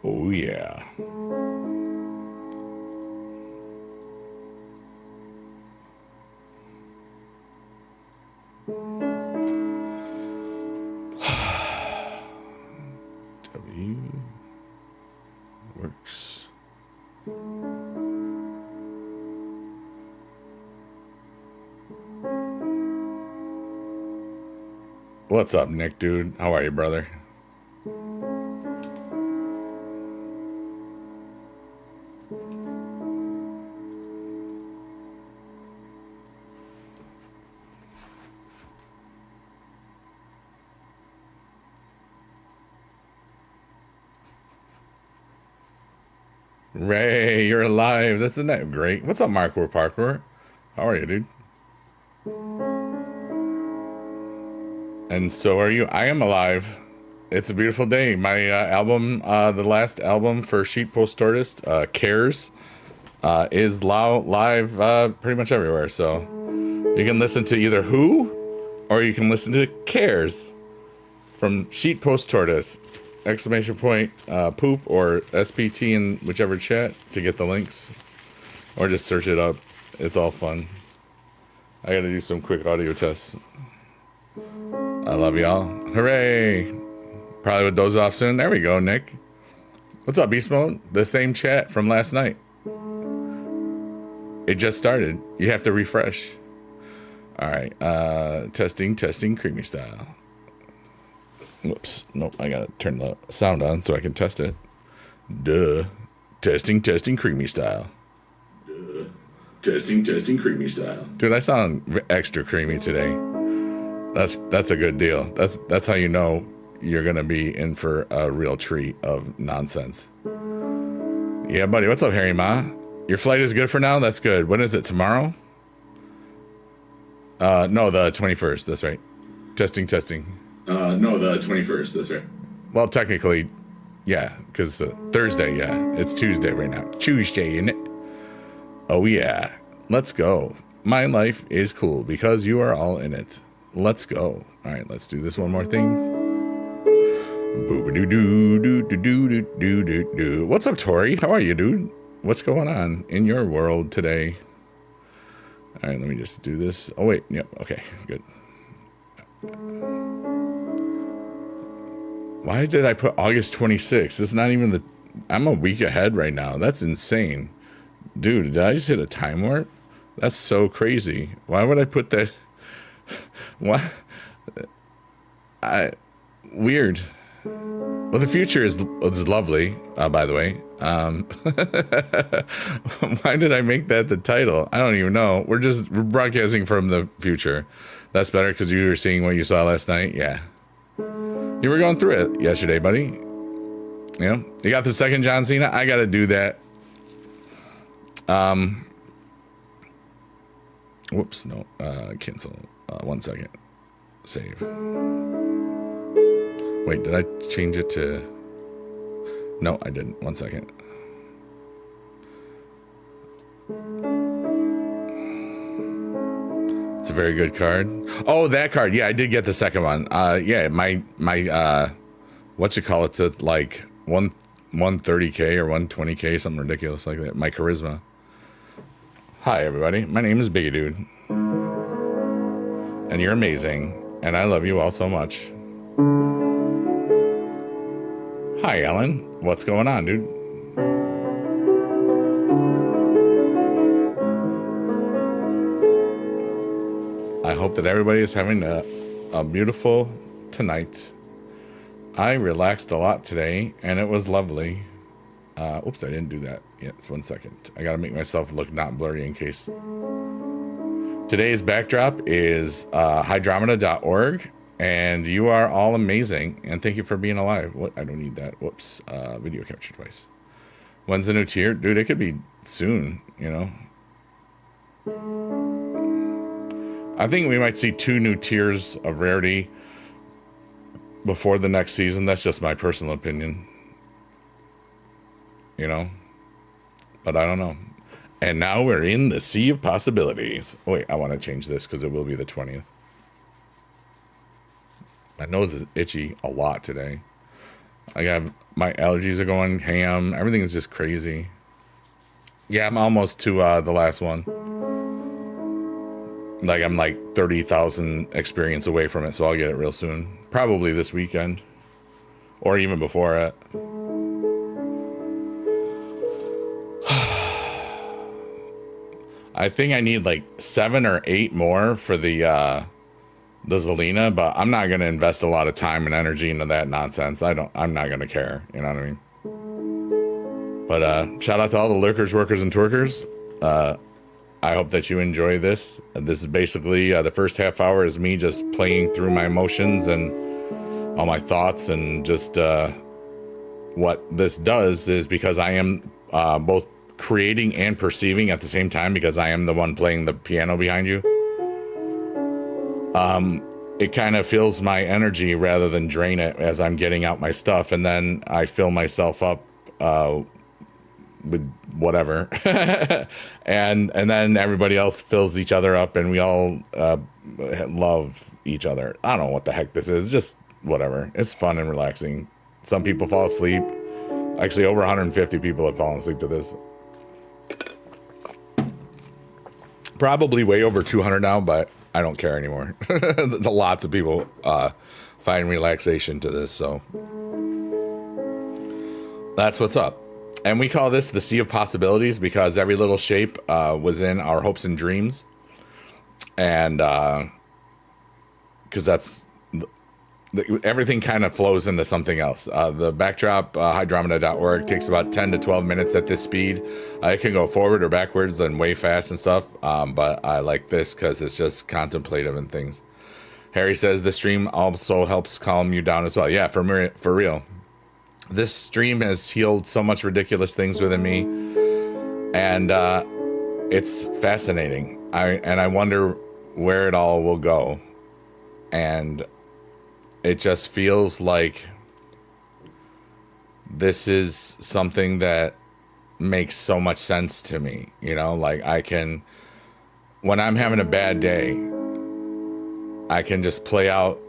Oh, yeah. W works. What's up, Nick, dude? How are you, brother? Ray, you're alive. That's isn't that great? What's up, Markor Parkour? How are you, dude? And so are you. I am alive. It's a beautiful day. My album, the last album for Sheet Post Tortoise, Cares, is live pretty much everywhere. So you can listen to either Who or you can listen to Cares from Sheet Post Tortoise. Exclamation point, poop or SPT in whichever chat to get the links. Or just search it up. It's all fun. I gotta do some quick audio tests. I love y'all. Hooray! Probably would doze off soon. There we go, Nick. What's up, Beast Mode? The same chat from last night. It just started. You have to refresh. Alright, testing, creamy style. Whoops. Nope, I gotta turn the sound on so I can test it. Duh. Testing, creamy style. Duh. Testing, creamy style. Dude, I sound extra creamy today. That's a good deal. That's how you know you're gonna be in for a real treat of nonsense. Yeah, buddy. What's up, Harry Ma? Your flight is good for now? That's good. When is it? Tomorrow? No, the 21st. That's right. Testing. No, the 21st. That's right. Well, technically, yeah, because Thursday, yeah. It's Tuesday right now. Tuesday, isn't it? Oh, yeah. Let's go. My life is cool because you are all in it. Let's go. All right, let's do this one more thing. Boo-ba-doo-doo-doo-doo-doo-doo-doo. What's up, Tori? How are you, dude? What's going on in your world today? All right, let me just do this. Oh, wait. Yep. Okay, good. Why did I put August 26th? It's not even the... I'm a week ahead right now. That's insane. Dude, did I just hit a time warp? That's so crazy. Why would I put that... What? Weird. Well, the future is lovely, by the way. Why did I make that the title? I don't even know. We're broadcasting from the future. That's better because you were seeing what you saw last night. Yeah. You were going through it yesterday, buddy. You know, you got the second John Cena. I got to do that. Whoops, no. Cancel. 1 second. Save. Wait, did I change it to... No, I didn't. 1 second. It's a very good card. Oh, that card. Yeah, I did get the second one. Yeah, my what you call it? It's like 130K or 120K, something ridiculous like that. My charisma. Hi, everybody. My name is Biggie Dude. And you're amazing. And I love you all so much. Hi, Ellen. What's going on, dude? I hope that everybody is having a beautiful tonight. I relaxed a lot today, and it was lovely. Oops, I didn't do that. Yeah, it's 1 second. I gotta make myself look not blurry in case. Today's backdrop is hydromeda.org, and you are all amazing, and thank you for being alive. What? I don't need that. Whoops. Video capture device. When's the new tier? Dude, it could be soon, you know? I think we might see 2 new tiers of rarity before the next season. That's just my personal opinion. You know? But I don't know. And now we're in the sea of possibilities. Oh, wait, I want to change this because it will be the 20th. My nose is itchy a lot today. I got my allergies are going ham. Everything is just crazy. Yeah, I'm almost to the last one. Like I'm like 30,000 experience away from it, so I'll get it real soon. Probably this weekend, or even before it. I think I need like 7 or 8 more for the Zelina, but I'm not gonna invest a lot of time and energy into that nonsense. I'm not gonna care. You know what I mean? But shout out to all the lurkers, workers, and twerkers. I hope that you enjoy this. This is basically the first half hour is me just playing through my emotions and all my thoughts, and just what this does is, because I am both creating and perceiving at the same time, because I am the one playing the piano behind you. It kind of fills my energy rather than drain it as I'm getting out my stuff, and then I fill myself up with whatever, and then everybody else fills each other up, and we all love each other. I don't know what the heck this is, just whatever. It's fun and relaxing. Some people fall asleep. Actually, over 150 people have fallen asleep to this. Probably way over 200 now, but I don't care anymore. Lots of people find relaxation to this, so that's what's up. And we call this the Sea of Possibilities because every little shape was in our hopes and dreams. And because everything kind of flows into something else. The backdrop, hydromeda.org, takes about 10 to 12 minutes at this speed. It can go forward or backwards and way fast and stuff. But I like this because it's just contemplative and things. Harry says the stream also helps calm you down as well. Yeah, for real. This stream has healed so much ridiculous things within me. And it's fascinating. I wonder where it all will go. And it just feels like this is something that makes so much sense to me. You know, like when I'm having a bad day, I can just play out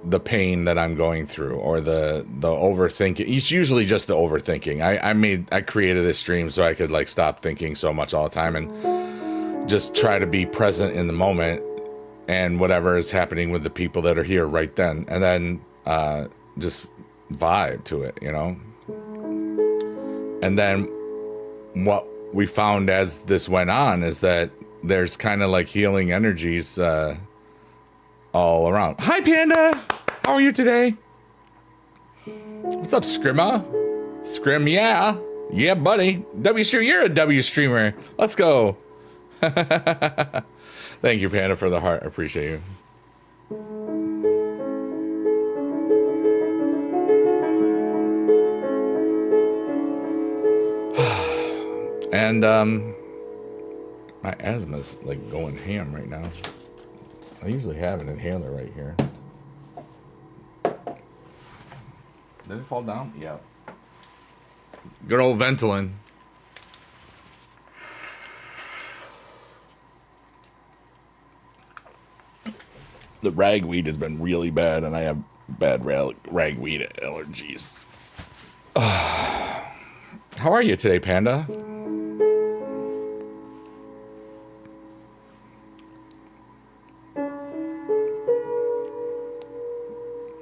the pain that I'm going through, or the overthinking. It's usually just the overthinking. I created this stream so I could like stop thinking so much all the time and just try to be present in the moment and whatever is happening with the people that are here right then, and then just vibe to it, you know. And then what we found as this went on is that there's kind of like healing energies all around. Hi, Panda. How are you today? What's up, Scrimma? Scrim, yeah. Yeah, buddy. You're a W streamer. Let's go. Thank you, Panda, for the heart. I appreciate you. And my asthma's like going ham right now. I usually have an inhaler right here. Did it fall down? Yeah. Good old Ventolin. The ragweed has been really bad, and I have bad ragweed allergies. How are you today, Panda?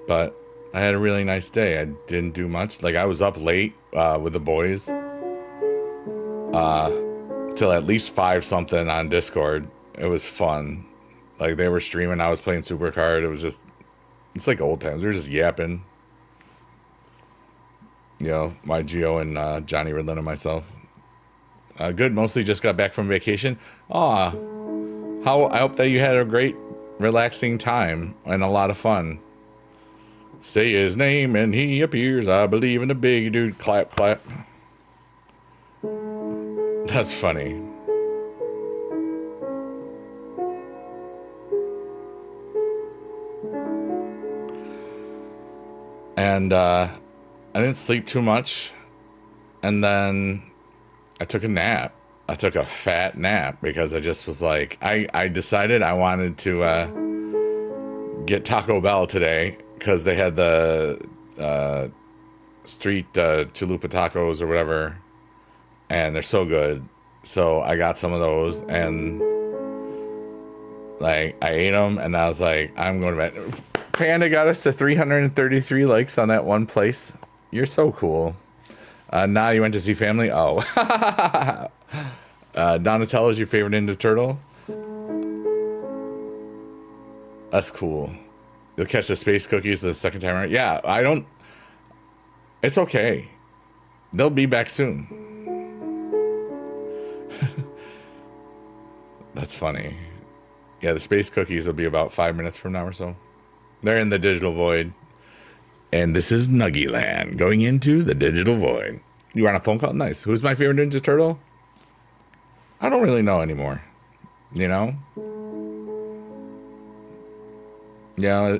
But I had a really nice day. I didn't do much. Like, I was up late with the boys till at least 5 something on Discord. It was fun. Like, they were streaming. I was playing Supercard. It was just, it's like old times. We were just yapping. You know, my Geo and Johnny Riddlin and myself. Good. Mostly just got back from vacation. I hope that you had a great, relaxing time and a lot of fun. Say his name and he appears. I believe in the big dude. Clap, clap. That's funny. And I didn't sleep too much. And then I took a nap. I took a fat nap because I just was like, I decided I wanted to get Taco Bell today because they had the street chalupa tacos or whatever, and they're so good. So I got some of those, and like I ate them, and I was like, I'm going to bed. Panda got us to 333 likes on that one place. You're so cool. Now you went to see family. Oh, Donatello's your favorite Ninja Turtle. That's cool. You'll catch the space cookies the second time around. Yeah, I don't. It's okay. They'll be back soon. That's funny. Yeah, the space cookies will be about 5 minutes from now or so. They're in the digital void. And this is Nuggy Land, going into the digital void. You were on a phone call? Nice. Who's my favorite Ninja Turtle? I don't really know anymore. You know? Yeah,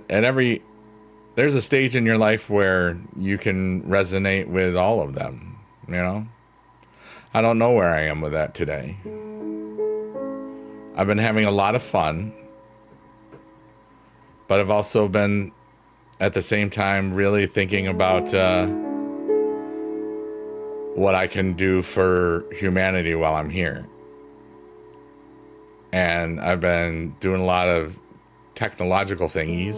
there's a stage in your life where you can resonate with all of them, you know? I don't know where I am with that today. I've been having a lot of fun, but I've also been, at the same time, really thinking about what I can do for humanity while I'm here. And I've been doing a lot of technological thingies.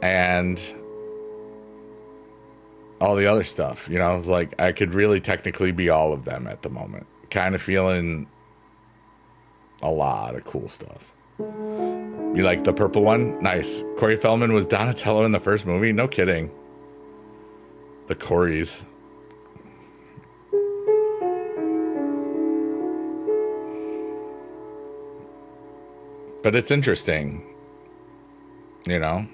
And all the other stuff, you know, it's like I could really technically be all of them at the moment. Kind of feeling a lot of cool stuff. You like the purple one? Nice. Corey Feldman was Donatello in the first movie? No kidding. The Coreys. But it's interesting, you know?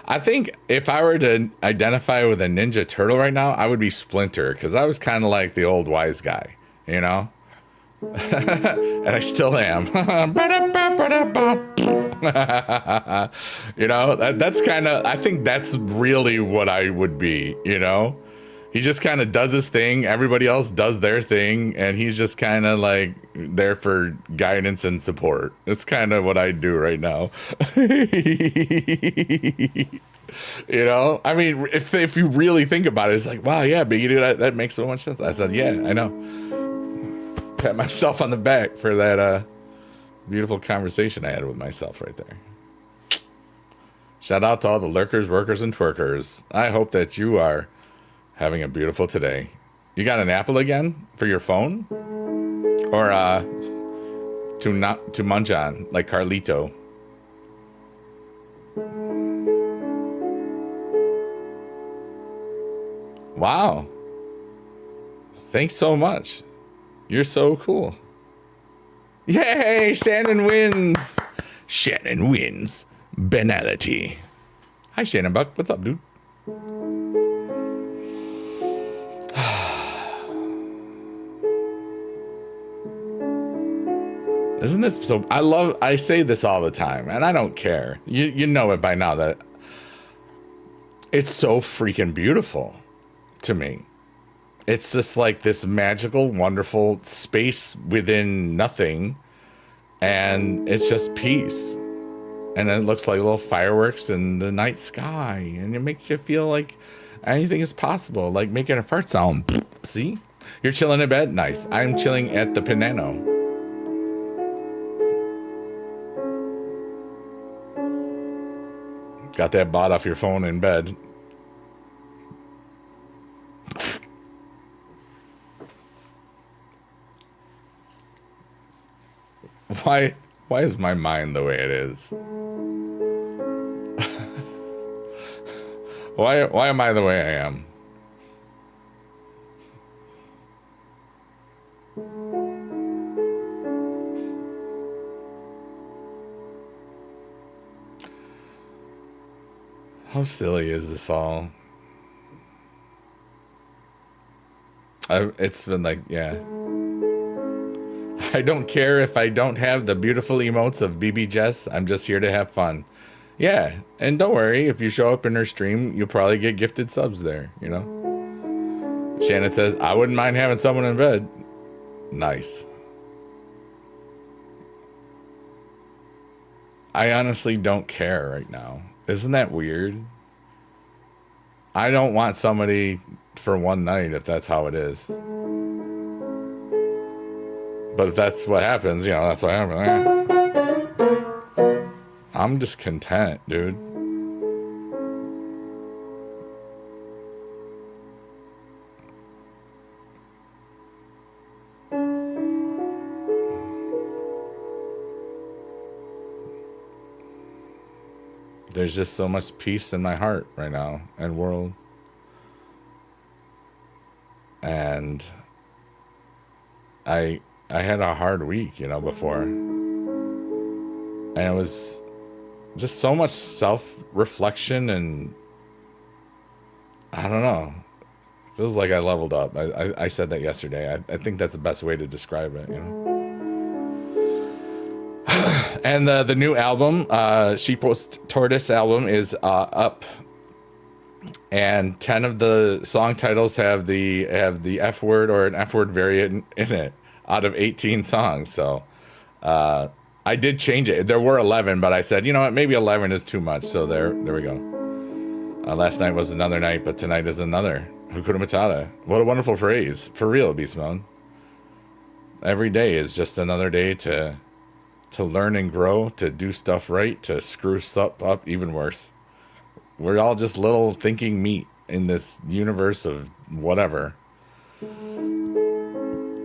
I think if I were to identify with a Ninja Turtle right now, I would be Splinter, because I was kind of like the old wise guy, you know? And I still am. You know, that's kind of, I think that's really what I would be, you know? He just kind of does his thing. Everybody else does their thing. And he's just kind of like there for guidance and support. It's kind of what I do right now. You know, I mean, if you really think about it, it's like, wow, yeah, Biggie, dude, that makes so much sense. I said, yeah, I know. Pat myself on the back for that beautiful conversation I had with myself right there. Shout out to all the lurkers, workers, and twerkers. I hope that you are having a beautiful today. You got an Apple again for your phone? Or to munch on, like Carlito? Wow. Thanks so much. You're so cool. Yay, Shannon wins. Shannon wins. Banality. Hi, Shannon Buck. What's up, dude? Isn't this so? I say this all the time, and I don't care. You know it by now that it's so freaking beautiful to me. It's just like this magical, wonderful space within nothing, and it's just peace. And then it looks like little fireworks in the night sky, and it makes you feel like anything is possible, like making a fart sound. See? You're chilling in bed? Nice. I'm chilling at the Pinano. Got that bot off your phone in bed. Why is my mind the way it is? Why am I the way I am? How silly is this all? It's been like, yeah. I don't care if I don't have the beautiful emotes of BB Jess. I'm just here to have fun. Yeah, and don't worry, if you show up in her stream, you'll probably get gifted subs there, you know? Shannon says, I wouldn't mind having someone in bed. Nice. I honestly don't care right now. Isn't that weird? I don't want somebody for one night if that's how it is. But if that's what happens, that's what happens. I'm just content, dude. There's just so much peace in my heart right now and world. And I had a hard week, before. And it was just so much self-reflection, and I don't know. Feels like I leveled up. I said that yesterday. I think that's the best way to describe it, And the new album, Sheeppost Tortoise album, is up, and 10 of the song titles have the F word or an F word variant in it out of 18 songs. So I did change it. There were 11, but I said, you know what, maybe 11 is too much. So there we go. Last night was another night, but tonight is another. Hakuna Matata. What a wonderful phrase. For real, Beast Mode. Every day is just another day to learn and grow, to do stuff right, to screw stuff up even worse. We're all just little thinking meat in this universe of whatever.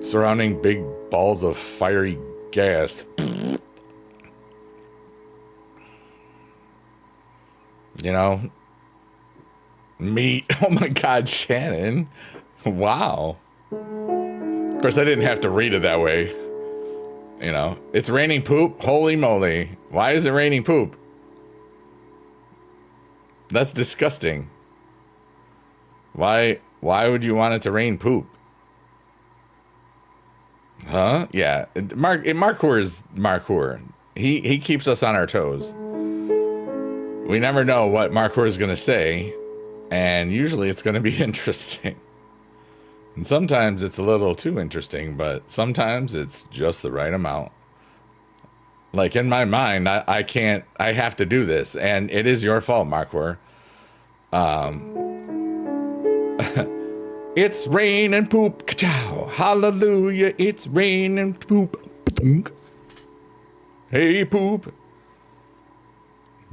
Surrounding big balls of fiery gas. Meat. Oh my God, Shannon. Wow. Of course, I didn't have to read it that way. It's raining poop. Holy moly. Why is it raining poop? That's disgusting. Why would you want it to rain poop? Huh? Yeah. Marcour is Marcour. He keeps us on our toes. We never know what Marcour is going to say, and usually it's going to be interesting. And sometimes it's a little too interesting, but sometimes it's just the right amount. Like in my mind, I have to do this, and it is your fault, Marcour. It's rain and poop. Ka-chow. Hallelujah. It's rain and poop. Hey, poop.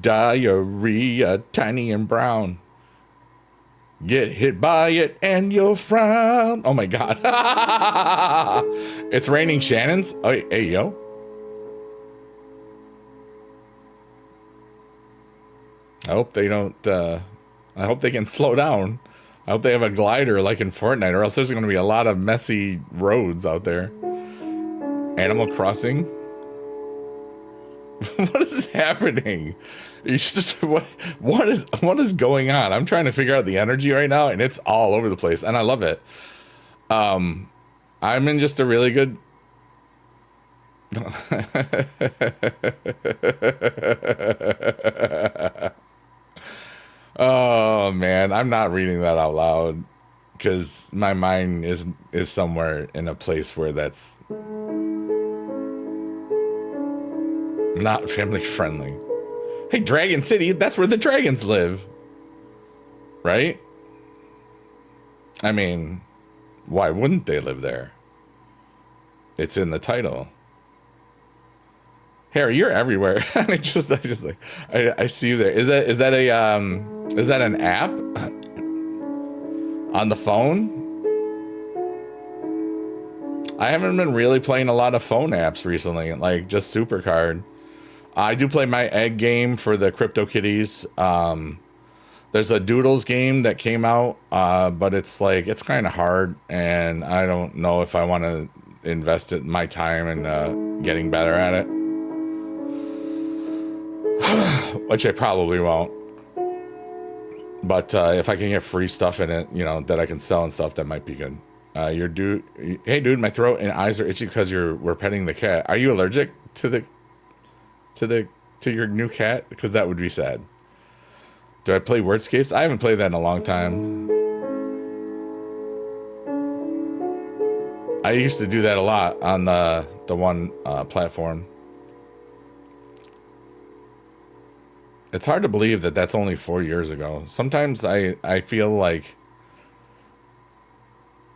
Diarrhea, tiny and brown. Get hit by it and you'll frown. Oh my God. It's raining Shannons. Oh, hey, yo. I hope they don't, I hope they can slow down. I hope they have a glider like in Fortnite, or else there's going to be a lot of messy roads out there. Animal Crossing. What is happening? What is going on? I'm trying to figure out the energy right now, and it's all over the place, and I love it. I'm in just a really good. Oh man, I'm not reading that out loud because my mind is somewhere in a place where that's not family friendly. Hey, Dragon City, that's where the dragons live. Right? I mean, why wouldn't they live there? It's in the title. Harry, you're everywhere. I see you there. Is that an app on the phone? I haven't been really playing a lot of phone apps recently, like just Supercard. I do play my egg game for the CryptoKitties. There's a Doodles game that came out, but it's kind of hard, and I don't know if I want to invest my time in getting better at it. Which I probably won't. But if I can get free stuff in it, that I can sell and stuff, that might be good. Hey dude, my throat and eyes are itchy because we're petting the cat. Are you allergic to your new cat? Because that would be sad. Do I play Wordscapes? I haven't played that in a long time. I used to do that a lot on the one platform. It's hard to believe that that's only 4 years ago. Sometimes I feel like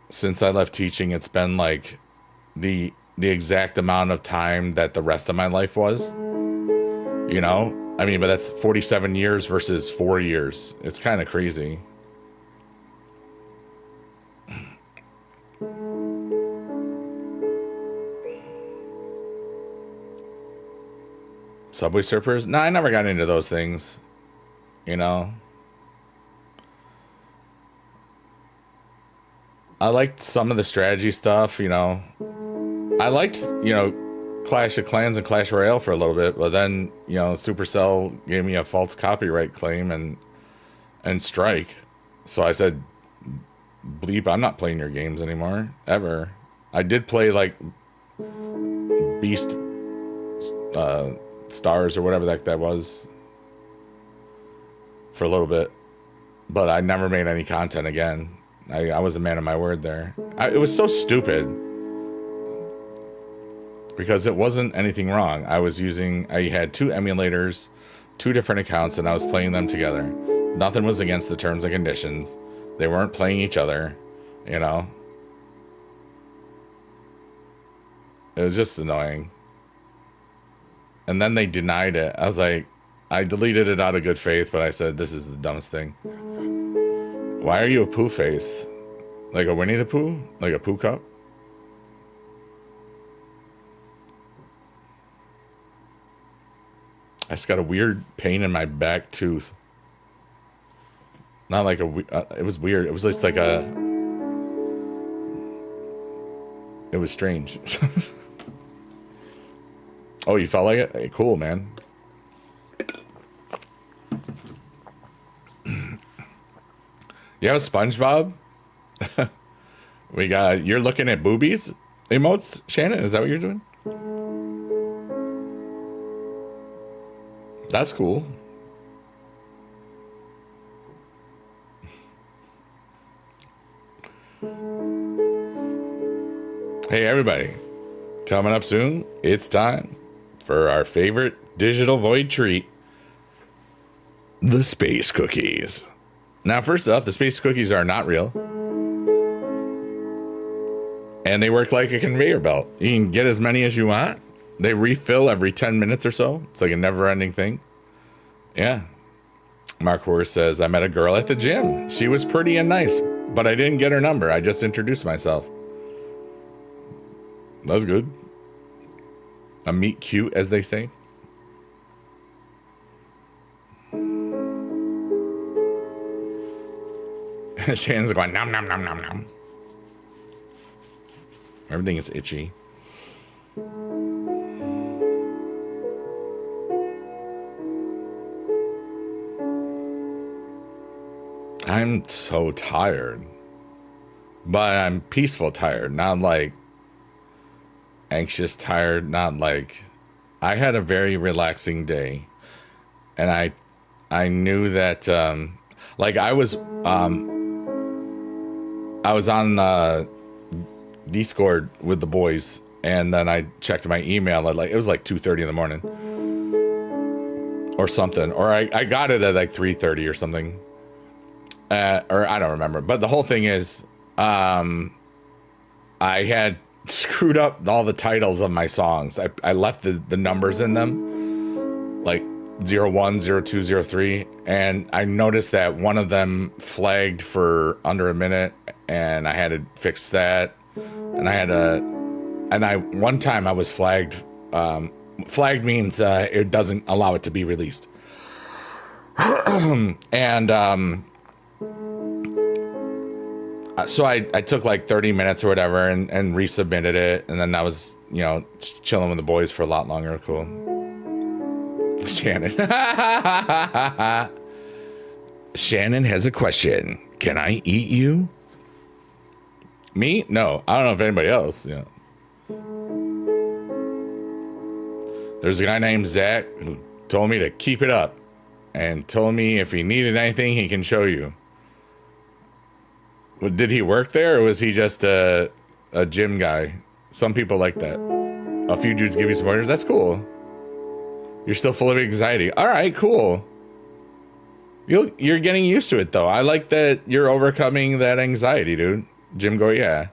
since I left teaching, it's been like the exact amount of time that the rest of my life was. You know? I mean, but that's 47 years versus 4 years. It's kind of crazy. Subway Surfers? No, I never got into those things. You know? I liked some of the strategy stuff, you know. I liked, you know, Clash of Clans and Clash Royale for a little bit, but then, you know, Supercell gave me a false copyright claim and strike. So I said, bleep, I'm not playing your games anymore, ever. I did play like Beast Stars or whatever that was for a little bit, but I never made any content again. I was a man of my word there. It was so stupid because it wasn't anything wrong. I had 2 emulators, 2 different accounts, and I was playing them together. Nothing was against the terms and conditions. They weren't playing each other, you know. It was just annoying. And then they denied it. I was like, I deleted it out of good faith, but I said, this is the dumbest thing. Why are you a poo face? Like a Winnie the Pooh? Like a poo cup? I just got a weird pain in my back tooth. Not like it was weird. It was just like it was strange. Oh, you felt like it? Hey, cool, man. You have a SpongeBob? You're looking at boobies emotes, Shannon? Is that what you're doing? That's cool. Hey, everybody. Coming up soon, it's time for our favorite digital void treat, the space cookies. Now, first off, the space cookies are not real. And they work like a conveyor belt. You can get as many as you want. They refill every 10 minutes or so. It's like a never-ending thing. Yeah. Mark Horst says, I met a girl at the gym. She was pretty and nice, but I didn't get her number. I just introduced myself. That's good. A meet cute, as they say. Shannon's going, nom, nom, nom, nom, nom. Everything is itchy. I'm so tired. But I'm peaceful tired, not like anxious tired, not like... I had a very relaxing day. And I knew that, like I was on Discord with the boys, and then I checked my email at it was like 2:30 in the morning or something, or I got it at like 3:30 or something, or I don't remember. But the whole thing is, I had screwed up all the titles of my songs. I left the numbers in them, like 01, 02, 03, and I noticed that one of them flagged for under a minute, and I had to fix that. And one time I was flagged. Flagged means it doesn't allow it to be released. And so I took like 30 minutes or whatever and resubmitted it, and then I was, chilling with the boys for a lot longer. Cool. Shannon. Shannon has a question. Can I eat you? Me? No. I don't know if anybody else. Yeah. There's a guy named Zach who told me to keep it up and told me if he needed anything, he can show you. Well, did he work there, or was he just a gym guy? Some people like that. A few dudes give you some orders. That's cool. You're still full of anxiety. All right, cool. You're getting used to it, though. I like that you're overcoming that anxiety, dude. Jim go, yeah.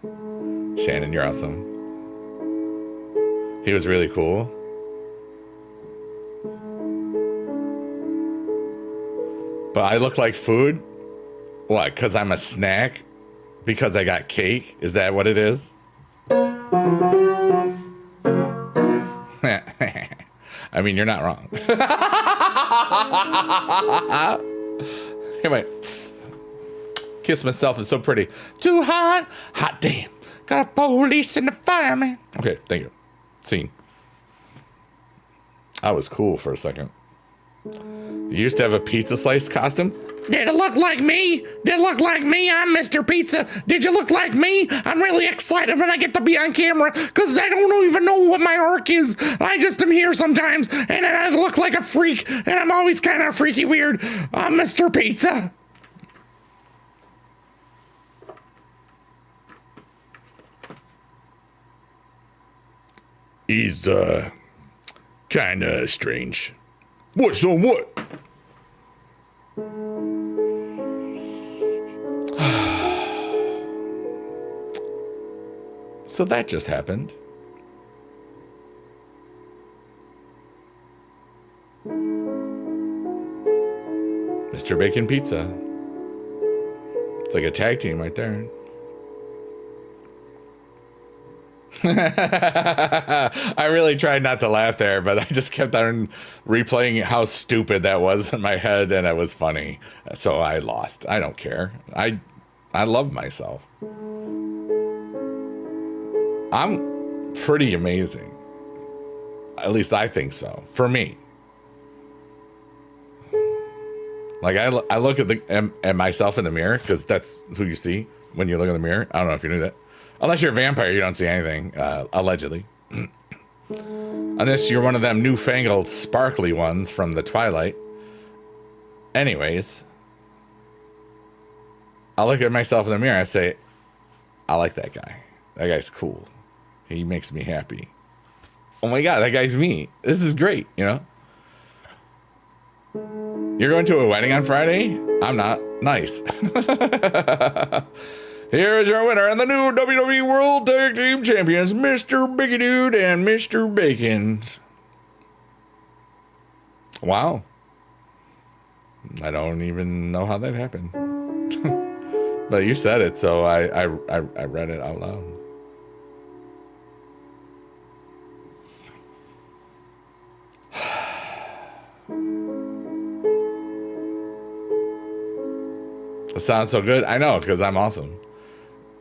Shannon, you're awesome. He was really cool. But I look like food? What, because I'm a snack? Because I got cake? Is that what it is? I mean, you're not wrong. Anyway, kiss myself is so pretty. Too hot, hot damn. Got a police and a fireman. Okay, thank you. Scene. I was cool for a second. You used to have a pizza slice costume? Did it look like me? Did it look like me? I'm Mr. Pizza. Did you look like me? I'm really excited when I get to be on camera because I don't even know what my arc is. I just am here sometimes and I look like a freak and I'm always kind of freaky weird. I'm Mr. Pizza. He's, kind of strange. What's on what? So that just happened. Mr. Bacon Pizza. It's like a tag team right there. I really tried not to laugh there, but I just kept on replaying how stupid that was in my head, and it was funny. So I lost. I don't care. I love myself. I'm pretty amazing. At least I think so. For me. Like I look at myself in the mirror because that's who you see when you look in the mirror. I don't know if you knew that. Unless you're a vampire, you don't see anything, allegedly. Unless you're one of them newfangled sparkly ones from the Twilight. Anyways, I look at myself in the mirror, I say, I like that guy. That guy's cool. He makes me happy. Oh my God, that guy's me. This is great, you know? You're going to a wedding on Friday? I'm not. Nice. Here is your winner and the new WWE World Tag Team Champions, Mr. Biggie Dude and Mr. Bacon. Wow. I don't even know how that happened. But you said it, so I read it out loud. It sounds so good. I know, because I'm awesome.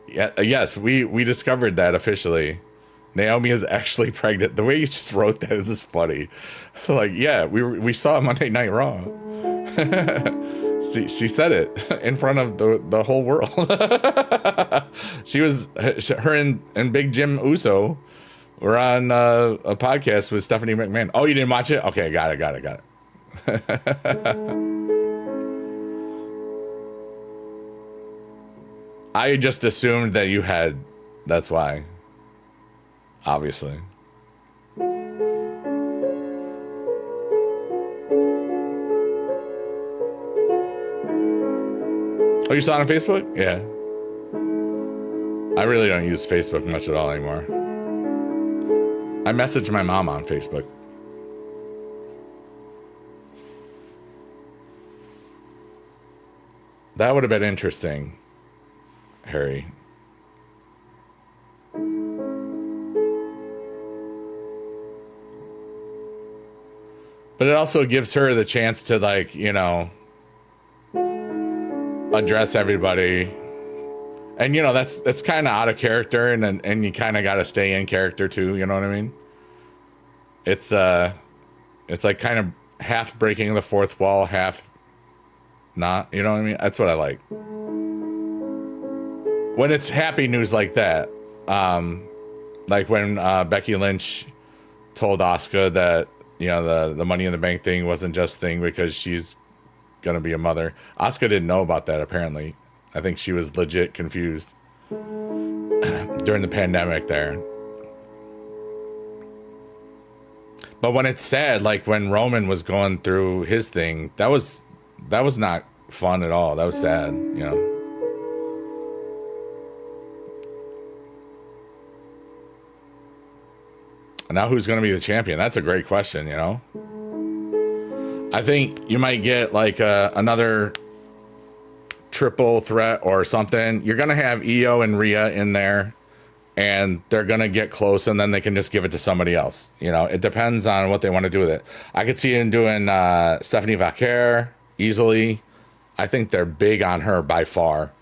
Yeah, yes, we discovered that officially. Naomi is actually pregnant. The way you just wrote that is just funny. Like, yeah, we saw Monday Night Raw. she said it in front of the whole world. Her and Big Jim Uso were on a podcast with Stephanie McMahon. Oh, you didn't watch it? Okay, got it. I just assumed that you had. That's why. Obviously. Oh, you saw it on Facebook? Yeah. I really don't use Facebook much at all anymore. I message my mom on Facebook. That would have been interesting, Harry. But it also gives her the chance to, like, you know, address everybody. And, you know, that's kind of out of character, and you kind of got to stay in character too, you know what I mean? It's like kind of half breaking the fourth wall, half not, you know what I mean? That's what I like. When it's happy news like that, like when Becky Lynch told Asuka that, you know, the Money in the Bank thing wasn't just a thing because she's gonna be a mother. Asuka didn't know about that, apparently. I think she was legit confused during the pandemic there. But when it's sad, like when Roman was going through his thing, that was That was not fun at all. That was sad, you know. Now who's going to be the champion? That's a great question, you know. I think you might get like another triple threat or something. You're going to have Io and Rhea in there, and they're going to get close, and then they can just give it to somebody else. You know, it depends on what they want to do with it. I could see him doing Stephanie Vaquer easily. I think they're big on her by far.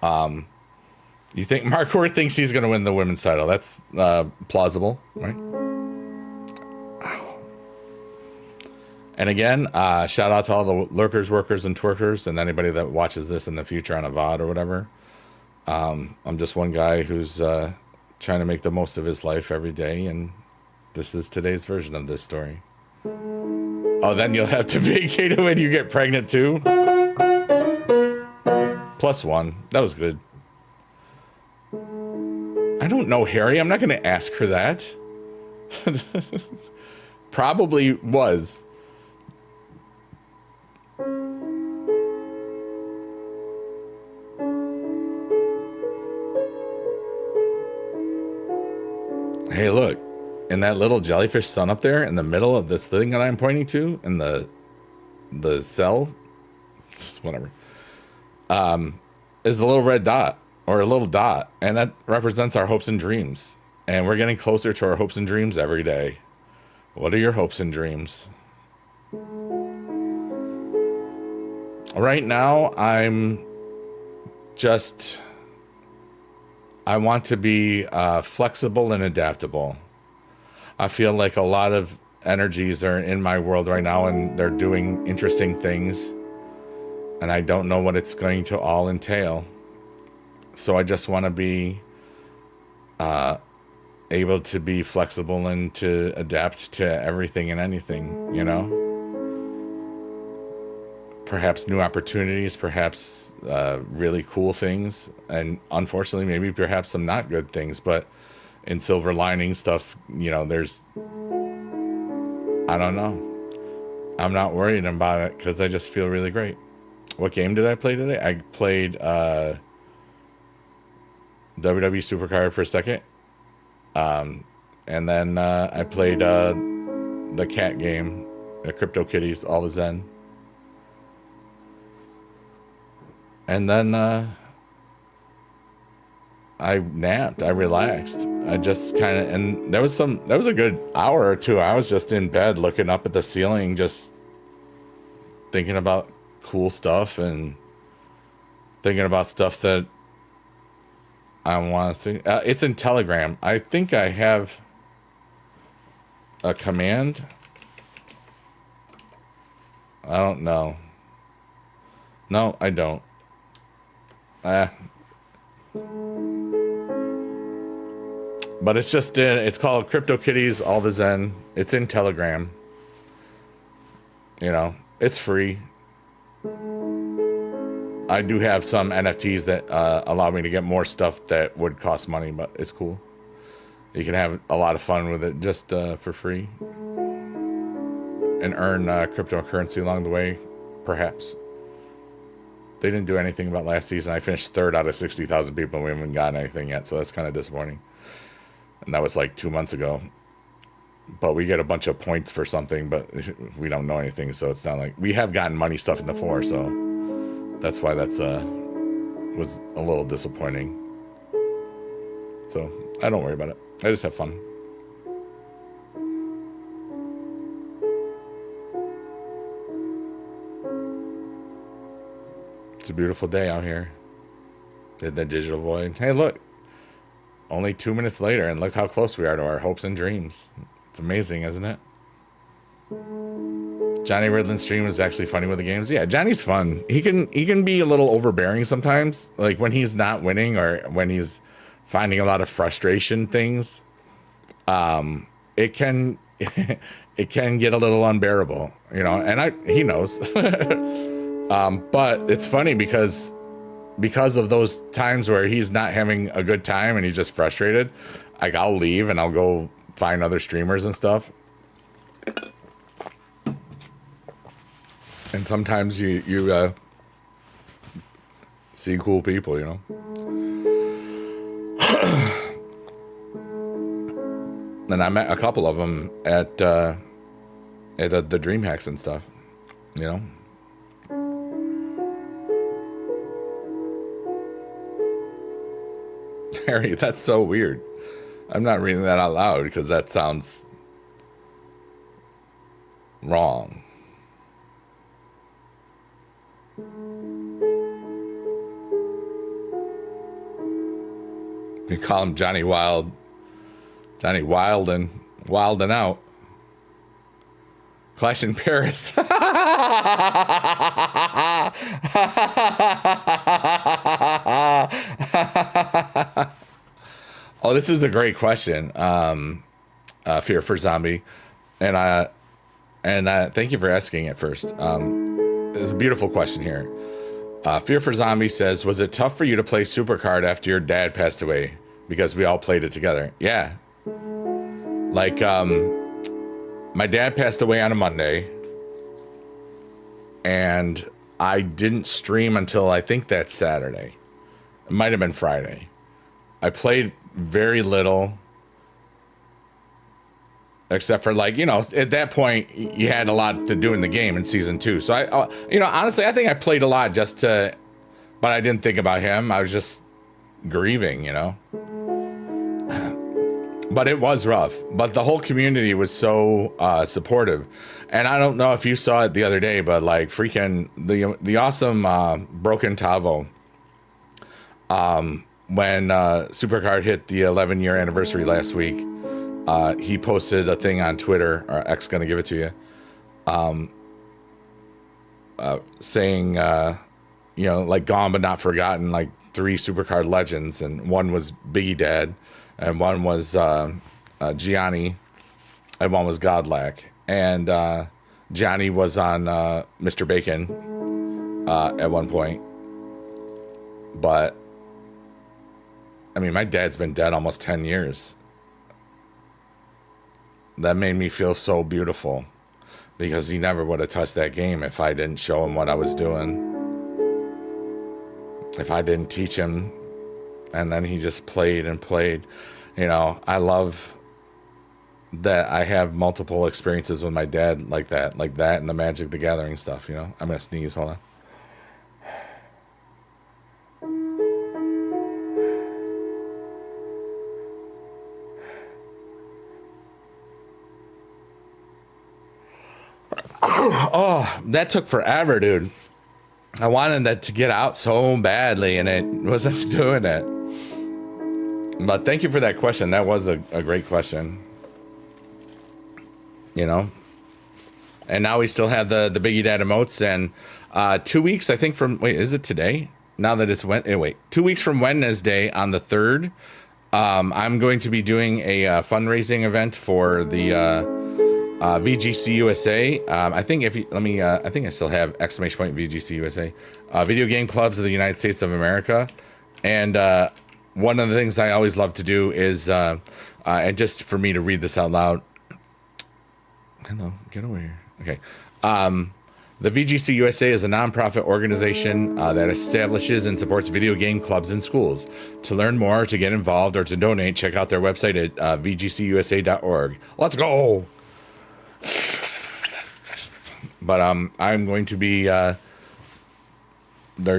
You think Mark Worth thinks he's going to win the women's title? That's plausible, right? And again, shout out to all the lurkers, workers, and twerkers, and anybody that watches this in the future on a VOD or whatever. I'm just one guy who's trying to make the most of his life every day, and this is today's version of this story. Oh, then you'll have to vacate it when you get pregnant too? +1. That was good. I don't know, Harry. I'm not going to ask her that. Probably was. Hey, look, and that little jellyfish sun up there in the middle of this thing that I'm pointing to in the cell, whatever, is the little red dot or a little dot, and that represents our hopes and dreams. And we're getting closer to our hopes and dreams every day. What are your hopes and dreams? Right now, I want to be flexible and adaptable. I feel like a lot of energies are in my world right now, and they're doing interesting things. And I don't know what it's going to all entail. So I just want to be able to be flexible and to adapt to everything and anything, you know? Perhaps new opportunities, perhaps really cool things, and unfortunately, maybe perhaps some not good things, but in silver lining stuff, you know, there's, I don't know. I'm not worried about it because I just feel really great. What game did I play today? I played WWE Supercard for a second. And then I played the cat game, Crypto Kitties, All the Zen. And then I napped. I relaxed. I just kind of, and there was a good hour or two. I was just in bed looking up at the ceiling, just thinking about cool stuff and thinking about stuff that I want to see. It's in Telegram. I think I have a command. I don't know. No, I don't. But it's just it's called Crypto Kitties All the Zen. It's in Telegram. You know, it's free. I do have some NFTs that allow me to get more stuff that would cost money, but it's cool. You can have a lot of fun with it just for free. And earn cryptocurrency along the way, perhaps. They didn't do anything about last season. I finished 3rd out of 60,000 people, and we haven't gotten anything yet, so that's kind of disappointing. And that was like 2 months ago. But we get a bunch of points for something, but we don't know anything, so it's not like... We have gotten money stuff in the 4, so... That's why that's was a little disappointing. So, I don't worry about it. I just have fun. It's a beautiful day out here. Did the digital void. Hey, look. Only 2 minutes later, and look how close we are to our hopes and dreams. It's amazing, isn't it? Johnny Ridland's stream is actually funny with the games. Yeah, Johnny's fun. He can be a little overbearing sometimes, like when he's not winning or when he's finding a lot of frustration things. It can it can get a little unbearable, you know. And he knows. But it's funny because of those times where he's not having a good time and he's just frustrated. Like I'll leave and I'll go find other streamers and stuff. And sometimes you see cool people, you know. And I met a couple of them at the Dream Hacks and stuff, you know. Harry, that's so weird. I'm not reading that out loud because that sounds wrong. You call him Johnny Wild. Johnny Wildin' out. Clash in Paris. Oh, this is a great question. Fear for Zombie, and thank you for asking it first. It's a beautiful question here. Fear for Zombie says, was it tough for you to play Supercard after your dad passed away? Because we all played it together. Yeah. Like, my dad passed away on a Monday, and I didn't stream until I think that Saturday. It might have been Friday. I played very little, except for, like, you know, at that point you had a lot to do in the game in season 2. So I you know, honestly, I think I played a lot but I didn't think about him. I was just grieving, you know. But it was rough. But the whole community was so supportive. And I don't know if you saw it the other day, but like freaking the awesome Broken Tavo, when Supercard hit the 11-year anniversary last week, he posted a thing on Twitter, or X gonna give it to you, saying, you know, like gone but not forgotten, like 3 Supercard legends, and one was Biggie Dad, and one was Gianni, and one was Godlack. And Johnny was on Mr. Bacon at one point. But, I mean, my dad's been dead almost 10 years. That made me feel so beautiful, because he never would have touched that game if I didn't show him what I was doing. If I didn't teach him, and then he just played and played. You know, I love that I have multiple experiences with my dad like that and the Magic the Gathering stuff, you know. I'm gonna sneeze, hold on. Oh, that took forever, dude. I wanted that to get out so badly, and it wasn't doing it. But thank you for that question. That was a great question. You know? And now we still have the Biggie Dad emotes, and 2 weeks, I think, from... Wait, is it today? Now that it's... Wait. 2 weeks from Wednesday on the 3rd, I'm going to be doing a fundraising event for the VGC USA. I think if you... I think I still have ! VGC USA. Video Game Clubs of the United States of America. And... one of the things I always love to do is, and just for me to read this out loud. Hello, get over here. Okay. The VGC USA is a nonprofit organization that establishes and supports video game clubs in schools. To learn more, to get involved, or to donate, check out their website at vgcusa.org. Let's go! But I'm going to be, they're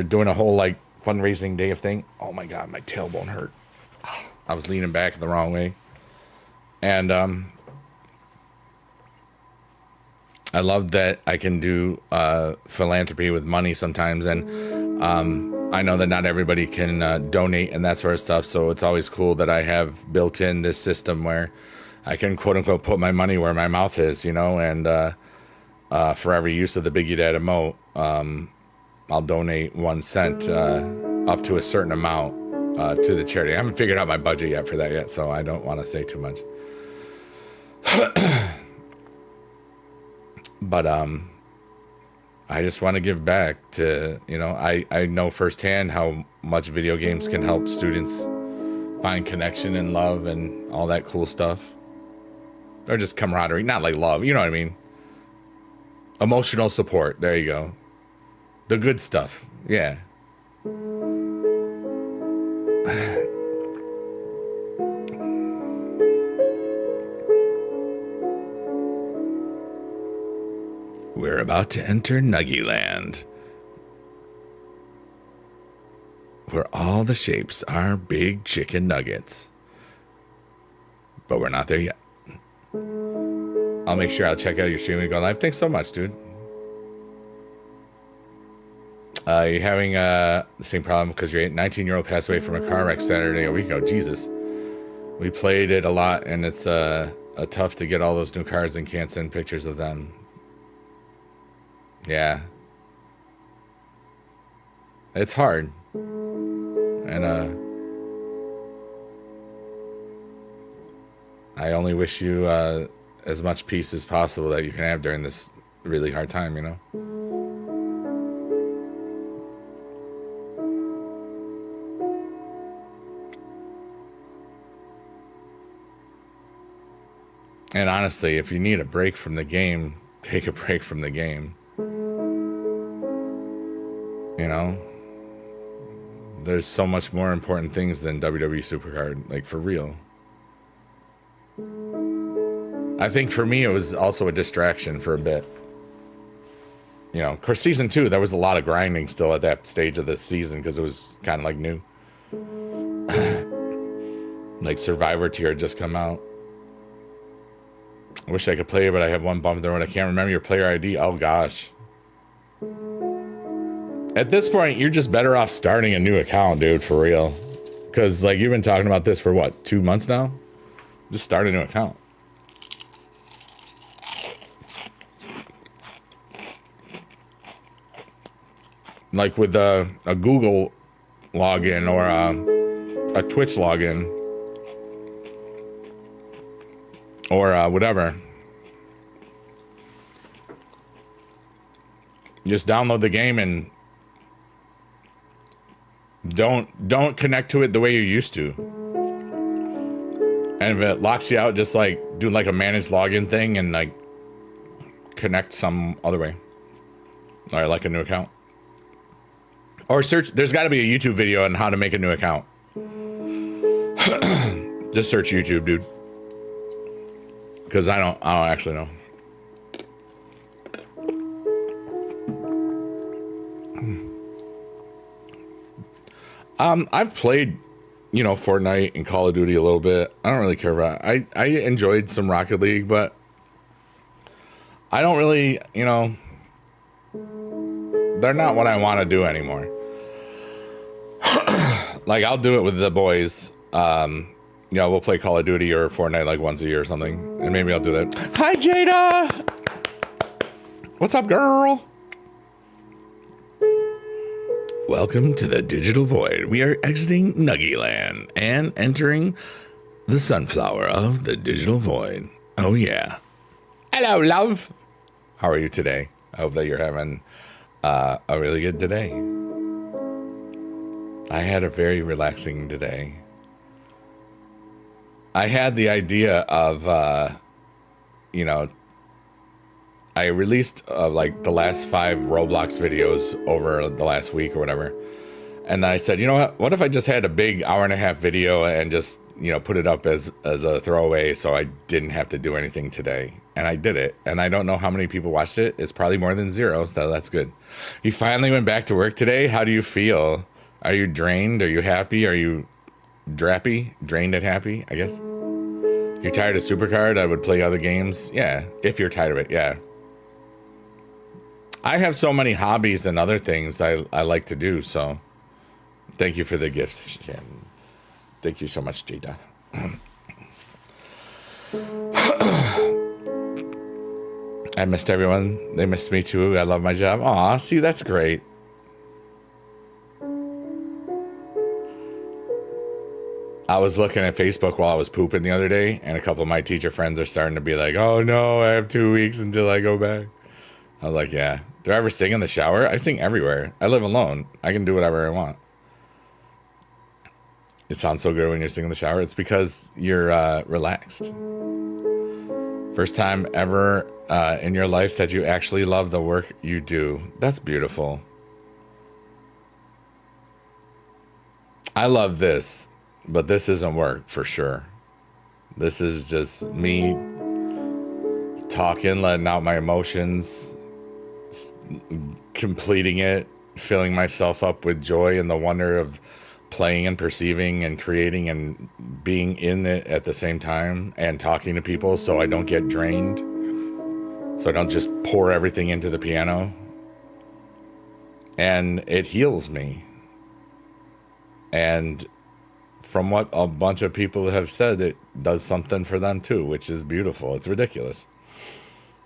doing a whole, like, fundraising day of thing. Oh my god, my tailbone hurt. I was leaning back the wrong way. And I love that I can do philanthropy with money sometimes, and I know that not everybody can donate and that sort of stuff, so it's always cool that I have built in this system where I can quote unquote put my money where my mouth is, you know. And for every use of the Biggie Dad emote, I'll donate 1 cent up to a certain amount to the charity. I haven't figured out my budget yet for that yet, so I don't want to say too much. But I just want to give back to, you know, I know firsthand how much video games can help students find connection and love and all that cool stuff. Or just camaraderie, not like love, you know what I mean? Emotional support. There you go. The good stuff. Yeah. We're about to enter Nuggy Land, where all the shapes are big chicken nuggets. But we're not there yet. I'll make sure I'll check out your stream and go live. Thanks so much, dude. You're having the same problem because your 19-year-old passed away from a car wreck Saturday a week ago. Jesus. We played it a lot, and it's tough to get all those new cars and can't send pictures of them. Yeah. It's hard. And I only wish you as much peace as possible that you can have during this really hard time, you know? And honestly, if you need a break from the game, take a break from the game. You know? There's so much more important things than WWE Supercard, like for real. I think for me, it was also a distraction for a bit. You know, of course, season 2, there was a lot of grinding still at that stage of the season because it was kind of like new. Like Survivor tier had just come out. I wish I could play it, but I have one bump there and I can't remember your player ID. Oh, gosh. At this point, you're just better off starting a new account, dude, for real. Because, like, you've been talking about this for, what, 2 months now? Just start a new account. Like with a Google login or a Twitch login. Or whatever. Just download the game and don't connect to it the way you used to. And if it locks you out, just like do like a managed login thing and like connect some other way. Or like a new account. Or search, there's got to be a YouTube video on how to make a new account. Just search YouTube, dude. Because I don't actually know. I've played, you know, Fortnite and Call of Duty a little bit. I don't really care about it. I enjoyed some Rocket League, but I don't really, you know, they're not what I want to do anymore. Like, I'll do it with the boys. You know, we'll play Call of Duty or Fortnite like once a year or something. And maybe I'll do that. Hi, Jada! What's up, girl? Welcome to the Digital Void. We are exiting Nuggy Land and entering the sunflower of the Digital Void. Oh, yeah. Hello, love. How are you today? I hope that you're having a really good day. I had a very relaxing day. I had the idea of, you know, I released like the last 5 Roblox videos over the last week or whatever. And I said, you know what if I just had a big hour-and-a-half video and just, you know, put it up as a throwaway so I didn't have to do anything today. And I did it. And I don't know how many people watched it. It's probably more than 0, so that's good. You finally went back to work today. How do you feel? Are you drained? Are you happy? Are you drappy? Drained and happy, I guess? You're tired of Supercard? I would play other games. Yeah, if you're tired of it, yeah. I have so many hobbies and other things I like to do, so thank you for the gifts, Shannon. Thank you so much, Jada. I missed everyone. They missed me too. I love my job. Aw, see, that's great. I was looking at Facebook while I was pooping the other day, and a couple of my teacher friends are starting to be like, oh no, I have 2 weeks until I go back. I was like, yeah. Do I ever sing in the shower? I sing everywhere. I live alone. I can do whatever I want. It sounds so good when you're singing in the shower. It's because you're relaxed. First time ever in your life that you actually love the work you do. That's beautiful. I love this, but this isn't work for sure. This is just me talking, letting out my emotions, completing it, filling myself up with joy and the wonder of playing and perceiving and creating and being in it at the same time, and talking to people so I don't get drained, so I don't just pour everything into the piano. And it heals me. And from what a bunch of people have said, it does something for them too, which is beautiful. It's ridiculous.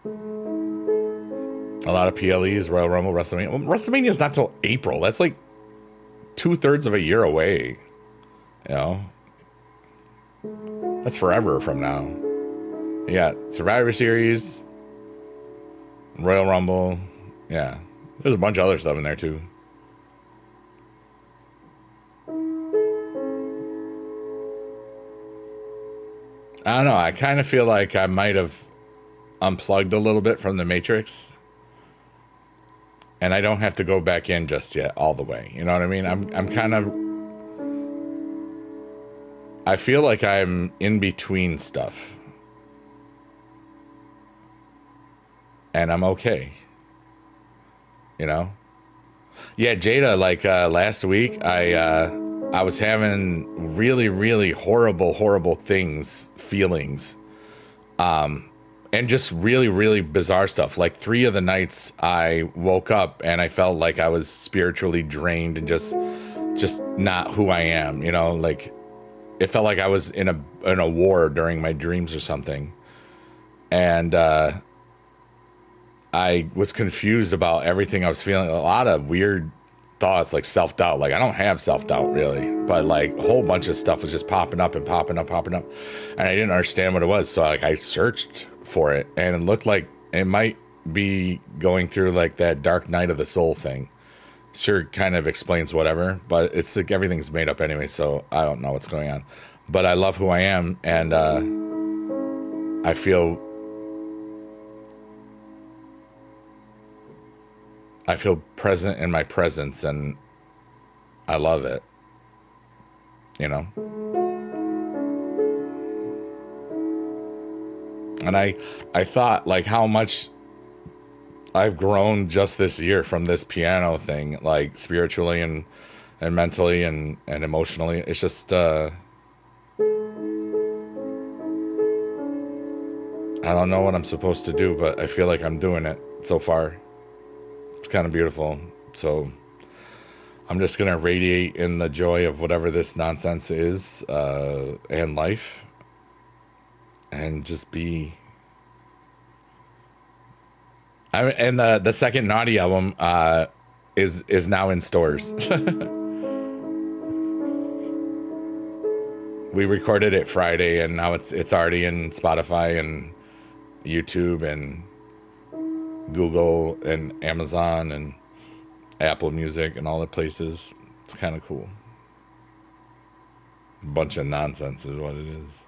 A lot of PLEs, Royal Rumble, WrestleMania. Well, WrestleMania is not till April. That's like 2/3 of a year away. You know? That's forever from now. Yeah, Survivor Series, Royal Rumble. Yeah. There's a bunch of other stuff in there too. I don't know. I kind of feel like I might have unplugged a little bit from the Matrix. And I don't have to go back in just yet all the way. You know what I mean? I'm kind of... I feel like I'm in between stuff. And I'm okay. You know? Yeah, Jada, like last week, I was having really, really horrible feelings. And just really, really bizarre stuff. Like 3 of the nights I woke up and I felt like I was spiritually drained and just not who I am. You know, like it felt like I was in a war during my dreams or something. And I was confused about everything I was feeling. A lot of weird thoughts, like self-doubt. Like I don't have self-doubt really, but like a whole bunch of stuff was just popping up. And I didn't understand what it was. So like I searched for it, and it looked like it might be going through like that dark night of the soul thing. Sure, kind of explains whatever, but it's like everything's made up anyway, so I don't know what's going on. But I love who I am, and I feel present in my presence, and I love it. You know? And I thought like how much I've grown just this year from this piano thing, like spiritually and mentally and emotionally. It's just I don't know what I'm supposed to do, but I feel like I'm doing it so far. It's kind of beautiful. So I'm just gonna radiate in the joy of whatever this nonsense is, and life. And just be. And the second Naughty album is now in stores. We recorded it Friday, and now it's already in Spotify and YouTube and Google and Amazon and Apple Music and all the places. It's kind of cool. Bunch of nonsense is what it is.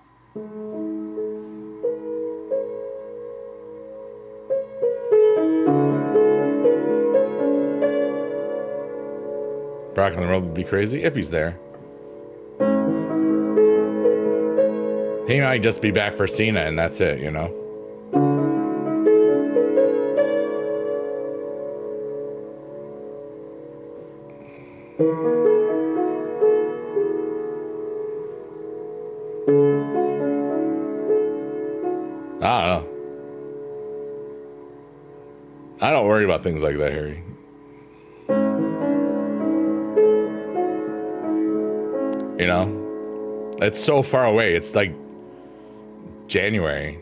Brock on the Road would be crazy if he's there. He might just be back for Cena and that's it, you know? I don't know. I don't worry about things like that, Harry. You know, it's so far away. It's like January,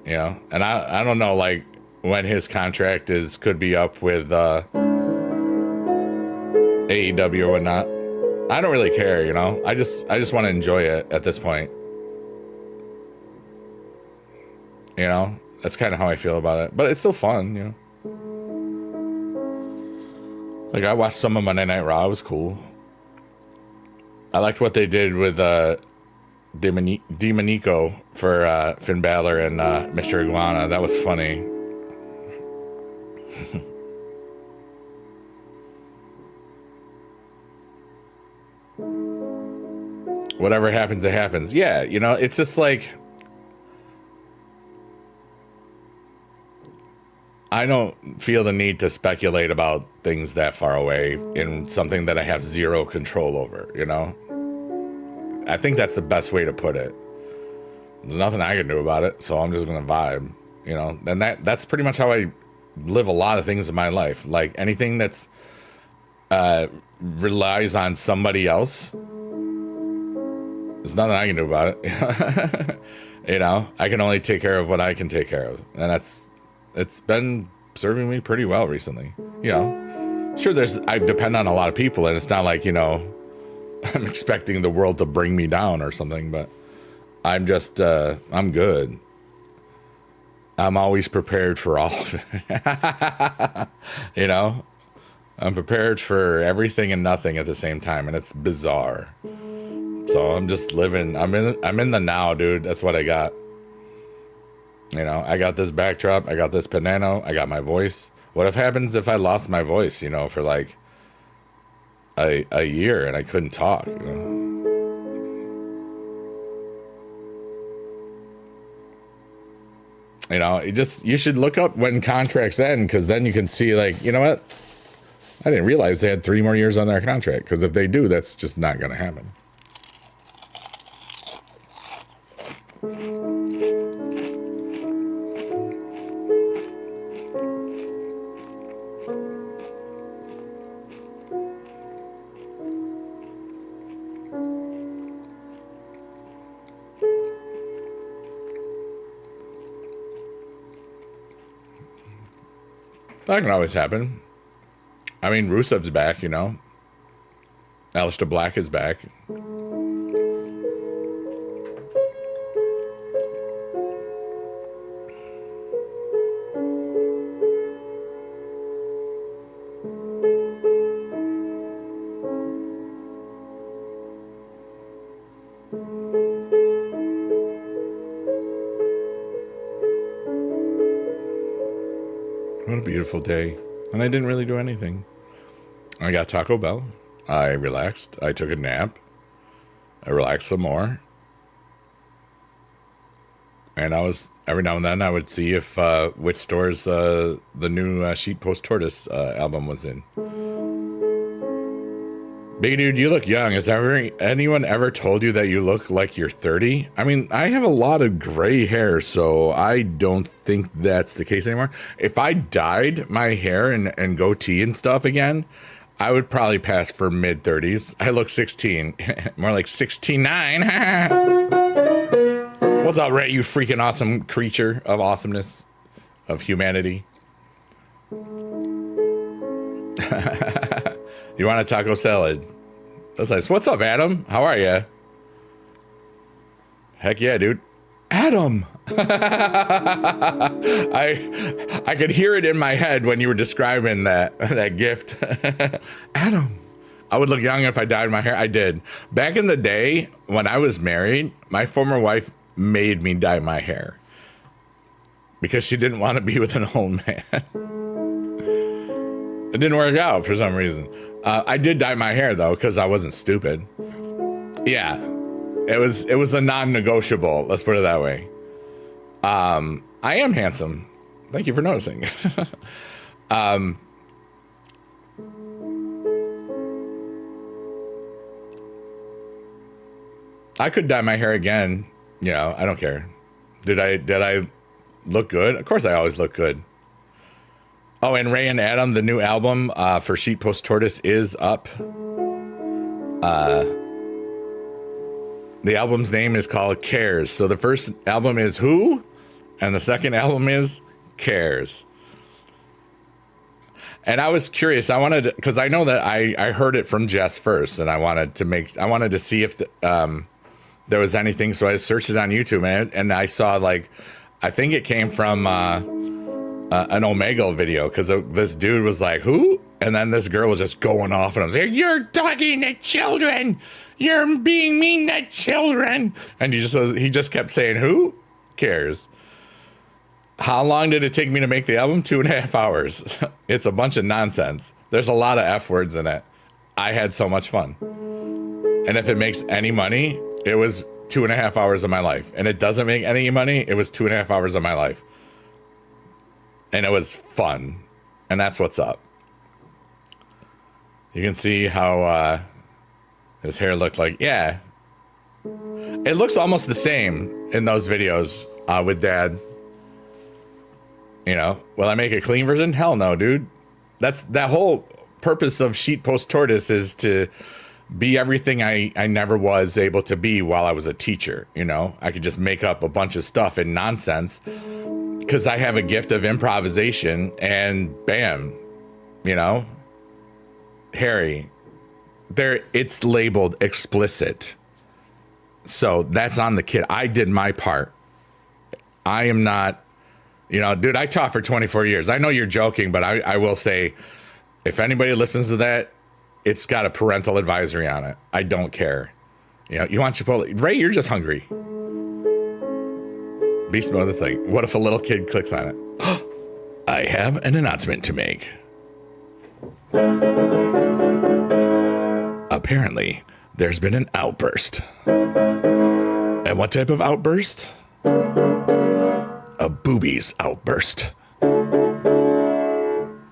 you know, and I don't know like when his contract could be up with AEW or whatnot. I don't really care, you know. I just want to enjoy it at this point. You know, that's kind of how I feel about it. But it's still fun, you know. Like I watched some of Monday Night Raw. It was cool. I liked what they did with Demonico for Finn Balor and Mr. Iguana. That was funny. Whatever happens, it happens. Yeah, you know, it's just like, I don't feel the need to speculate about things that far away in something that I have zero control over, you know? I think that's the best way to put it. There's nothing I can do about it, so I'm just gonna vibe, you know? And that's pretty much how I live a lot of things in my life. Like anything that's relies on somebody else, there's nothing I can do about it. You know, I can only take care of what I can take care of. And it's been serving me pretty well recently. You know, sure, I depend on a lot of people, and it's not like, you know, I'm expecting the world to bring me down or something, but I'm just, I'm good. I'm always prepared for all of it. You know, I'm prepared for everything and nothing at the same time, and it's bizarre. So I'm just living, I'm in the now, dude. That's what I got. You know, I got this backdrop, I got this piano, I got my voice. What happens if I lost my voice, you know, for like a year and I couldn't talk, you know? You know, you should look up when contracts end, because then you can see, like, you know what? I didn't realize they had 3 more years on their contract, because if they do, that's just not going to happen. That can always happen. I mean, Rusev's back, you know. Aleister Black is back. What a beautiful day. And I didn't really do anything. I got Taco Bell. I relaxed. I took a nap. I relaxed some more. And every now and then I would see if which stores the new Sheep Post Tortoise album was in. Big dude, you look young. Has anyone ever told you that you look like you're 30? I mean, I have a lot of gray hair, so I don't think that's the case anymore. If I dyed my hair and goatee and stuff again, I would probably pass for mid-30s. I look 16. More like 69. What's up, Ray, you freaking awesome creature of awesomeness, of humanity? You want a taco salad? That's nice. What's up, Adam? How are you? Heck yeah, dude. Adam! I could hear it in my head when you were describing that gift. Adam. I would look young if I dyed my hair. I did. Back in the day, when I was married, my former wife made me dye my hair because she didn't want to be with an old man. It didn't work out for some reason. I did dye my hair though, because I wasn't stupid. Yeah, it was a non-negotiable. Let's put it that way. I am handsome. Thank you for noticing. I could dye my hair again. You know, I don't care. Did I look good? Of course, I always look good. Oh, and Ray and Adam, the new album for Sheep Post Tortoise is up. The album's name is called Cares. So the first album is Who? And the second album is Cares. And I was curious. I wanted to, because I know that I heard it from Jess first, and I wanted to see if there was anything. So I searched it on YouTube, and I saw, like, I think it came from an Omegle video, because this dude was like, who? And then this girl was just going off, and I was like, "You're talking to children. You're being mean to children." And he just kept saying, "Who cares?" How long did it take me to make the album? 2.5 hours. It's a bunch of nonsense. There's a lot of F words in it. I had so much fun. And if it makes any money, it was 2.5 hours of my life. And it doesn't make any money, it was 2.5 hours of my life. And it was fun. And that's what's up. You can see how his hair looked like. Yeah. It looks almost the same in those videos with Dad. You know, will I make a clean version? Hell no, dude. That whole purpose of Sheet Post Tortoise is to be everything I never was able to be while I was a teacher. You know, I could just make up a bunch of stuff and nonsense because I have a gift of improvisation, and bam, you know, Harry, it's labeled explicit. So that's on the kid. I did my part. I am not, you know, dude, I taught for 24 years. I know you're joking, but I will say, if anybody listens to that, it's got a parental advisory on it. I don't care. You know, you want Chipotle? Ray, you're just hungry. Beast mode is like, what if a little kid clicks on it? I have an announcement to make. Apparently, there's been an outburst. And what type of outburst? A boobies outburst.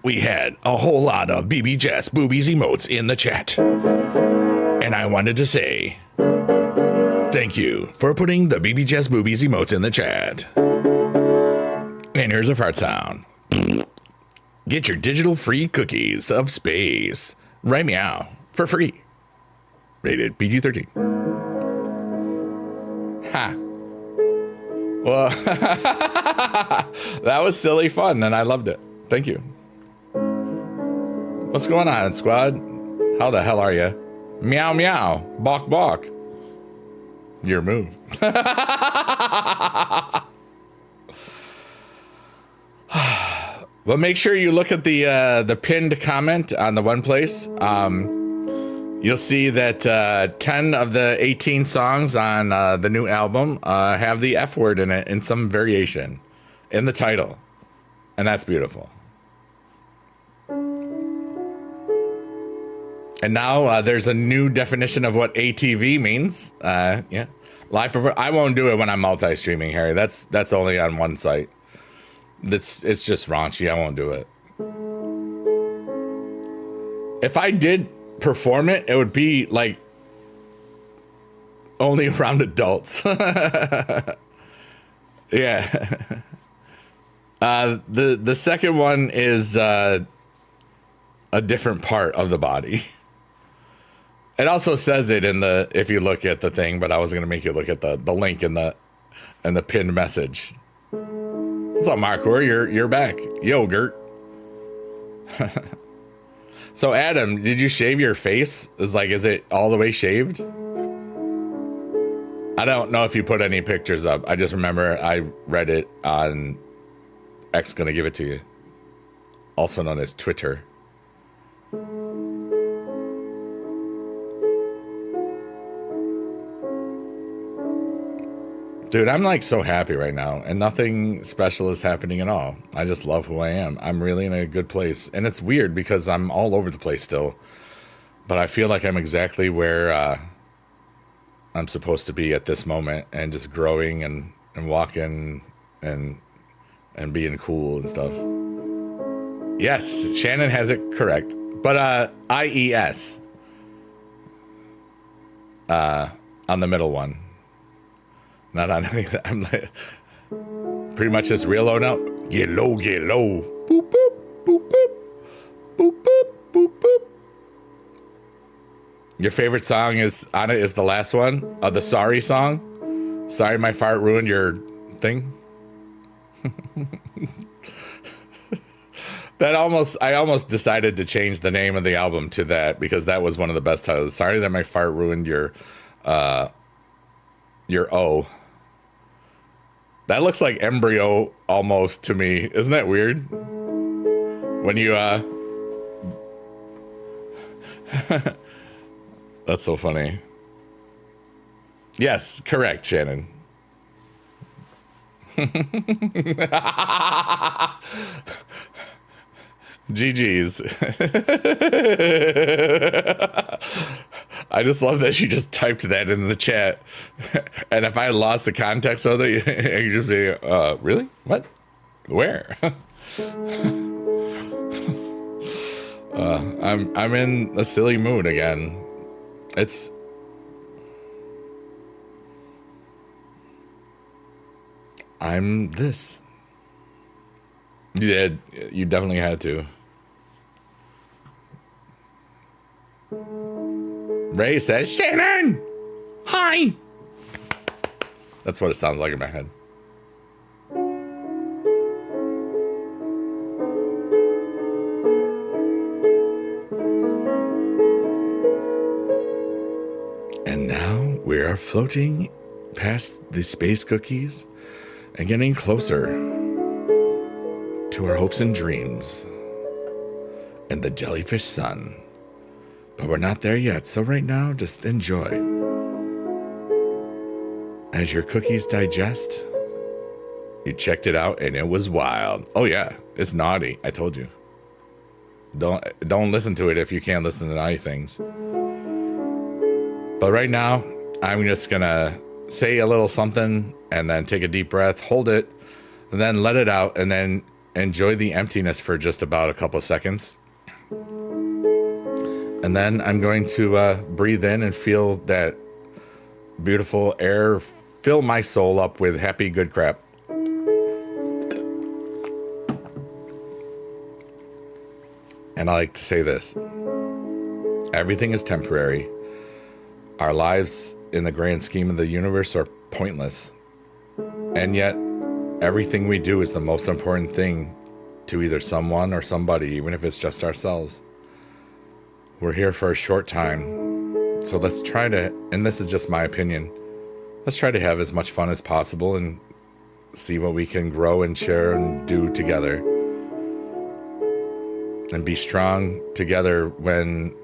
We had a whole lot of BB Jess boobies emotes in the chat. And I wanted to say, thank you for putting the BB Jess boobies emotes in the chat. And here's a fart sound. Get your digital free cookies of space. Right meow. For free. Rated PG-13. Ha. Well, that was silly fun, and I loved it. Thank you. What's going on, squad? How the hell are you? Meow, meow. Balk, balk. Your move. Well, make sure you look at the pinned comment on the one place. You'll see that 10 of the 18 songs on the new album have the F word in it in some variation in the title. And that's beautiful. And now there's a new definition of what ATV means. Yeah, live. I won't do it when I'm multi-streaming, Harry. That's only on one site. It's just raunchy. I won't do it. If I did perform it, it would be like only around adults. Yeah. The second one is a different part of the body. It also says it in the, if you look at the thing, but I was gonna make you look at the link in the pinned message. What's up, Markor? You're back. Yogurt. So Adam, did you shave your face? Is it all the way shaved? I don't know if you put any pictures up. I just remember I read it on X Gonna Give It To You, also known as Twitter. Dude, I'm so happy right now, and nothing special is happening at all. I just love who I am. I'm really in a good place, and it's weird because I'm all over the place still, but I feel like I'm exactly where I'm supposed to be at this moment, and just growing and walking and being cool and stuff. Yes, Shannon has it correct, but IES on the middle one. Not on anything. I'm pretty much just real low now. Get low, get low. Boop, boop, boop, boop. Boop, boop, boop, boop. Your favorite song is the last one? The Sorry song? Sorry my fart ruined your thing? I almost decided to change the name of the album to that because that was one of the best titles. Sorry that my fart ruined your O. That looks like embryo almost to me. Isn't that weird? When you That's so funny. Yes, correct, Shannon. GG's. I just love that she just typed that in the chat. And if I lost the context of it, you just be, really? What? Where? I'm in a silly mood again. I'm this. You did. You definitely had to. Ray says, Shannon! Hi! That's what it sounds like in my head. And now we are floating past the space cookies and getting closer to our hopes and dreams and the jellyfish sun. But we're not there yet, so right now, just enjoy. As your cookies digest, you checked it out and it was wild. Oh yeah, it's naughty, I told you. Don't listen to it if you can't listen to naughty things. But right now, I'm just gonna say a little something and then take a deep breath, hold it, and then let it out, and then enjoy the emptiness for just about a couple seconds. And then I'm going to breathe in and feel that beautiful air fill my soul up with happy good crap. And I like to say this. Everything is temporary. Our lives in the grand scheme of the universe are pointless. And yet, everything we do is the most important thing to either someone or somebody, even if it's just ourselves. We're here for a short time, so let's try to, and this is just my opinion, let's try to have as much fun as possible and see what we can grow and share and do together. And be strong together when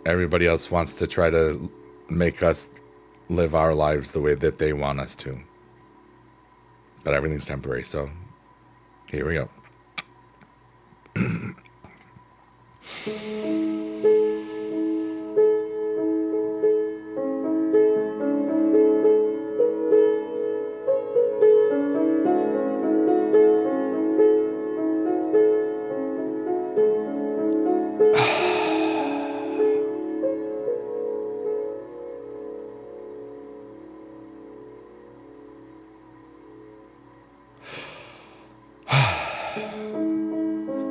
everybody else wants to try to make us live our lives the way that they want us to. But everything's temporary, so here we go.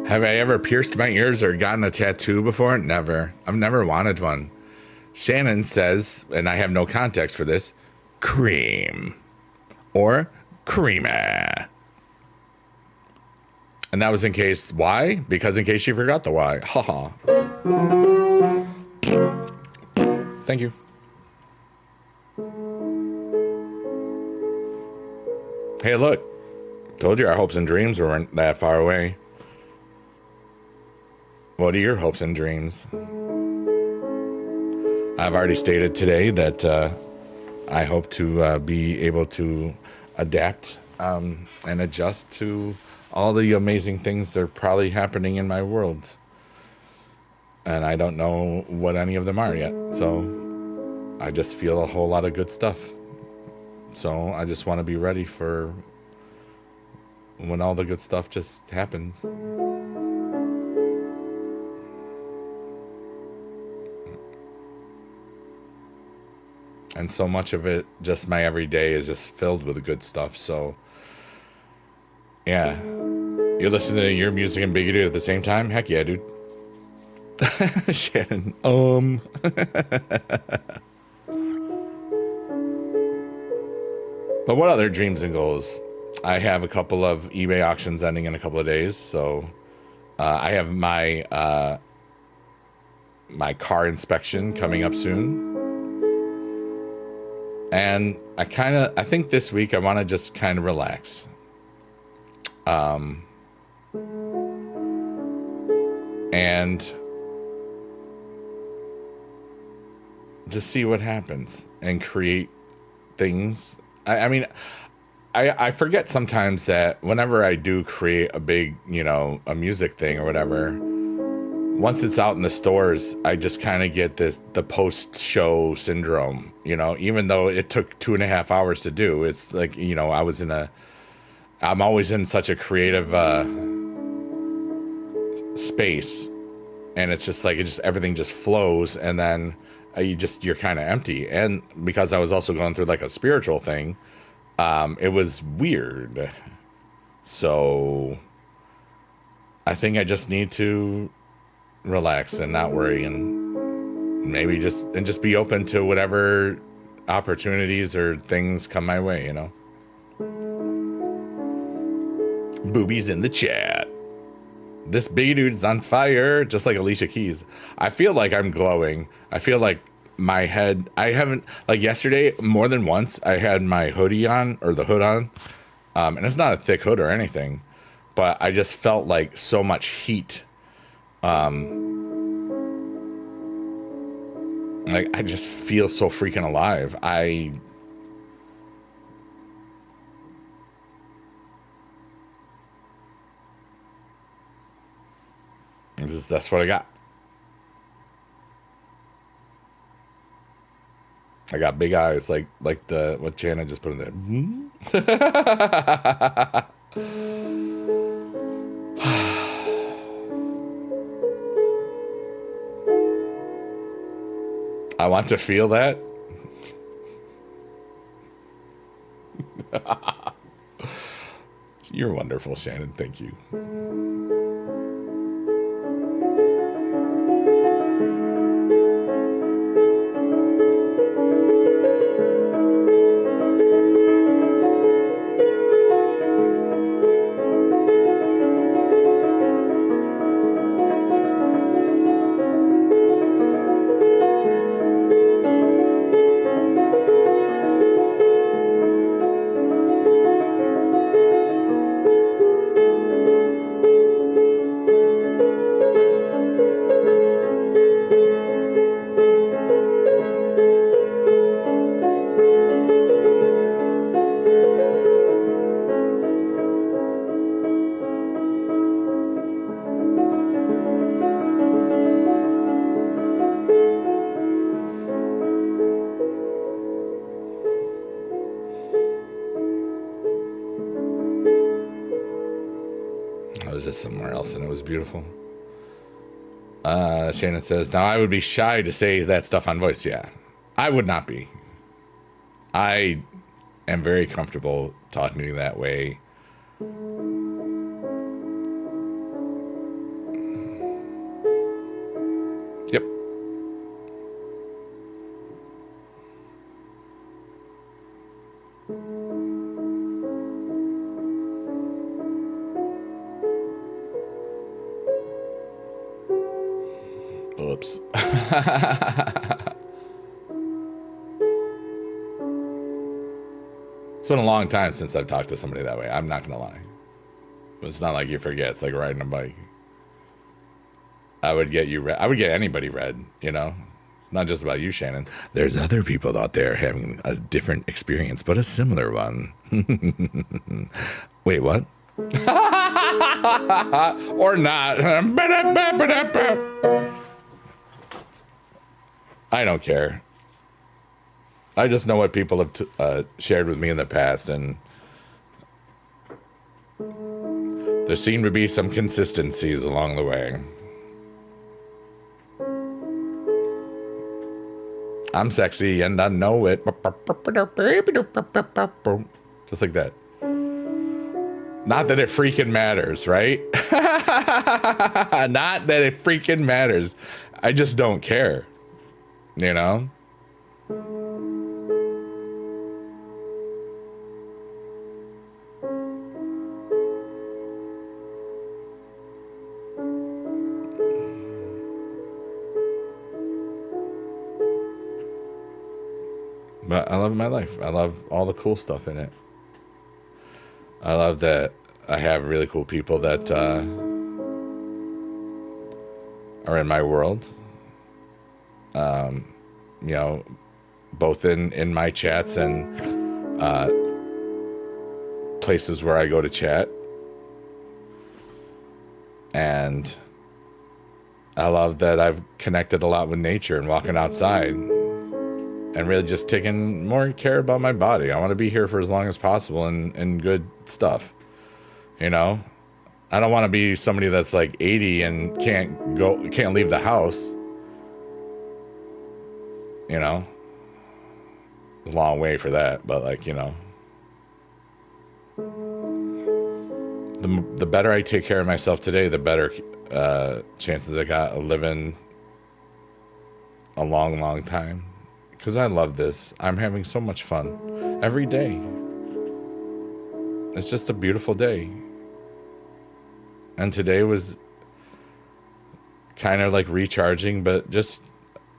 Have I ever pierced my ears or gotten a tattoo before? Never. I've never wanted one. Shannon says, and I have no context for this, cream or creamy. And that was in case, why? Because in case she forgot the why. Haha. Thank you. Hey, look. Told you our hopes and dreams weren't that far away. What are your hopes and dreams? I've already stated today that I hope to be able to adapt and adjust to all the amazing things that are probably happening in my world. And I don't know what any of them are yet. So I just feel a whole lot of good stuff. So I just want to be ready for when all the good stuff just happens. And so much of it, just my everyday, is just filled with good stuff. So, yeah. You're listening to your music and Biggie Dude at the same time? Heck yeah, dude. Shannon, But what other dreams and goals? I have a couple of eBay auctions ending in a couple of days. So, I have my my car inspection coming up soon. And I think this week I want to just kind of relax. And just see what happens and create things. I mean, I forget sometimes that whenever I do create a big, a music thing or whatever, once it's out in the stores, I just kind of get the post-show syndrome, even though it took 2.5 hours to do. It's like, I'm always in such a creative space, and it's just like, everything just flows, and then you're kind of empty. And because I was also going through like a spiritual thing, it was weird. So I think I just need to relax and not worry, and maybe just be open to whatever opportunities or things come my way, Boobies in the chat. This big dude's on fire, just like Alicia Keys. I feel like I'm glowing. I feel like my head, I haven't, like yesterday, more than once, I had my hoodie on, or the hood on, and it's not a thick hood or anything, but I just felt like so much heat. Like, I just feel so freaking alive. That's what I got. I got big eyes, like what Jana just put in there. I want to feel that. You're wonderful, Shannon. Thank you. Somewhere else, and it was beautiful. Shannon says, now I would be shy to say that stuff on voice. Yeah, I would not be. I am very comfortable talking to you that way. Yep. Oops. It's been a long time since I've talked to somebody that way. I'm not gonna lie. But it's not like you forget. It's like riding a bike. I would get you red. I would get anybody red, It's not just about you, Shannon. There's other people out there having a different experience, but a similar one. Wait, what? Or not. I don't care. I just know what people have shared with me in the past, and there seem to be some consistencies along the way. I'm sexy and I know it. Just like that. Not that it freaking matters, right? Not that it freaking matters. I just don't care. But I love my life. I love all the cool stuff in it. I love that I have really cool people that are in my world. you know, both in my chats and places where I go to chat. And I love that I've connected a lot with nature and walking outside and really just taking more care about my body. I want to be here for as long as possible and good stuff. You know, I don't want to be somebody that's like 80 and can't leave the house. You know, a long way for that, but like, you know, the better I take care of myself today, the better chances I got of living a long, long time. Because I love this. I'm having so much fun every day. It's just a beautiful day. And today was kind of like recharging, but just,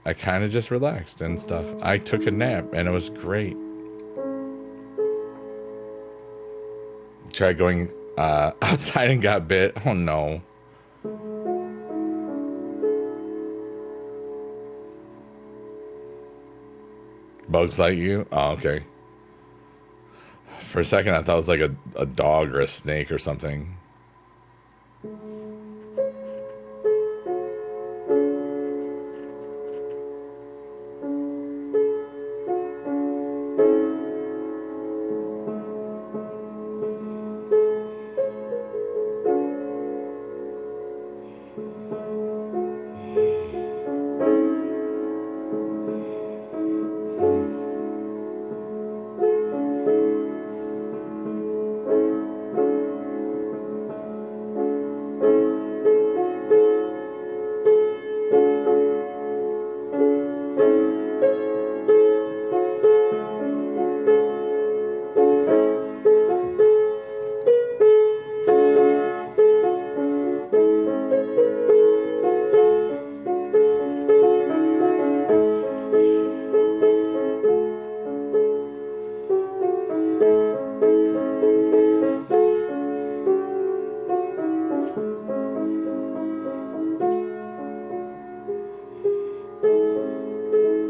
I kind of just relaxed and stuff. I took a nap and it was great. Tried going outside and got bit. Oh no. Bugs like you? Oh, okay. For a second, I thought it was like a dog or a snake or something.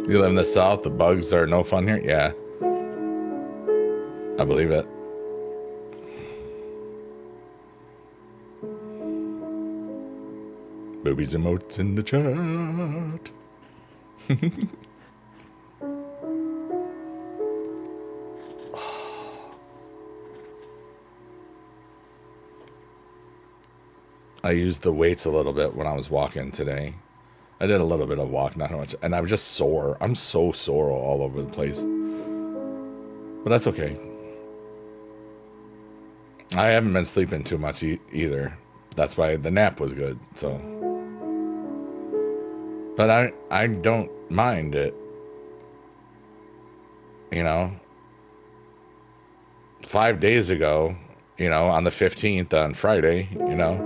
You live in the South, the bugs are no fun here? Yeah. I believe it. Boobies emotes in the chat. I used the weights a little bit when I was walking today. I did a little bit of walk, not much, and I'm just sore. I'm so sore all over the place. But that's okay. I haven't been sleeping too much either. That's why the nap was good, so. But I don't mind it. You know? 5 days ago, you know, on the 15th, on Friday, you know,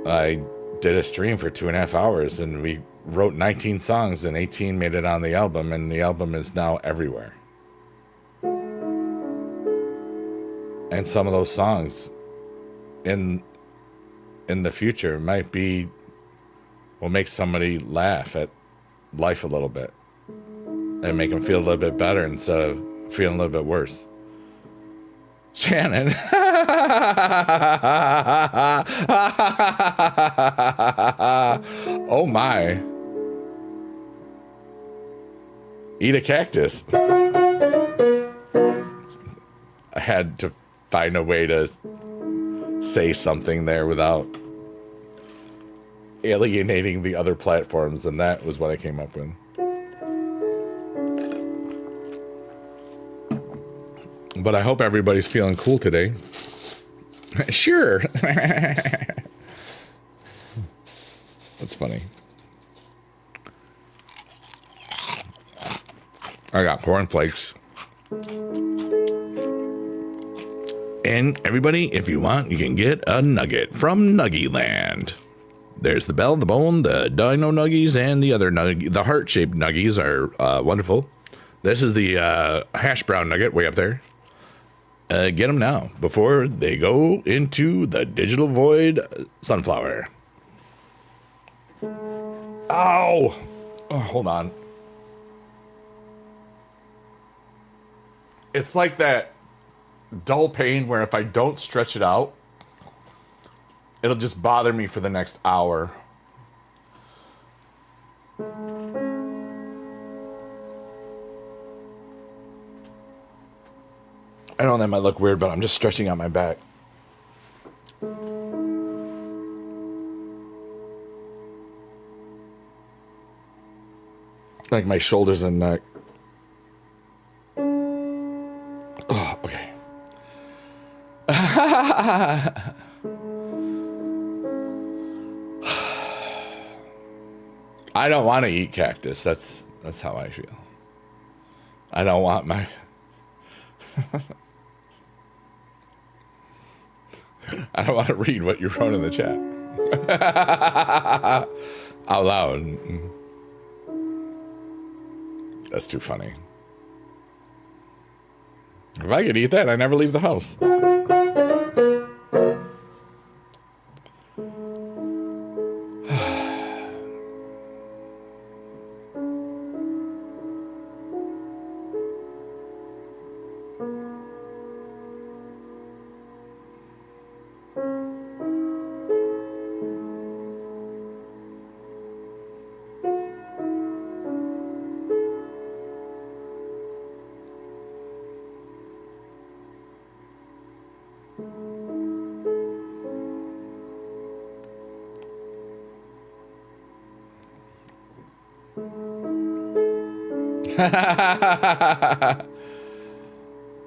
I did a stream for 2.5 hours and we wrote 19 songs and 18 made it on the album, and the album is now everywhere. And some of those songs in the future will make somebody laugh at life a little bit and make them feel a little bit better instead of feeling a little bit worse. Shannon. Oh my. Eat a cactus. I had to find a way to say something there without alienating the other platforms, and that was what I came up with. But I hope everybody's feeling cool today. Sure. That's funny. I got cornflakes. And everybody, if you want, you can get a nugget from Nuggyland. There's the bell, the bone, the dino nuggies, and the other nugget. The heart-shaped nuggies are wonderful. This is the hash brown nugget way up there. Get them now before they go into the digital void sunflower. Ow! Oh, hold on. It's like that dull pain where if I don't stretch it out, it'll just bother me for the next hour. I know that might look weird, but I'm just stretching out my back. Like my shoulders and neck. Oh, okay. I don't want to eat cactus. That's how I feel. I don't want my... I don't want to read what you wrote in the chat. Out loud. That's too funny. If I could eat that, I never leave the house.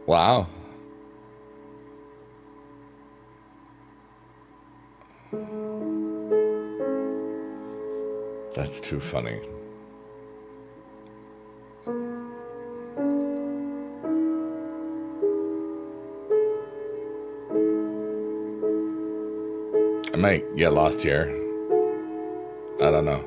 Wow. That's too funny. I might get lost here. I don't know.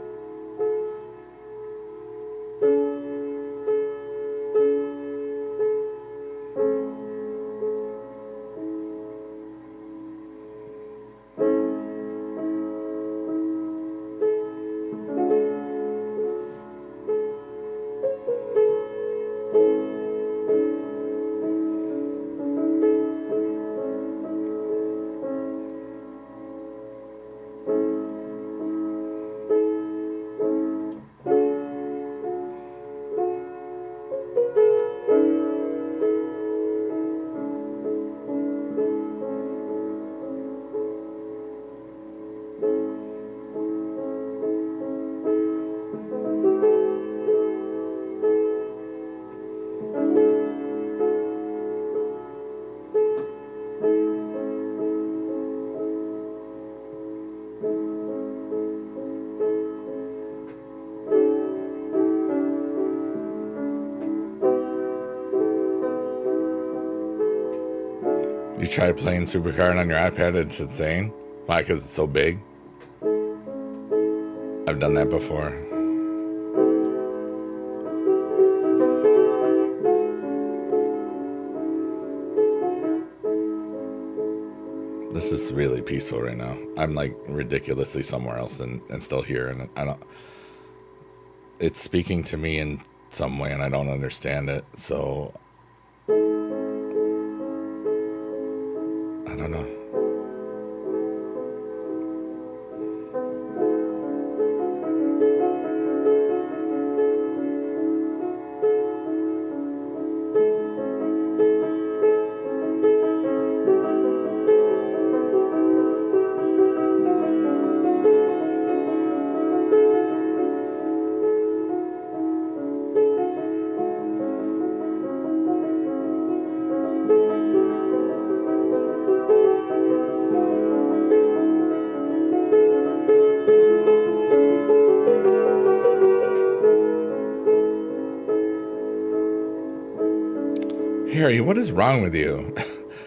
You try playing Supercard on your iPad, it's insane. Why? Because it's so big? I've done that before. This is really peaceful right now. I'm like ridiculously somewhere else and still here, and I don't... It's speaking to me in some way and I don't understand it, so... I don't know. Harry, what is wrong with you?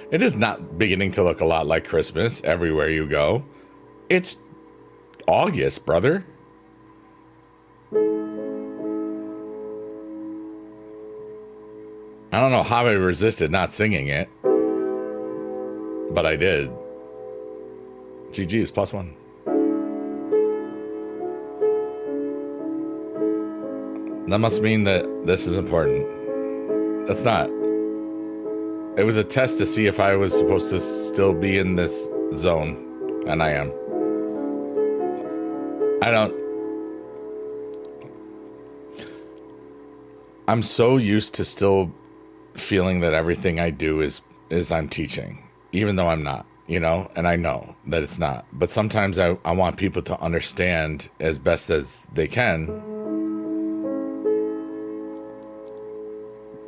It is not beginning to look a lot like Christmas everywhere you go. It's August, brother. I don't know how I resisted not singing it, but I did. GG's +1. That must mean that this is important. That's not. It was a test to see if I was supposed to still be in this zone, and I am. I don't. I'm so used to still feeling that everything I do is I'm teaching, even though I'm not, and I know that it's not. But sometimes I want people to understand as best as they can.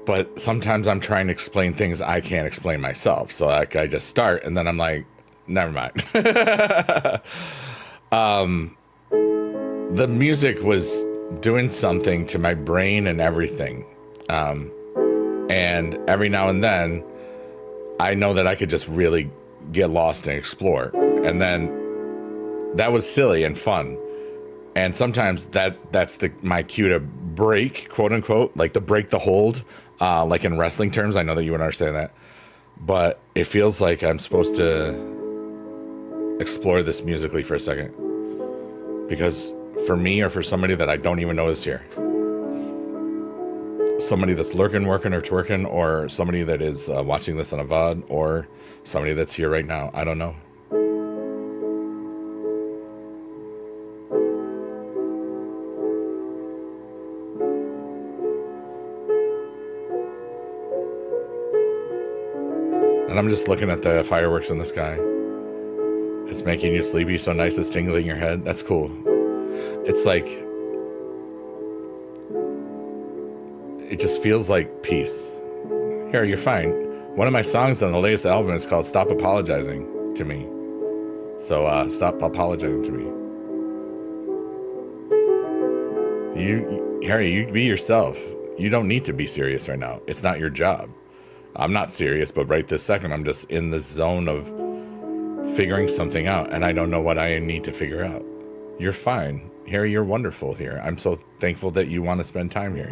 But sometimes I'm trying to explain things I can't explain myself. So like I just start and then I'm like, never mind. The music was doing something to my brain and everything. And every now and then I know that I could just really get lost and explore. And then that was silly and fun. And sometimes that's my cue to break, quote unquote, like to break the hold, like in wrestling terms. I know that you would understand that. But it feels like I'm supposed to explore this musically for a second. Because for me or for somebody that I don't even know is here, somebody that's lurking, working, or twerking, or somebody that is watching this on a VOD, or somebody that's here right now, I don't know. And I'm just looking at the fireworks in the sky. It's making you sleepy, so nice it's tingling your head. That's cool. It's like, it just feels like peace. Here, you're fine. One of my songs on the latest album is called Stop Apologizing to Me. So stop apologizing to me. Harry, you be yourself. You don't need to be serious right now. It's not your job. I'm not serious, but right this second, I'm just in this zone of figuring something out, and I don't know what I need to figure out. You're fine. Harry, you're wonderful here. I'm so thankful that you want to spend time here,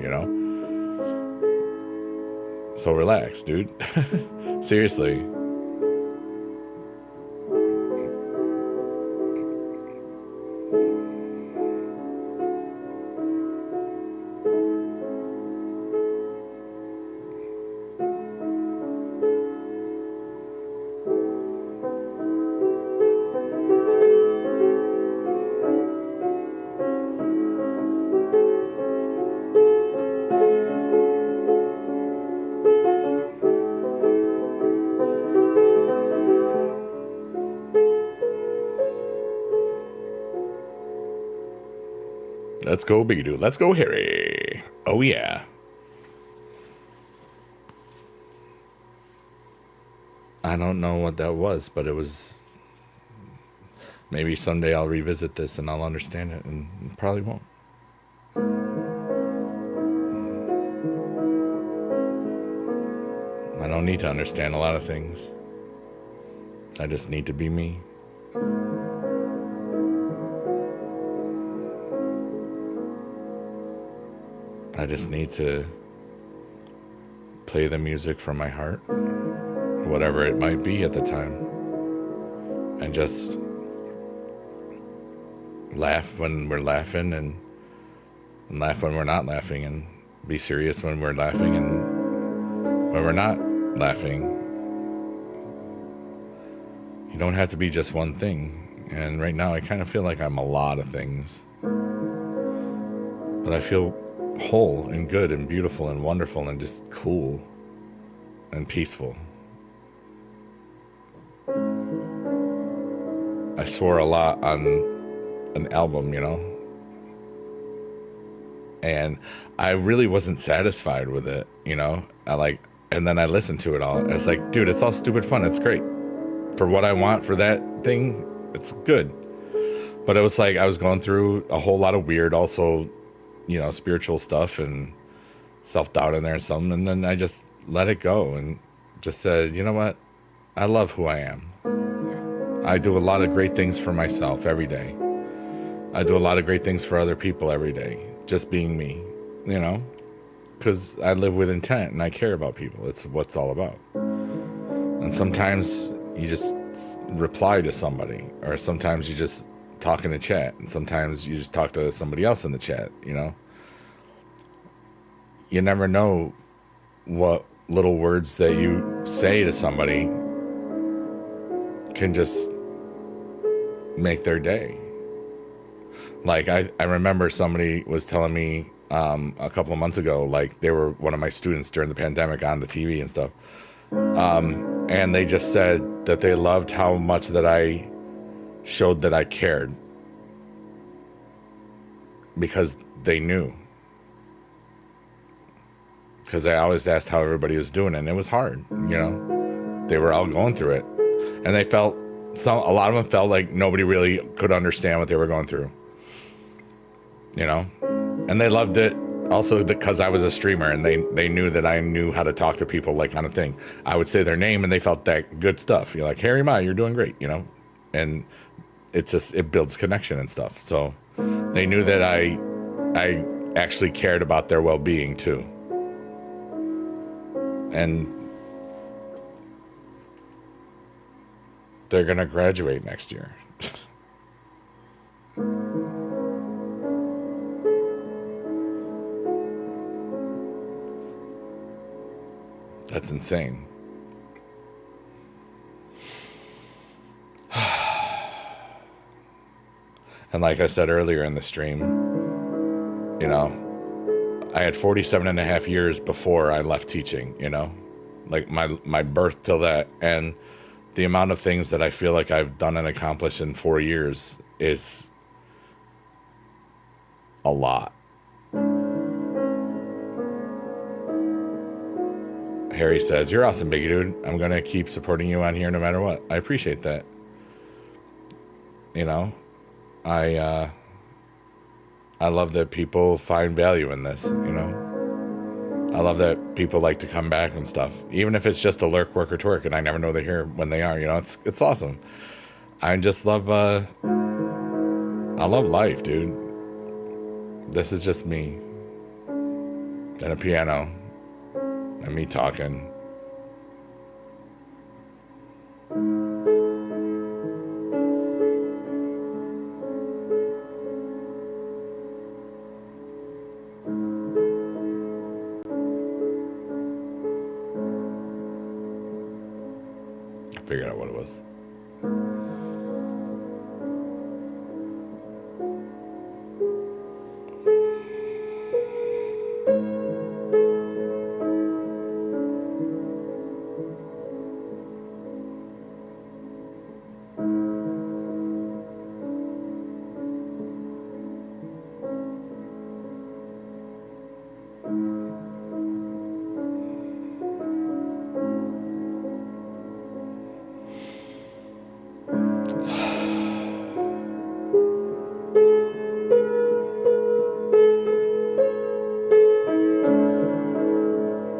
So relax, dude. Seriously. Let's go, Bigadoo. Let's go, Harry. Oh, yeah. I don't know what that was, but it was... Maybe someday I'll revisit this and I'll understand it, and probably won't. I don't need to understand a lot of things. I just need to be me. I just need to play the music from my heart, whatever it might be at the time, and just laugh when we're laughing and laugh when we're not laughing, and be serious when we're laughing and when we're not laughing. You don't have to be just one thing, and right now I kind of feel like I'm a lot of things, but I feel whole and good and beautiful and wonderful and just cool and peaceful. I swore a lot on an album, and I really wasn't satisfied with it, and then I listened to it all and it's like, dude, it's all stupid fun. It's great for what I want for that thing. It's good. But it was like I was going through a whole lot of weird, also spiritual stuff and self-doubt in there and something. And then I just let it go and just said, you know what? I love who I am. I do a lot of great things for myself every day. I do a lot of great things for other people every day. Just being me, because I live with intent and I care about people. It's what it's all about. And sometimes you just reply to somebody, or sometimes you just talk in the chat, and sometimes you just talk to somebody else in the chat. You never know what little words that you say to somebody can just make their day. Like I remember somebody was telling me a couple of months ago, like they were one of my students during the pandemic on the TV and stuff. And they just said that they loved how much that I showed that I cared because they knew. Because I always asked how everybody was doing, and it was hard, you know. They were all going through it, and they felt a lot of them felt like nobody really could understand what they were going through, you know. And they loved it also because I was a streamer, and they knew that I knew how to talk to people, like kind of thing. I would say their name, and they felt that good stuff. You're like, Harry Ma, you're doing great, you know. And it builds connection and stuff. So they knew that I actually cared about their well-being too. And they're going to graduate next year. That's insane. And like I said earlier in the stream, you know, I had 47 and a half years before I left teaching, you know, like my birth till that. And the amount of things that I feel like I've done and accomplished in 4 years is a lot. Harry says, you're awesome, Biggie Dude. I'm going to keep supporting you on here no matter what. I appreciate that. You know, I love that people find value in this, you know. I love that people like to come back and stuff, even if it's just a lurk, work, or twerk, and I never know they're here when they are. You know, it's awesome. I just love I love life, dude. This is just me and a piano and me talking. Figured out what it was.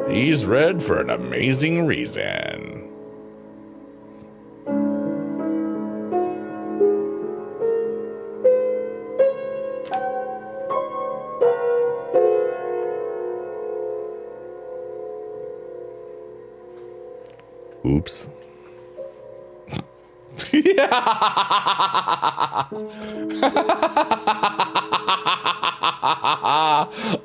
He's red for an amazing reason. Oops.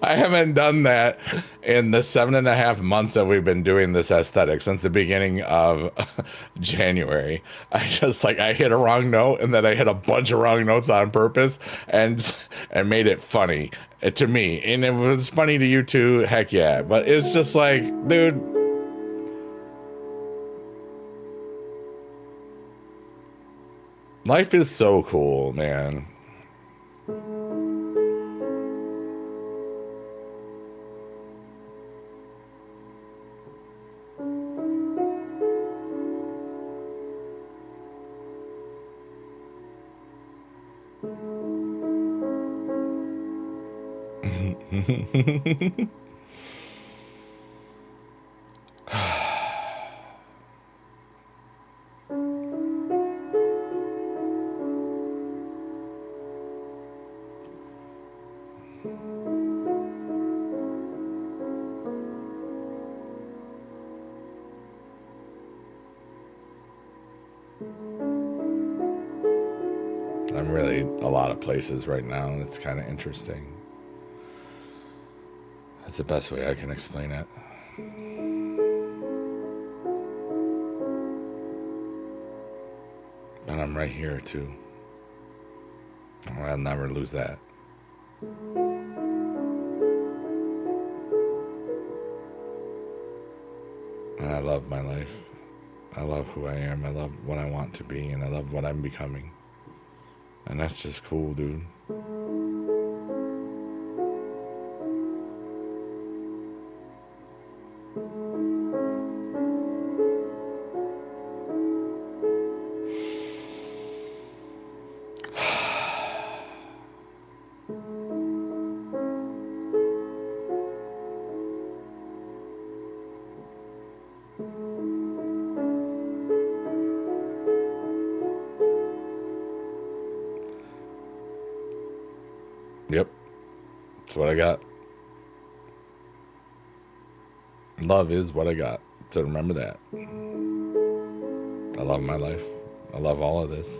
I haven't done that in the 7.5 months that we've been doing this aesthetic, since the beginning of January. I hit a wrong note, and then I hit a bunch of wrong notes on purpose and made it funny to me. And it was funny to you too, heck yeah. But it's just like, dude, life is so cool, man. I'm really a lot of places right now, and it's kind of interesting. That's the best way I can explain it. I'm right here too. I'll never lose that. And I love my life. I love who I am. I love what I want to be, and I love what I'm becoming. And that's just cool, dude. Yep. That's what I got. Love is what I got. So remember that. I love my life. I love all of this.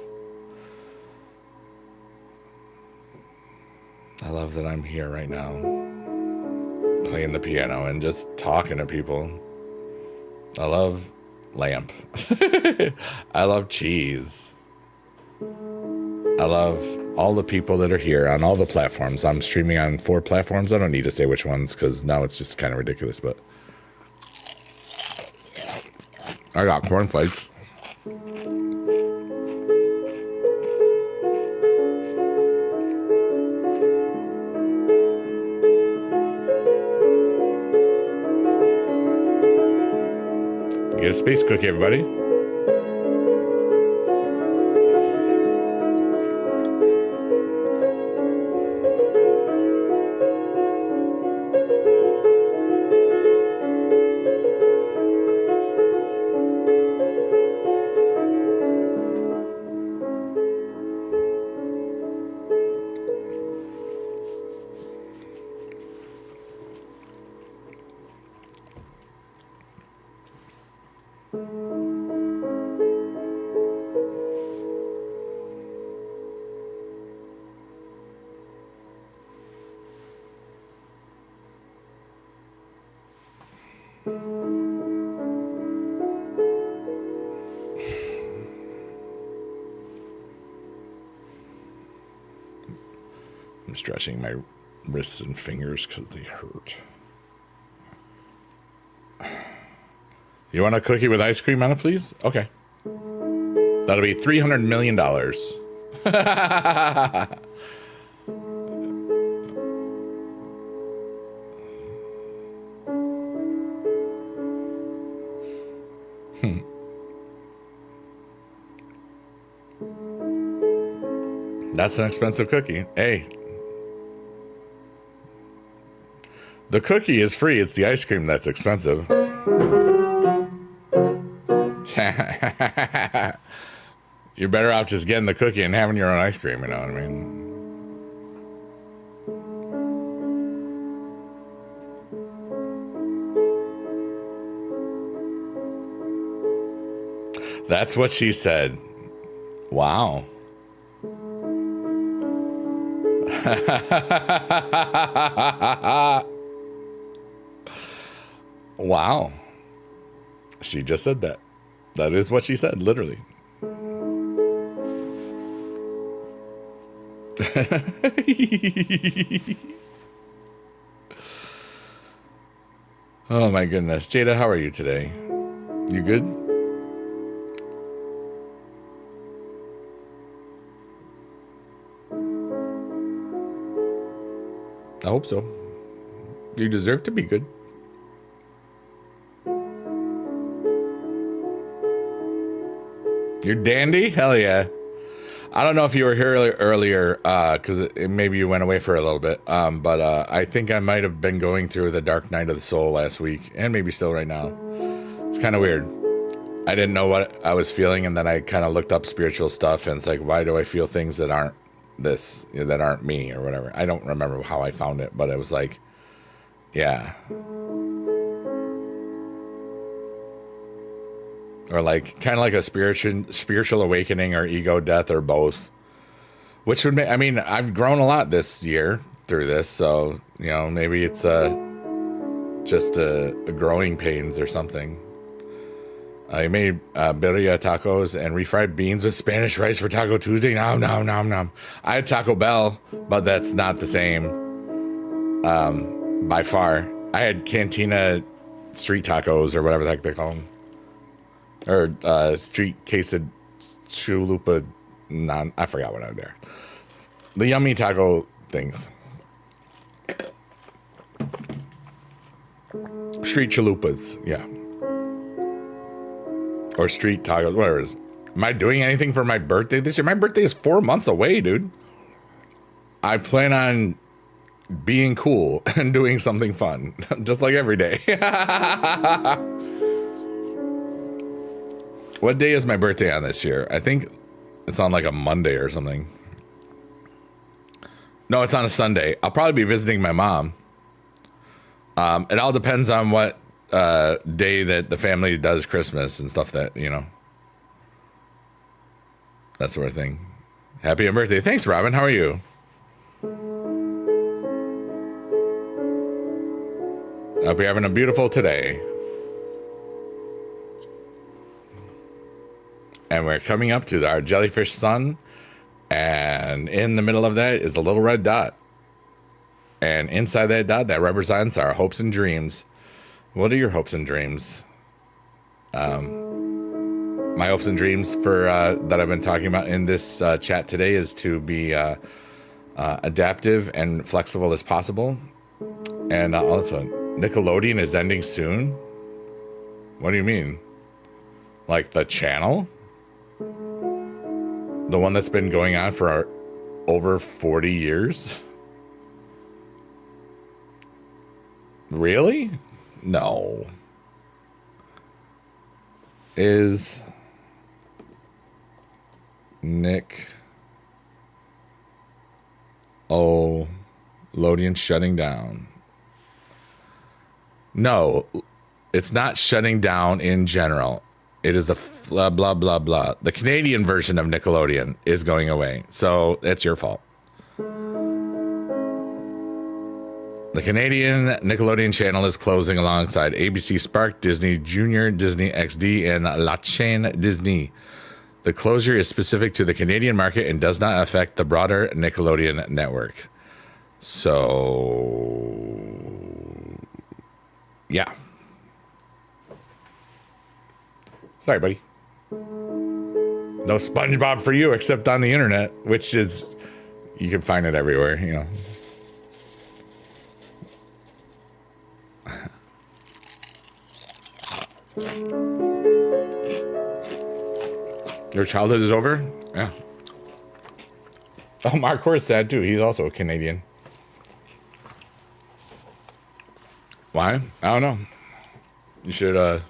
I love that I'm here right now, playing the piano and just talking to people. I love lamp. I love cheese. I love all the people that are here on all the platforms. I'm streaming on 4 platforms. I don't need to say which ones because now it's just kind of ridiculous, but I got cornflakes. Get a space cookie, everybody. I'm stretching my wrists and fingers because they hurt. You want a cookie with ice cream on it, please? Okay. That'll be $300 million. That's an expensive cookie. Hey. The cookie is free. It's the ice cream that's expensive. You're better off just getting the cookie and having your own ice cream, you know what I mean? That's what she said. Wow. Wow. She just said that. That is what she said, literally. Oh my goodness. Jada, how are you today? You good? I hope so. You deserve to be good. You're dandy? Hell yeah. I don't know if you were here earlier, because maybe you went away for a little bit, but I think I might have been going through the dark night of the soul last week, and maybe still right now. It's kind of weird. I didn't know what I was feeling, and then I kind of looked up spiritual stuff, and it's like, why do I feel things that aren't this, that aren't me, or whatever? I don't remember how I found it, but it was like, yeah. Or like kind of like a spiritual awakening or ego death or both, which would make, I mean, I've grown a lot this year through this, so maybe it's just a growing pains or something. I made birria tacos and refried beans with Spanish rice for Taco Tuesday. No, no, no, no. I had Taco Bell, but that's not the same by far. I had Cantina street tacos or whatever the heck they call them. Or street quesad chalupa. I forgot what I was there. The yummy taco things. Street chalupas, yeah. Or street tacos, whatever it is. Am I doing anything for my birthday this year? My birthday is 4 months away, dude. I plan on being cool and doing something fun, just like every day. What day is my birthday on this year? I think it's on like a Monday or something. No, it's on a Sunday. I'll probably be visiting my mom. It all depends on what day that the family does Christmas and stuff that, you know. That sort of thing. Happy birthday. Thanks, Robin. How are you? I hope you're having a beautiful today. And we're coming up to our jellyfish sun. And in the middle of that is a little red dot. And inside that dot, that represents our hopes and dreams. What are your hopes and dreams? My hopes and dreams for that I've been talking about in this chat today is to be adaptive and flexible as possible. And also, Nickelodeon is ending soon. What do you mean? Like the channel? The one that's been going on for over 40 years? Really? No. Is Nickelodeon shutting down? No, it's not shutting down in general. It is the blah, blah, blah, blah. The Canadian version of Nickelodeon is going away. So it's your fault. The Canadian Nickelodeon channel is closing alongside ABC Spark, Disney Junior, Disney XD, and La Chaîne Disney. The closure is specific to the Canadian market and does not affect the broader Nickelodeon network. So, yeah. Sorry, buddy. No SpongeBob for you except on the internet, which is, you can find it everywhere, you know. Your childhood is over? Yeah. Oh, Mark Hor's sad too. He's also a Canadian. Why? I don't know. You should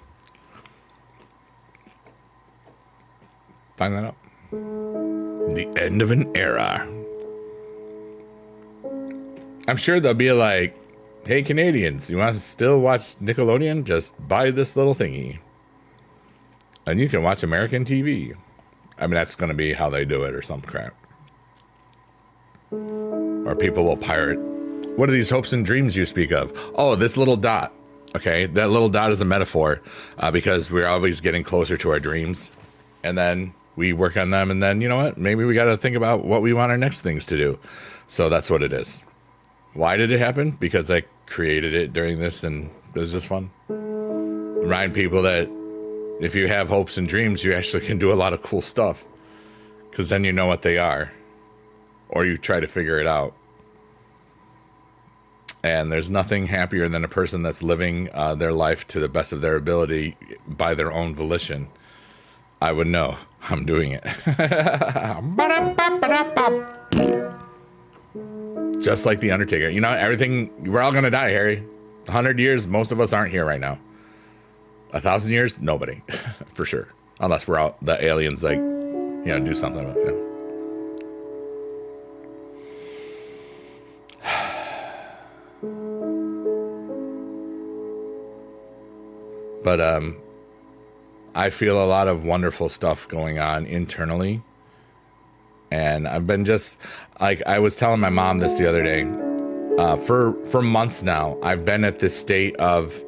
find that out. The end of an era. I'm sure they'll be like, hey, Canadians, you want to still watch Nickelodeon? Just buy this little thingy. And you can watch American TV. I mean, that's going to be how they do it or some crap. Or people will pirate. What are these hopes and dreams you speak of? Oh, this little dot. Okay, that little dot is a metaphor because we're always getting closer to our dreams. And then we work on them. And then, you know what? Maybe we got to think about what we want our next things to do. So that's what it is. Why did it happen? Because I created it during this and it was just fun. Remind people that if you have hopes and dreams, you actually can do a lot of cool stuff. Because then you know what they are. Or you try to figure it out. And there's nothing happier than a person that's living their life to the best of their ability by their own volition. I would know. I'm doing it. Just like The Undertaker. You know, everything, we're all going to die, Harry. 100 years, most of us aren't here right now. 1,000 years, nobody. For sure. Unless we're out, the aliens, like, you know, do something about it. But I feel a lot of wonderful stuff going on internally. And I've been just, like, I was telling my mom this the other day. For months now, I've been at this state of,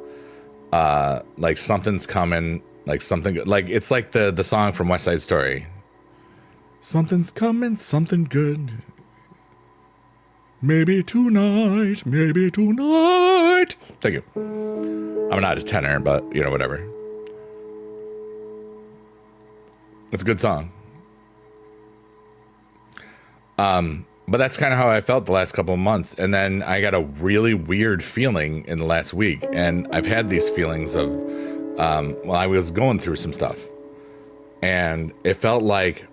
like, something's coming Like something like it's like the song from West Side Story. Something's coming, something good. Maybe tonight, maybe tonight. Thank you. I'm not a tenor, but whatever. It's a good song. But that's kind of how I felt the last couple of months. And then I got a really weird feeling in the last week. And I've had these feelings of, I was going through some stuff. And it felt like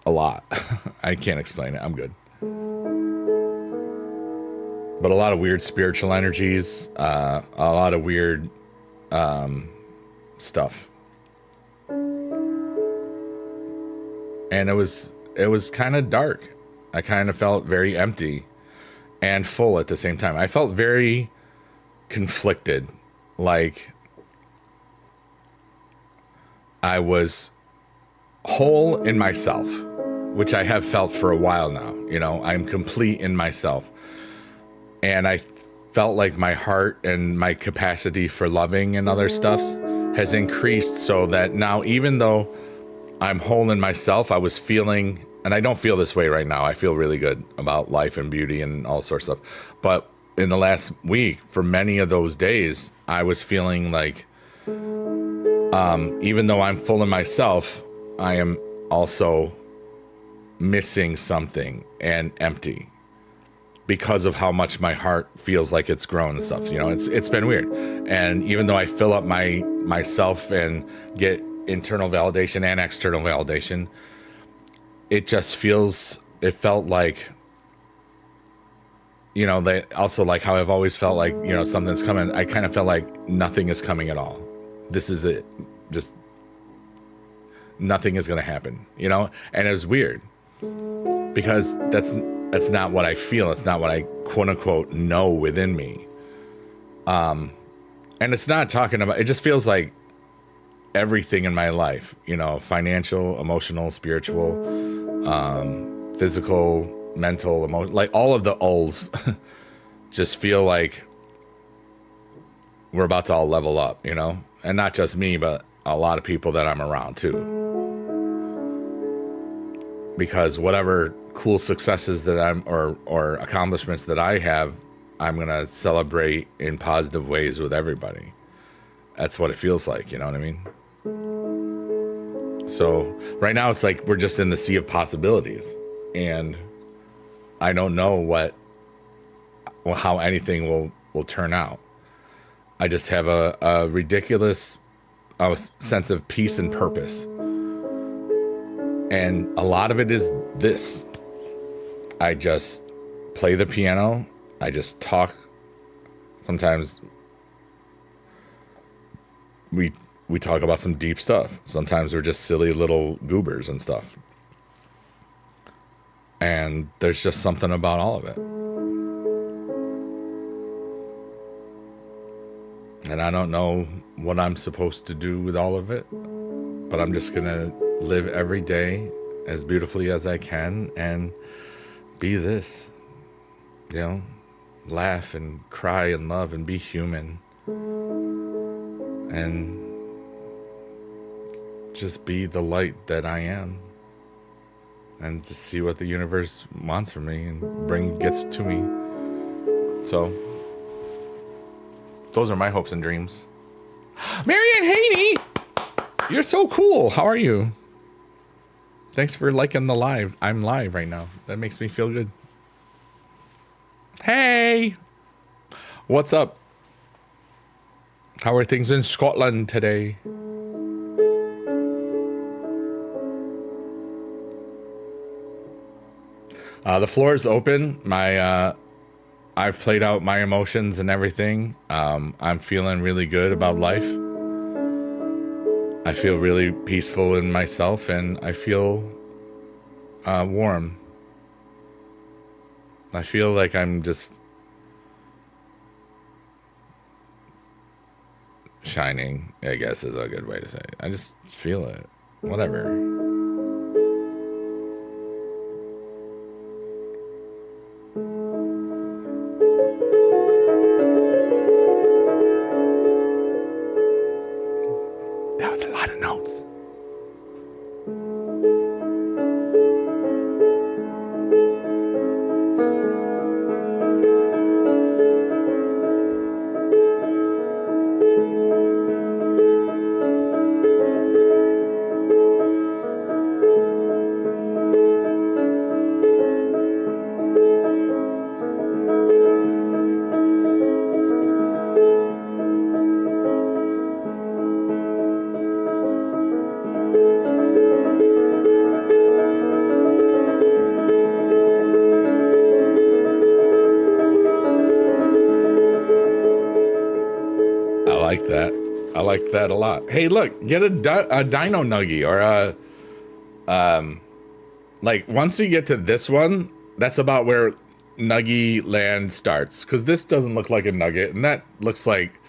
a lot. I can't explain it. I'm good. But a lot of weird spiritual energies, a lot of weird stuff. And it was kind of dark. I kind of felt very empty and full at the same time. I felt very conflicted. Like I was whole in myself, which I have felt for a while now. I'm complete in myself. And I felt like my heart and my capacity for loving and other stuffs has increased so that now, even though I'm whole in myself, I was feeling, and I don't feel this way right now. I feel really good about life and beauty and all sorts of stuff. But in the last week, for many of those days, I was feeling like, even though I'm full in myself, I am also missing something and empty because of how much my heart feels like it's grown and stuff. It's been weird. And even though I fill up myself and get internal validation and external validation, it felt like, they also, like how I've always felt like, something's coming. I kind of felt like nothing is coming at all. This is it. Just nothing is going to happen, and it was weird because that's not what I feel. It's not what I quote unquote know within me. And it's not talking about, it just feels like everything in my life, financial, emotional, spiritual, physical, mental, emotional, like all of the O's just feel like we're about to all level up, and not just me, but a lot of people that I'm around too. Because whatever cool successes that or accomplishments that I have, I'm going to celebrate in positive ways with everybody. That's what it feels like, you know what I mean? So right now it's like we're just in the sea of possibilities, and I don't know how anything will turn out. I just have a ridiculous sense of peace and purpose. And a lot of it is this. I just play the piano. I just talk. Sometimes we talk about some deep stuff. Sometimes we're just silly little goobers and stuff. And there's just something about all of it. And I don't know what I'm supposed to do with all of it, but I'm just going to live every day as beautifully as I can and be this, laugh and cry and love and be human and just be the light that I am and just see what the universe wants from me and gets to me. So those are my hopes and dreams. Marianne Haney, you're so cool. How are you? Thanks for liking the live. I'm live right now. That makes me feel good. Hey, what's up? How are things in Scotland today? The floor is open. I've played out my emotions and everything. I'm feeling really good about life. I feel really peaceful in myself, and I feel warm. I feel like I'm just shining, I guess is a good way to say it. I just feel it. Whatever. that. I like that a lot. Hey, look, get a dino nuggie or like once you get to this one, that's about where Nuggie Land starts. Because this doesn't look like a nugget, and that looks like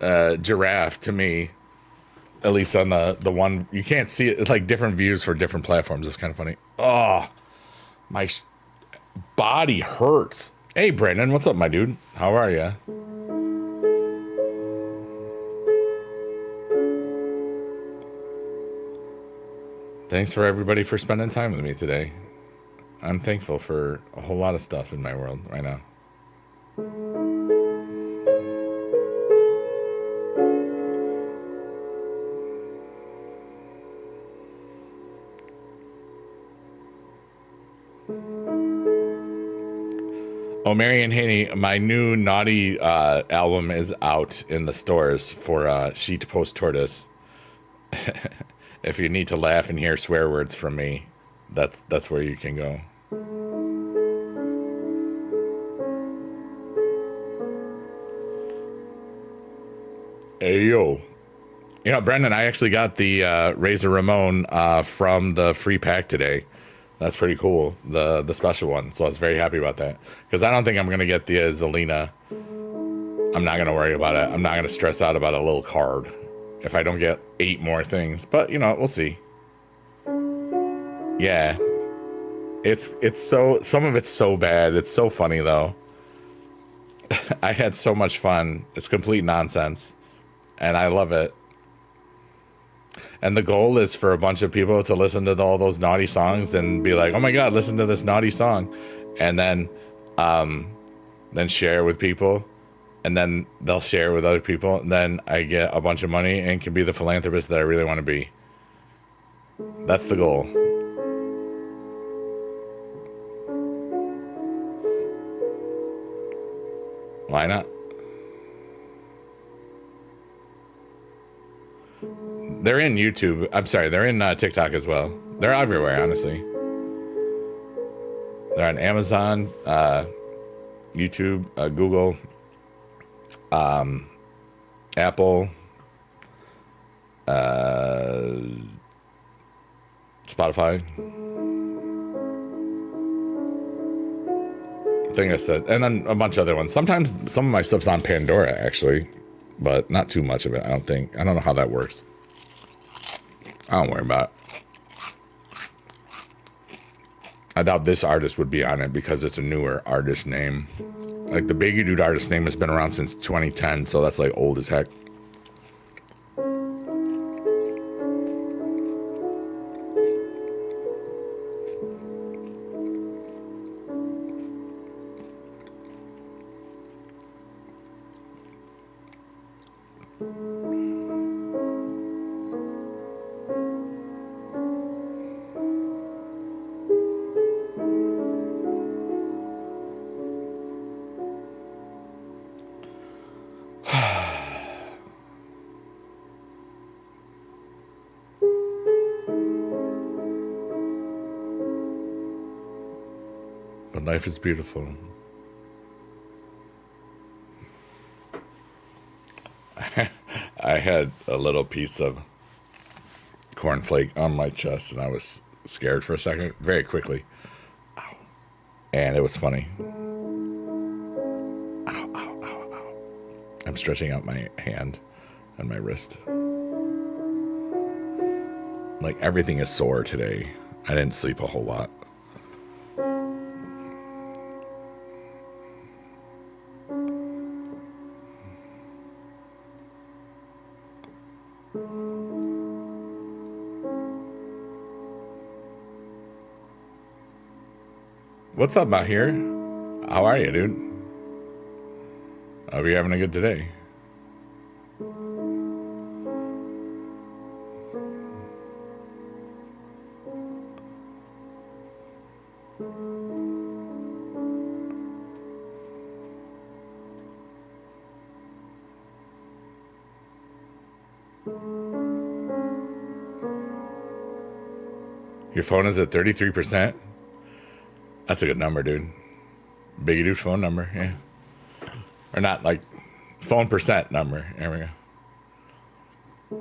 giraffe to me. At least on the one you can't see it. It's like different views for different platforms. It's kind of funny. Oh, my body hurts. Hey, Brandon, what's up, my dude? How are you? Thanks for everybody for spending time with me today. I'm thankful for a whole lot of stuff in my world right now. Oh, Marion Haney, my new Naughty album is out in the stores for Sheet Post Tortoise. If you need to laugh and hear swear words from me, that's where you can go. Hey, yo. You know, Brendan, I actually got the Razor Ramon from the free pack today. That's pretty cool, the special one. So I was very happy about that. Because I don't think I'm going to get the Zelina. I'm not going to worry about it. I'm not going to stress out about a little card if I don't get 8 more things. But, you know, we'll see. Yeah. It's so, some of it's so bad. It's so funny, though. I had so much fun. It's complete nonsense. And I love it. And the goal is for a bunch of people to listen to all those naughty songs and be like, oh my God, listen to this naughty song. And then share with people. And then they'll share with other people. And then I get a bunch of money and can be the philanthropist that I really want to be. That's the goal. Why not? They're in YouTube. I'm sorry, they're in TikTok as well. They're everywhere, honestly. They're on Amazon, YouTube, Google, Apple, Spotify. I think I said, and then a bunch of other ones. Sometimes some of my stuff's on Pandora, actually, but not too much of it, I don't think. I don't know how that works. I don't worry about it. I doubt this artist would be on it because it's a newer artist name. Like the Biggie Dude artist name has been around since 2010, so that's like old as heck. Life is beautiful. I had a little piece of cornflake on my chest and I was scared for a second, very quickly. Ow. And it was funny. Ow, ow, ow, ow. I'm stretching out my hand and my wrist. Like everything is sore today. I didn't sleep a whole lot. What's up out here? How are you, dude? Hope you're having a good day. Your phone is at 33%? That's a good number, dude. Biggie Dude phone number, yeah. Or not, like, phone percent number. There we go. We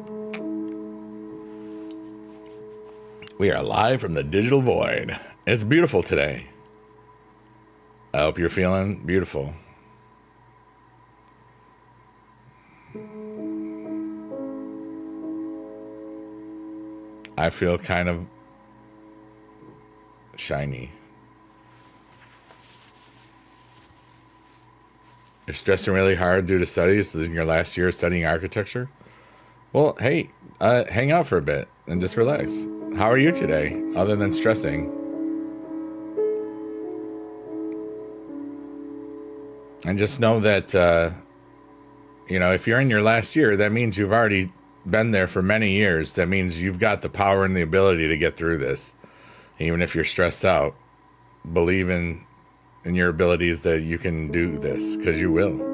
are live from the digital void. It's beautiful today. I hope you're feeling beautiful. I feel kind of shiny. You're stressing really hard due to studies. This is your last year studying architecture. Well, hey, hang out for a bit and just relax. How are you today, other than stressing? And just know that, if you're in your last year, that means you've already been there for many years. That means you've got the power and the ability to get through this. Even if you're stressed out, believe in your abilities that you can do this, because you will.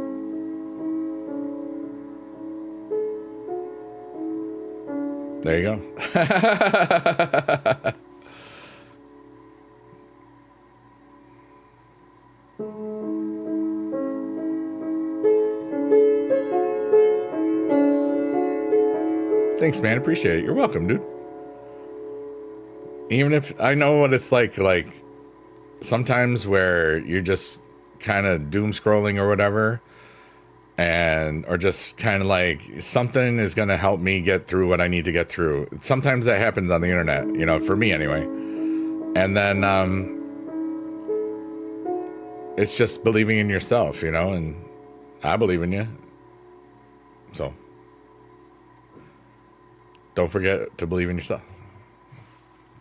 There you go. Thanks, man. Appreciate it. You're welcome, dude. Even if I know what it's like sometimes where you're just kind of doom scrolling or whatever, or just kind of like something is going to help me get through what I need to get through. Sometimes that happens on the internet, for me anyway. And then it's just believing in yourself, and I believe in you. So don't forget to believe in yourself.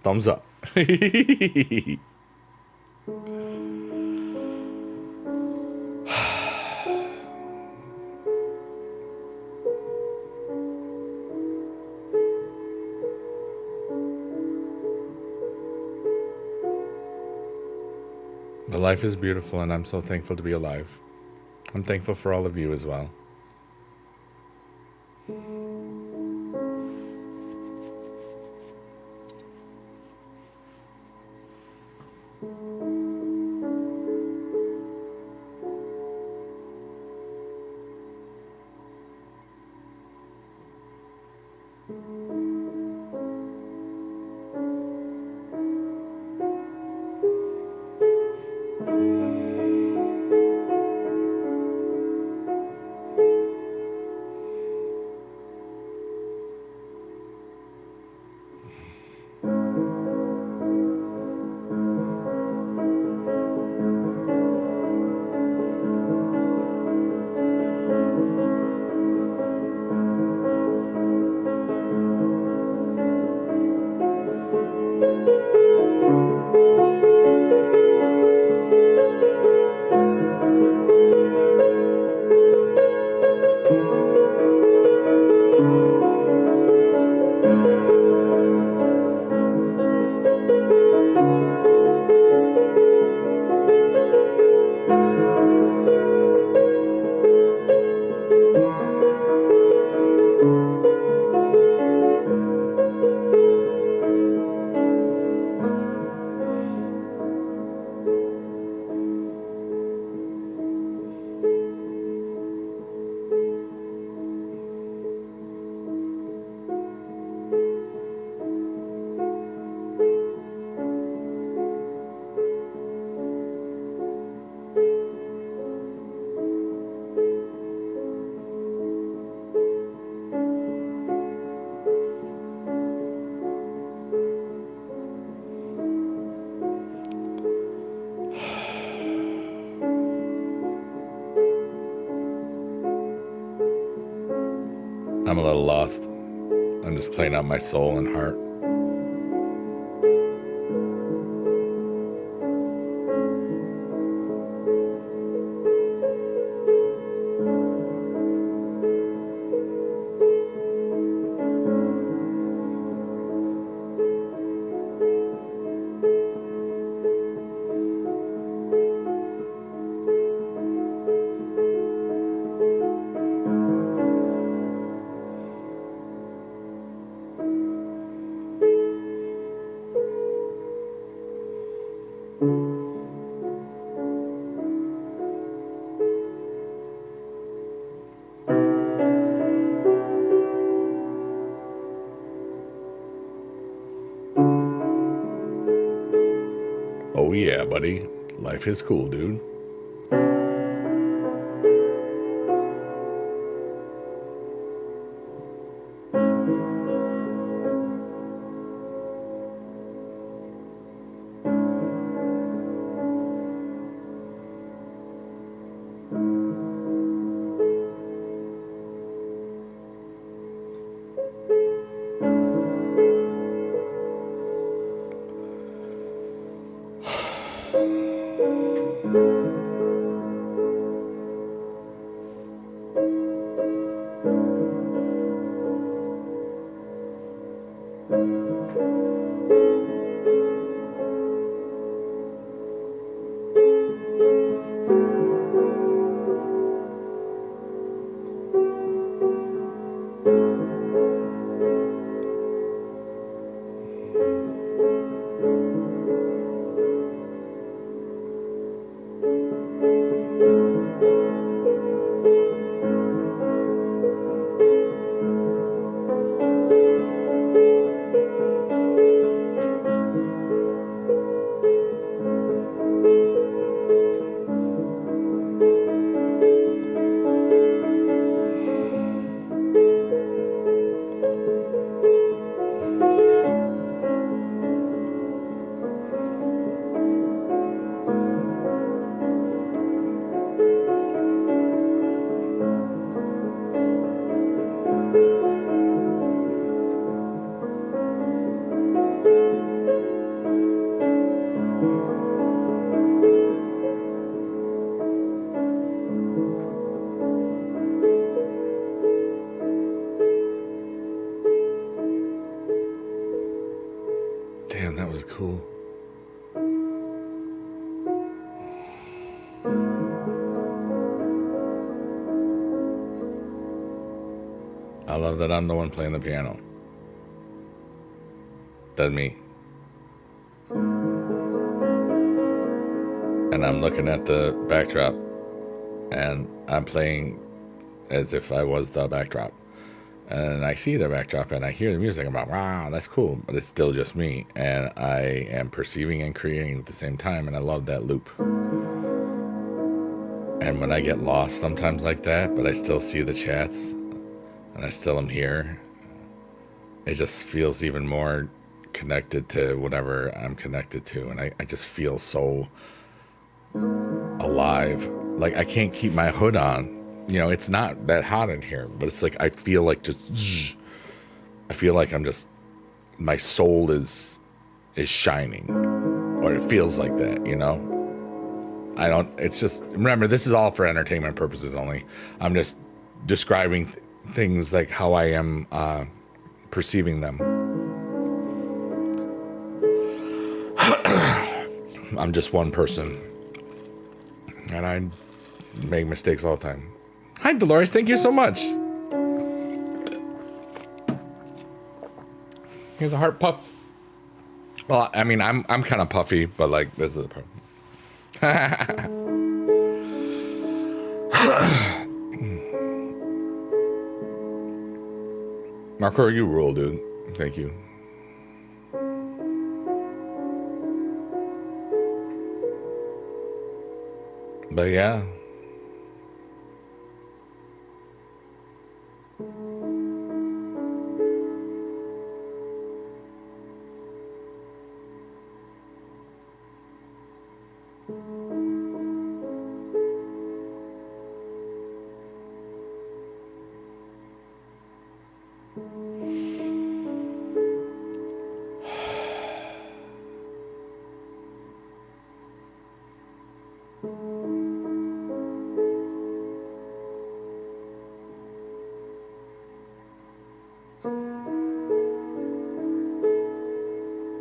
Thumbs up. But life is beautiful, and I'm so thankful to be alive. I'm thankful for all of you as well. I'm a little lost. I'm just playing out my soul and heart. Oh yeah, buddy. Life is cool, dude. Damn, that was cool. I love that I'm the one playing the piano. That's me. And I'm looking at the backdrop and I'm playing as if I was the backdrop. And I see the backdrop and I hear the music. I'm like, wow, that's cool. But it's still just me. And I am perceiving and creating at the same time. And I love that loop. And when I get lost sometimes like that, but I still see the chats and I still am here, it just feels even more connected to whatever I'm connected to. And I just feel so alive. Like I can't keep my hood on. You know, it's not that hot in here, but it's like I feel like just I feel like I'm just my soul is shining, or it feels like that, you know. I don't, it's just, remember, this is all for entertainment purposes only. I'm just describing things like how I am perceiving them. I'm just one person and I make mistakes all the time. Hi, Dolores. Thank you so much. Here's a heart puff. Well, I mean, I'm kind of puffy, but like this is the problem. Marco, you rule, dude. Thank you. But yeah.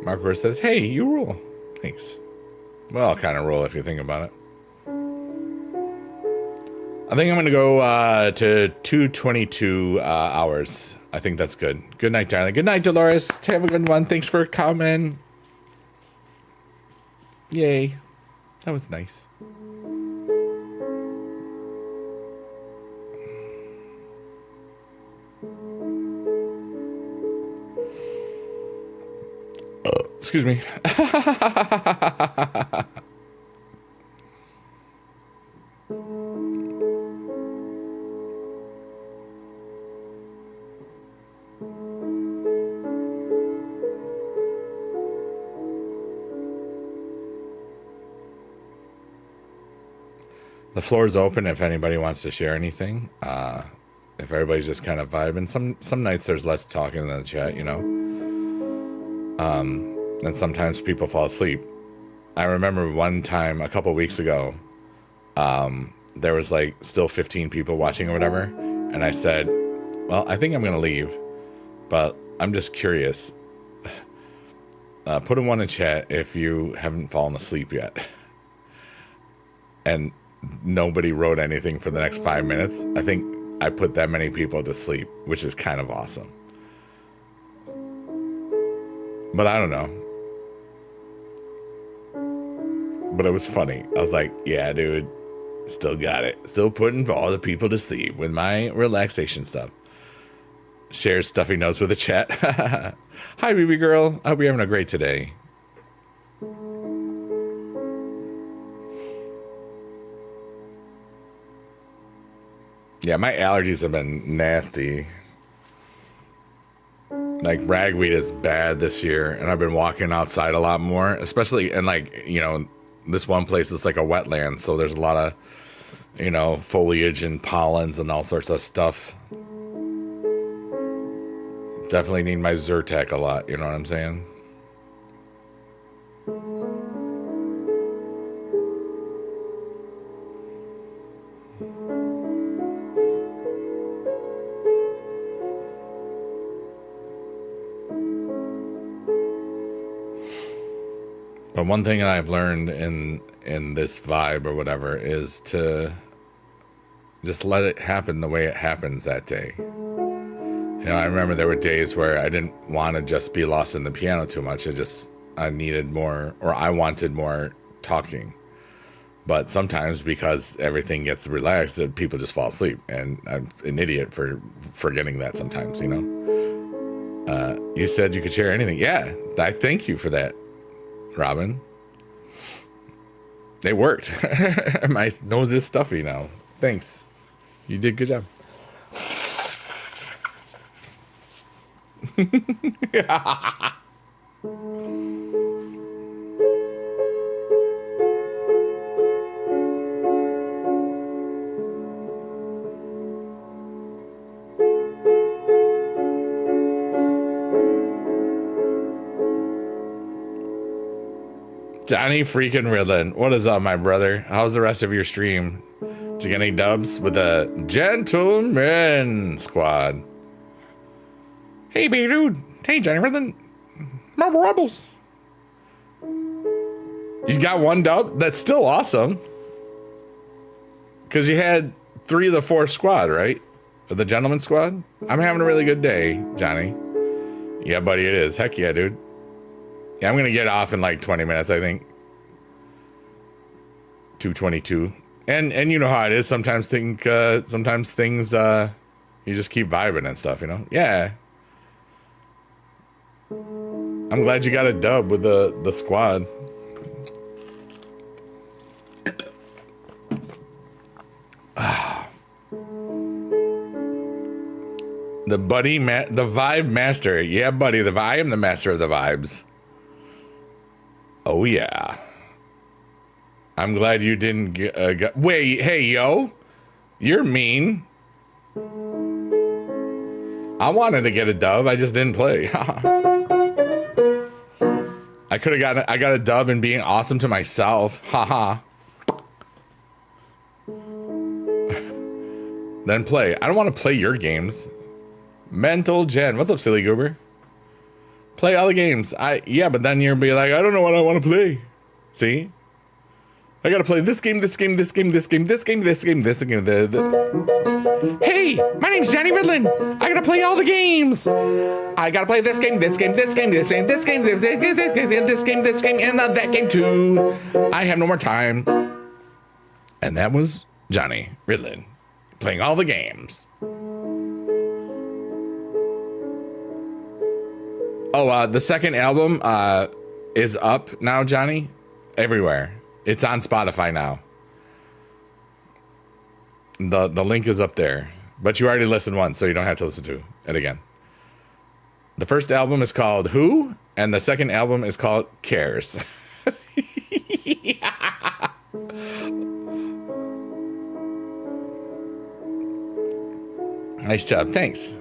Marco says, hey, you rule. Thanks. Well, I'll kind of rule if you think about it. I think I'm going to go to 222 hours. I think that's good. Good night, darling. Good night, Dolores. Have a good one. Thanks for coming. Yay. That was nice. Excuse me. The floor is open if anybody wants to share anything. If everybody's just kind of vibing, some nights there's less talking in the chat, you know. And sometimes people fall asleep. I remember one time a couple weeks ago, there was like still 15 people watching or whatever, and I said, well, I think I'm gonna leave, but I'm just curious. Put a 1 in chat if you haven't fallen asleep yet. And nobody wrote anything for the next 5 minutes. I think I put that many people to sleep, which is kind of awesome. But I don't know. But it was funny. I was like, yeah, dude, still got it. Still putting all the people to sleep with my relaxation stuff. Shares stuffy notes with the chat. Hi, baby girl. I hope you're having a great today. Yeah, my allergies have been nasty. Like, ragweed is bad this year, and I've been walking outside a lot more, especially, and like, you know, this one place is like a wetland, so there's a lot of, you know, foliage and pollens and all sorts of stuff. Definitely need my Zyrtec a lot, you know what I'm saying? But one thing that I've learned in this vibe or whatever is to just let it happen the way it happens that day. You know, I remember there were days where I didn't want to just be lost in the piano too much. I needed more, or I wanted more talking. But sometimes because everything gets relaxed, that people just fall asleep. And I'm an idiot for forgetting that sometimes, you know. You said you could share anything. Yeah, I thank you for that, Robin. It worked. My nose is stuffy now. Thanks. You did a good job. Johnny freaking Riddlin. What is up, my brother? How's the rest of your stream? Did you get any dubs with the Gentleman Squad? Hey, baby dude. Hey, Johnny Riddlin. Marble Rebels. You got one dub? That's still awesome. Because you had 3 of the 4 squad, right? Of the Gentleman Squad? I'm having a really good day, Johnny. Yeah, buddy, it is. Heck yeah, dude. Yeah, I'm going to get off in like 20 minutes, I think. 2:22. And you know how it is. Sometimes things, you just keep vibing and stuff, you know? Yeah. I'm glad you got a dub with the squad. The vibe master. Yeah, buddy, I am the master of the vibes. Oh, yeah. I'm glad you didn't get... wait, hey, yo. You're mean. I wanted to get a dub. I just didn't play. I could have gotten... I got a dub and being awesome to myself. Haha. Then play. I don't want to play your games. Mental Gen. What's up, silly goober? Play all the games. Yeah, but then you'll be like, I don't know what I want to play. See? I gotta play this game, this game, this game, this game, this game, this game, this game. Hey, my name's Johnny Riddlin. I gotta play all the games. I gotta play this game, this game, this game, this game, this game, this game, this game, and that game too. I have no more time. And that was Johnny Riddlin playing all the games. Oh, the second album is up now, Johnny. Everywhere. It's on Spotify now. The link is up there. But you already listened once, so you don't have to listen to it again. The first album is called Who? And the second album is called Cares. Nice job. Thanks.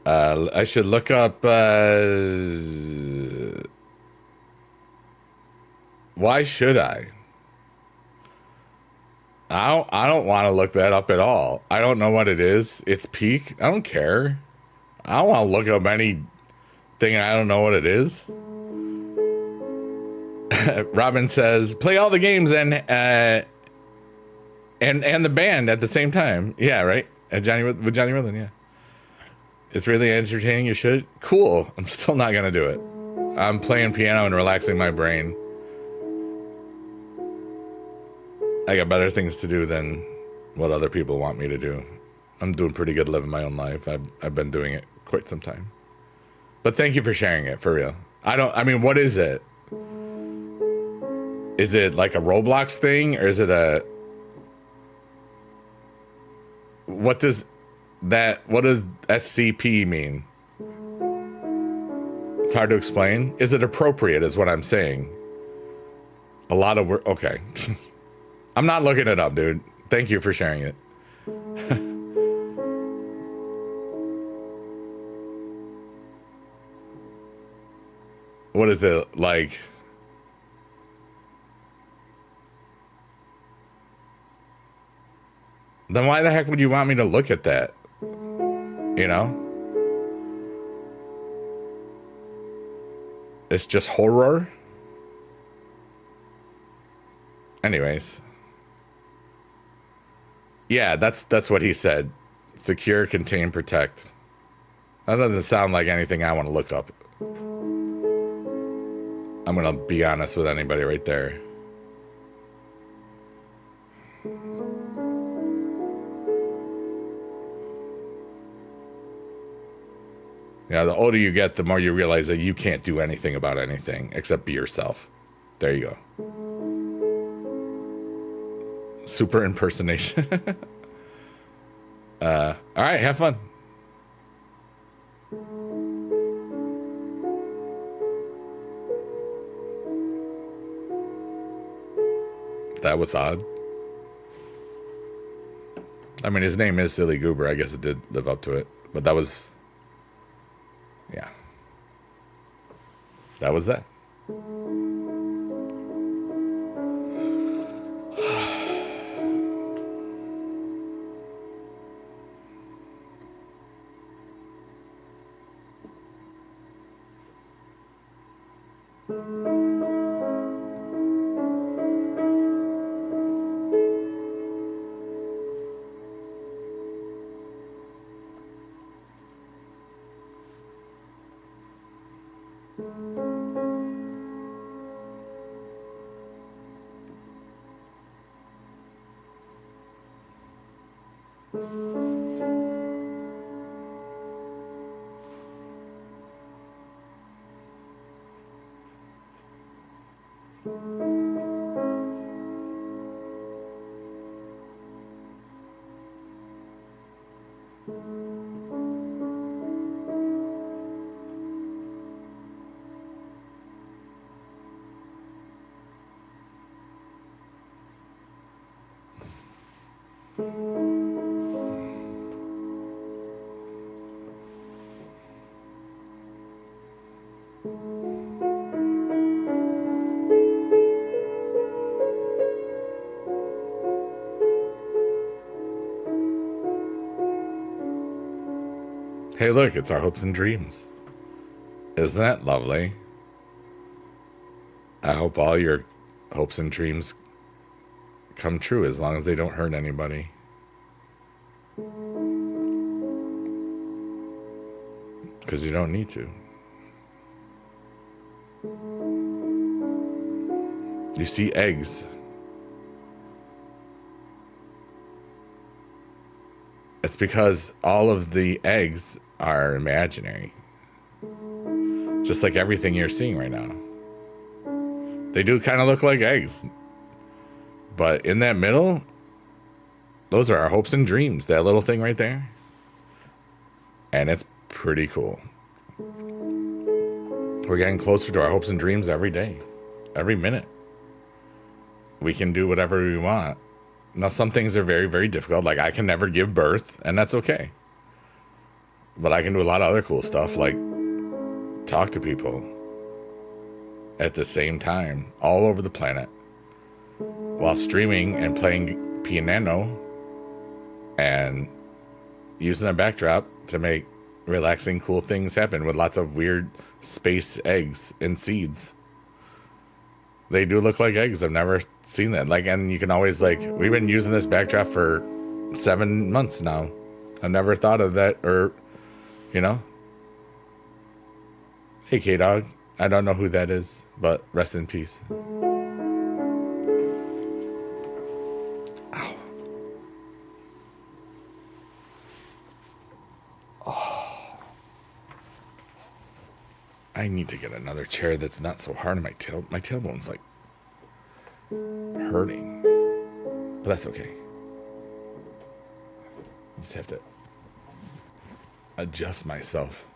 I should look up, why should I? I don't want to look that up at all. I don't know what it is. It's peak. I don't care. I don't want to look up anything I don't know what it is. Robin says, play all the games and the band at the same time. Yeah, right? With Johnny Roland, yeah. It's really entertaining. You should. Cool. I'm still not going to do it. I'm playing piano and relaxing my brain. I got better things to do than what other people want me to do. I'm doing pretty good living my own life. I've been doing it quite some time. But thank you for sharing it, for real. What is it? Is it like a Roblox thing, or is it a... What does SCP mean? It's hard to explain. Is it appropriate is what I'm saying. A lot of work. Okay. I'm not looking it up, dude. Thank you for sharing it. What is it like? Then why the heck would you want me to look at that? You know? It's just horror? Anyways. Yeah, that's what he said. Secure, contain, protect. That doesn't sound like anything I want to look up. I'm gonna be honest with anybody right there. Yeah, the older you get, the more you realize that you can't do anything about anything except be yourself. There you go. Super impersonation. All right, have fun. That was odd. I mean, his name is Silly Goober. I guess it did live up to it. But that was... Yeah. That was that. Hey, look, it's our hopes and dreams. Isn't that lovely? I hope all your hopes and dreams come true as long as they don't hurt anybody. Because you don't need to. You see eggs. It's because all of the eggs are imaginary. Just like everything you're seeing right now. They do kind of look like eggs. But in that middle, those are our hopes and dreams. That little thing right there. And it's pretty cool. We're getting closer to our hopes and dreams every day. Every minute. We can do whatever we want. Now, some things are very, very difficult. Like I can never give birth, and that's okay. But I can do a lot of other cool stuff, like talk to people at the same time all over the planet while streaming and playing piano and using a backdrop to make relaxing, cool things happen with lots of weird space eggs and seeds. They do look like eggs. I've never seen that. Like, and you can always, like, we've been using this backdrop for 7 months now. I've never thought of that, or, you know. Hey, K-Dog. I don't know who that is, but rest in peace. Ow. Oh. I need to get another chair that's not so hard on my tail. My tailbone's like hurting, but that's okay. I just have to adjust myself.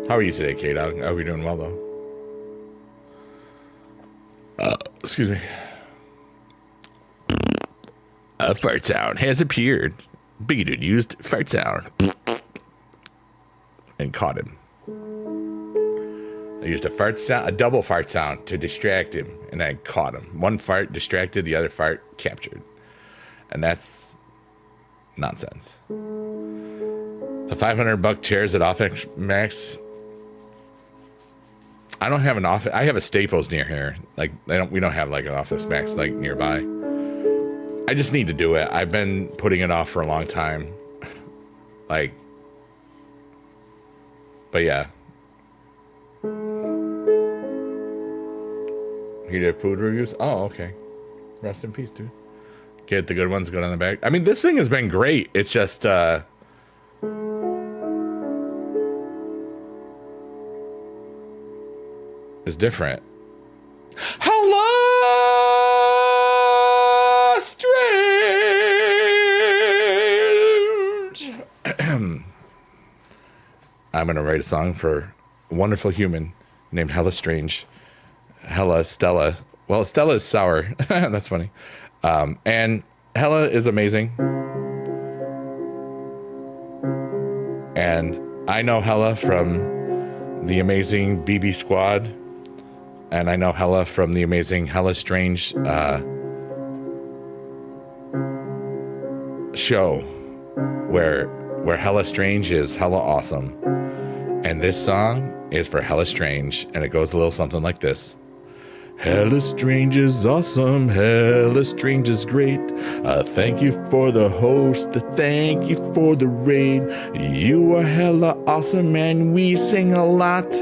How are you today, K-Dog? I hope you're doing well, though. Excuse me. A fart sound has appeared. Biggie Dude used fart sound and caught him. I used a fart sound, a double fart sound to distract him, and I caught him. One fart distracted, the other fart captured. And that's nonsense. The $500 chairs at Office Max. I don't have an office. I have a Staples near here. Like we don't have like an Office Max like nearby. I just need to do it. I've been putting it off for a long time. Like, but yeah. He did food reviews? Oh, okay. Rest in peace, dude. Get the good ones, good on the back. I mean, this thing has been great. It's just, it's different. Hello, strange. I'm going to write a song for a wonderful human named Hella Strange. Hella Stella. Well, Stella is sour. That's funny. And Hella is amazing. And I know Hella from the amazing BB Squad. And I know Hella from the amazing Hella Strange show where Hella Strange is hella awesome. And this song is for Hella Strange, and it goes a little something like this. Hella Strange is awesome, Hella Strange is great. Thank you for the host, thank you for the raid. You are hella awesome and we sing a lot,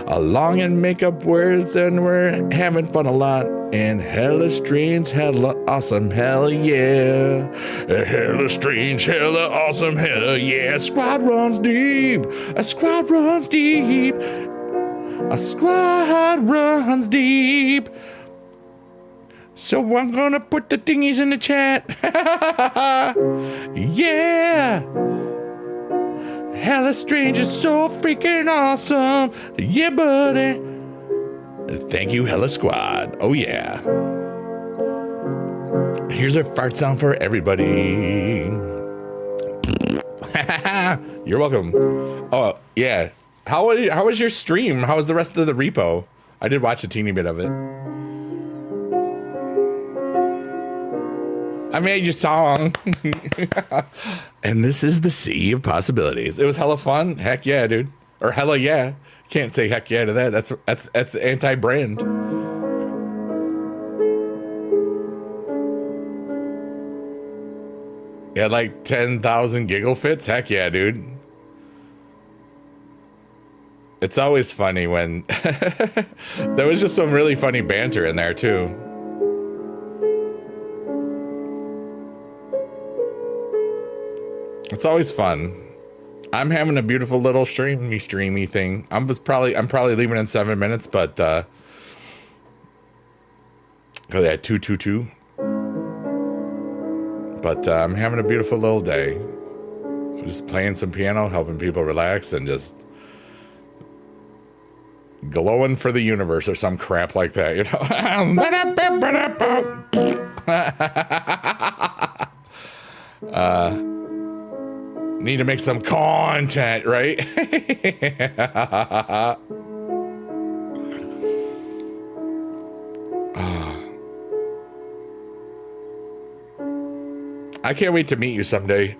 along and make up words, and we're having fun a lot. And Hella Strange, hella awesome, hell yeah. Hella Strange, hella awesome, hell yeah. Squad runs deep, a squad runs deep. A squad runs deep. So I'm gonna put the thingies in the chat. Yeah. Hella Strange is so freaking awesome. Yeah, buddy. Thank you, Hella Squad. Oh, yeah. Here's a fart sound for everybody. You're welcome. Oh, yeah. How was your stream? How was the rest of the repo? I did watch a teeny bit of it. I made your song. And this is the sea of possibilities. It was hella fun. Heck yeah, dude. Or hella yeah. Can't say heck yeah to that. That's anti-brand. Yeah, like 10,000 giggle fits. Heck yeah, dude. It's always funny when there was just some really funny banter in there too. It's always fun. I'm having a beautiful little streamy thing. I'm probably leaving in 7 minutes, but cause I had 222. But I'm having a beautiful little day. I'm just playing some piano, helping people relax, and just glowing for the universe or some crap like that, you know? Need to make some content, right? I can't wait to meet you someday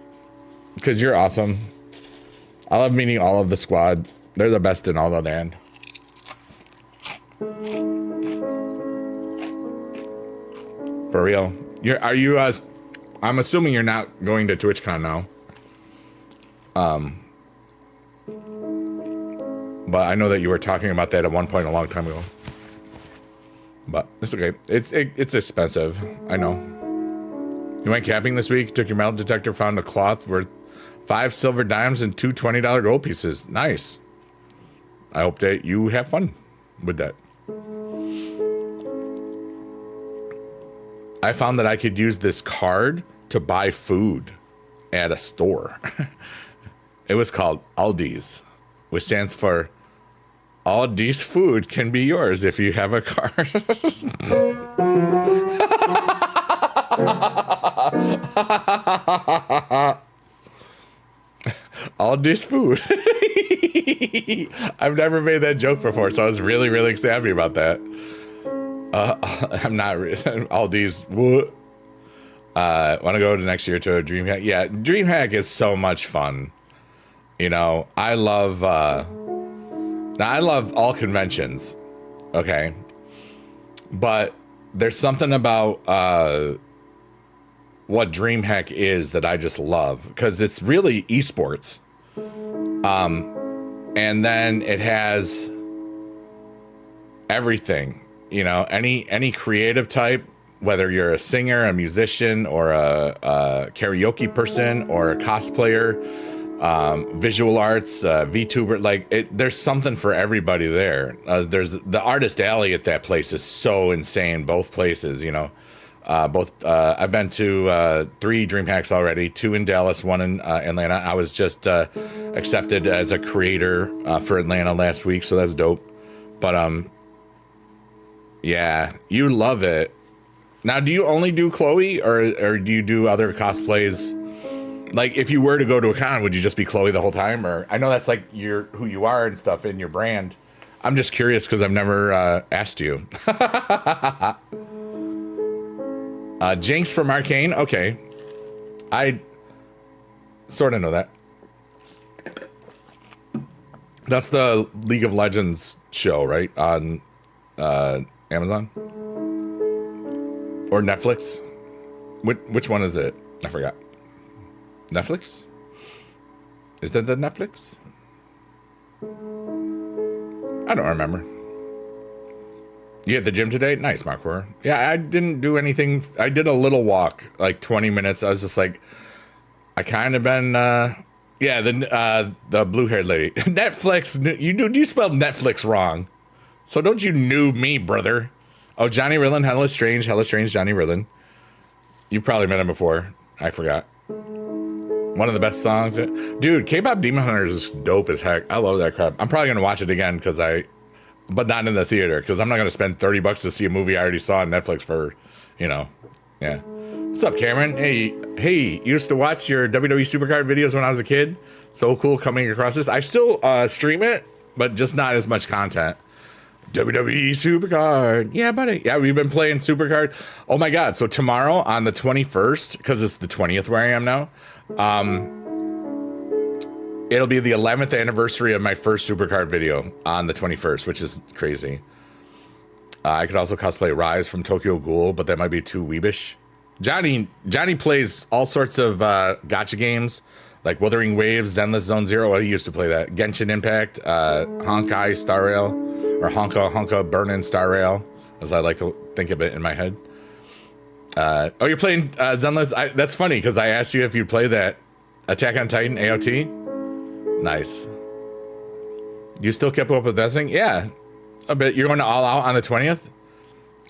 because you're awesome. I love meeting all of the squad. They're the best in all the land. For real. Are you I'm assuming you're not going to TwitchCon now. But I know that you were talking about that at one point a long time ago. But it's okay. It's expensive. I know. You went camping this week, took your metal detector, found a cloth worth 5 silver dimes and 2 $20 gold pieces. Nice. I hope that you have fun with that. I found that I could use this card to buy food at a store. It was called Aldi's, which stands for Aldi's food can be yours if you have a card. Aldi's food. I've never made that joke before, so I was really, really happy about that. I'm not Aldi's. Want to go to next year to a DreamHack? Yeah, DreamHack is so much fun. You know, I love all conventions. Okay, but there's something about what DreamHack is that I just love because it's really esports. And then it has everything, you know, any creative type, whether you're a singer, a musician, or a karaoke person, or a cosplayer, visual arts, VTuber, like there's something for everybody there. There's the artist alley at that place is so insane. Both places, you know, I've been to 3 DreamHacks already, 2 in Dallas, 1 in Atlanta. I was just accepted as a creator for Atlanta last week, so that's dope. But yeah, you love it. Now, do you only do Chloe, or do you do other cosplays? Like, if you were to go to a con, would you just be Chloe the whole time? Or I know that's like who you are and stuff in your brand. I'm just curious because I've never asked you. Jinx from Arcane. Okay, I sort of know that. That's the League of Legends show, right? On Amazon or Netflix. Which one is it? I forgot. Netflix? Is that the Netflix? I don't remember. You at the gym today? Nice, Markor. Yeah, I didn't do anything. I did a little walk, like 20 minutes. I was just like, I kind of been, yeah, the blue-haired lady. Netflix, you spelled Netflix wrong. So don't you noob me, brother. Oh, Johnny Rillen, Hella Strange, Johnny Rillen. You've probably met him before. I forgot. One of the best songs. Dude, K-Pop Demon Hunters is dope as heck. I love that crap. I'm probably going to watch it again but not in the theater, because I'm not going to spend $30 to see a movie I already saw on Netflix for, you know, yeah. What's up, Cameron? Hey, used to watch your WWE Supercard videos when I was a kid. So cool coming across this. I still stream it, but just not as much content. WWE Supercard. Yeah, buddy. Yeah, we've been playing Supercard. Oh my God. So tomorrow on the 21st, because it's the 20th where I am now, it'll be the 11th anniversary of my first Supercard video on the 21st, which is crazy. I could also cosplay Rise from Tokyo Ghoul, but that might be too weebish. Johnny plays all sorts of gacha games, like Wuthering Waves, Zenless Zone Zero. Well, he used to play that. Genshin Impact, Honkai Star Rail, or Honka Burnin' Star Rail, as I like to think of it in my head. Oh, you're playing Zenless? That's funny, because I asked you if you'd play that Attack on Titan AOT. Nice. You still kept up with that thing? Yeah, a bit. You're going to All Out on the 20th?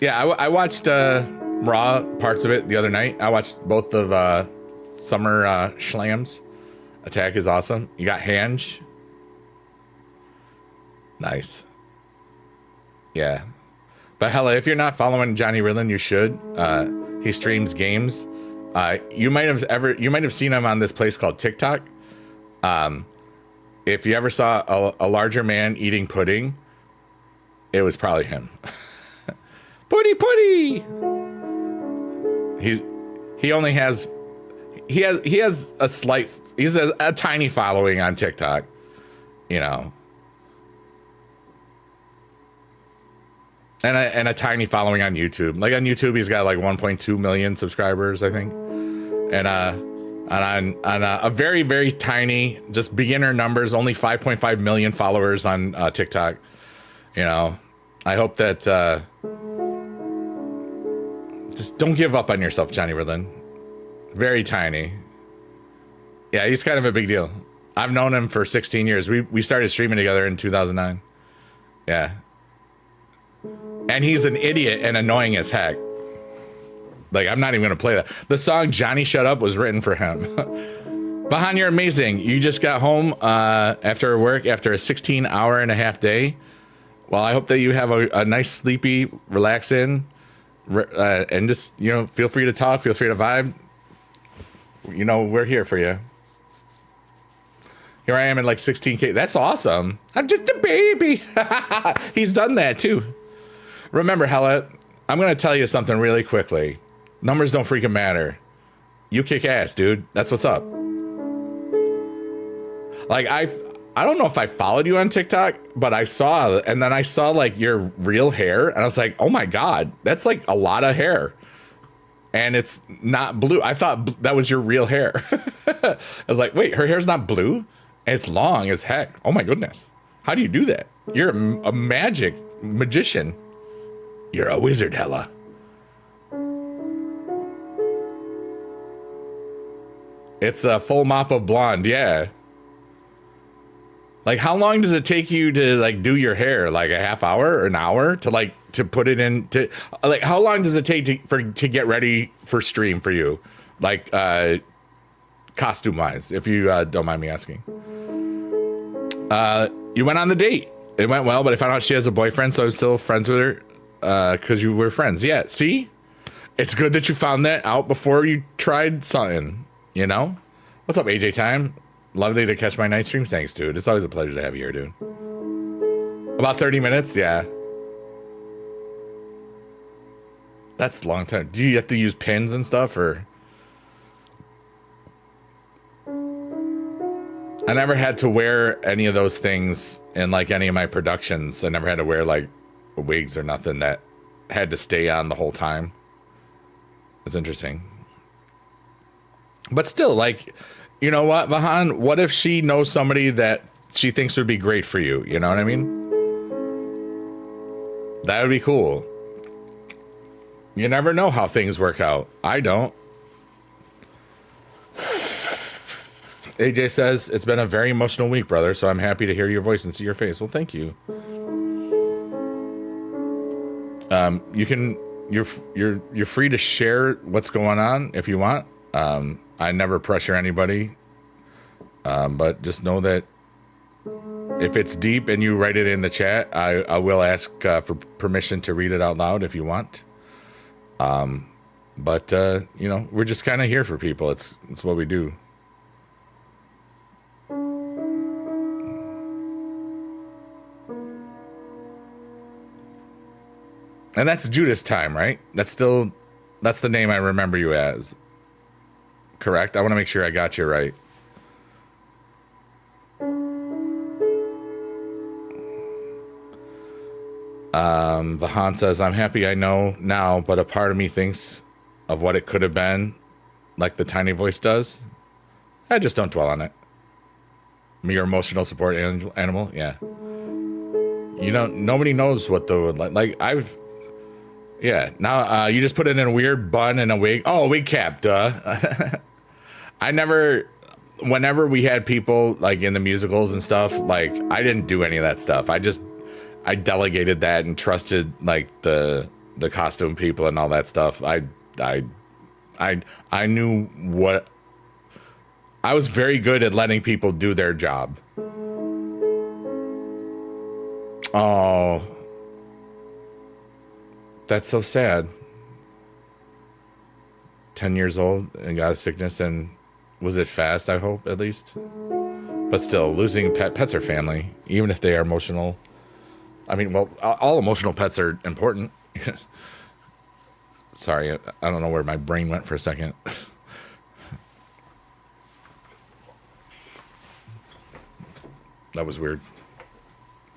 Yeah, I watched Raw parts of it the other night. I watched both of Summer Schlams. Attack is awesome. You got Hange. Nice. Yeah. But hella, if you're not following Johnny Ridlin, you should. He streams games. You might have seen him on this place called TikTok. If you ever saw a larger man eating pudding, it was probably him. Putty. He only has he has a tiny following on TikTok, you know. And a tiny following on YouTube. Like on YouTube, he's got like 1.2 million subscribers, I think. And on a very, very tiny, just beginner numbers, only 5.5 million followers on TikTok. You know, I hope that just don't give up on yourself, Johnny Ridlin. Very tiny. Yeah, he's kind of a big deal. I've known him for 16 years. We started streaming together in 2009. Yeah. And he's an idiot and annoying as heck. Like, I'm not even going to play that. The song Johnny Shut Up was written for him. Bahan, you're amazing. You just got home after work after a 16-hour-and-a-half day. Well, I hope that you have a nice, sleepy, relaxing, and just, you know, feel free to talk, feel free to vibe. You know, we're here for you. Here I am at like 16K. That's awesome. I'm just a baby. He's done that too. Remember, Hella, I'm going to tell you something really quickly. Numbers don't freaking matter. You kick ass, dude. That's what's up. Like, I don't know if I followed you on TikTok, but I saw, and then I saw like your real hair, and I was like, oh my God, that's like a lot of hair. And it's not blue. I thought that was your real hair. I was like, wait, her hair's not blue? And it's long as heck. Oh my goodness. How do you do that? You're a magician. You're a wizard, Hella. It's a full mop of blonde, yeah. Like, how long does it take you to like do your hair? Like a half hour or an hour to like to put it in? To like, how long does it take to get ready for stream for you? Like costume wise, if you don't mind me asking. You went on the date. It went well, but I found out she has a boyfriend, so I'm still friends with her. Because you were friends. Yeah, see? It's good that you found that out before you tried something, you know? What's up, AJ Time? Lovely to catch my night stream. Thanks, dude. It's always a pleasure to have you here, dude. About 30 minutes? Yeah. That's a long time. Do you have to use pins and stuff, or? I never had to wear any of those things in, like, any of my productions. I never had to wear, like, wigs or nothing that had to stay on the whole time. It's interesting. But still, like, you know what, Vahan? What if she knows somebody that she thinks would be great for you? You know what I mean? That would be cool. You never know how things work out. I don't. AJ says, it's been a very emotional week, brother, so I'm happy to hear your voice and see your face. Well, thank you. You're free to share what's going on if you want. I never pressure anybody, but just know that if it's deep and you write it in the chat, I will ask for permission to read it out loud if you want. But you know, we're just kind of here for people. It's what we do. And that's Judas Time, right? That's the name I remember you as. Correct? I want to make sure I got you right. Vahan says, I'm happy I know now, but a part of me thinks of what it could have been, like the tiny voice does. I just don't dwell on it. Your emotional support animal, yeah. You know, nobody knows what the, like yeah, now you just put it in a weird bun and a wig. Oh, a wig cap, duh. Whenever we had people like in the musicals and stuff, like I didn't do any of that stuff. I delegated that and trusted like the costume people and all that stuff. I knew what, I was very good at letting people do their job. Oh, That's so sad. 10 years old and got a sickness, and was it fast, I hope, at least? But still, losing pets are family, even if they are emotional. I mean, well, all emotional pets are important. Sorry, I don't know where my brain went for a second. That was weird.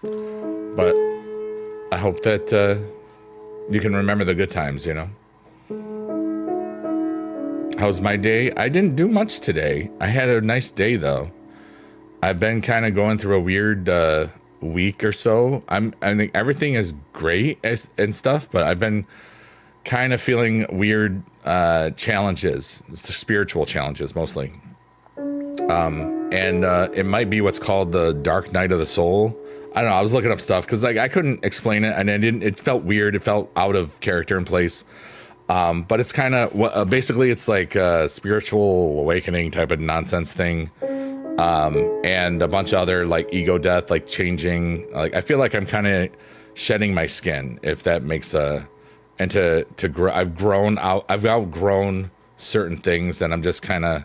But I hope that you can remember the good times, you know? How's my day? I didn't do much today. I had a nice day, though. I've been kind of going through a weird week or so. I think everything is great and stuff, but I've been kind of feeling weird challenges, spiritual challenges mostly. And it might be what's called the dark night of the soul. I don't know. I was looking up stuff because like I couldn't explain it, and it felt weird. It felt out of character and place. But it's kind of basically it's like a spiritual awakening type of nonsense thing. And a bunch of other like ego death, like changing. Like I feel like I'm kind of shedding my skin, if that makes and to grow. I've grown out. I've outgrown certain things, and I'm just kind of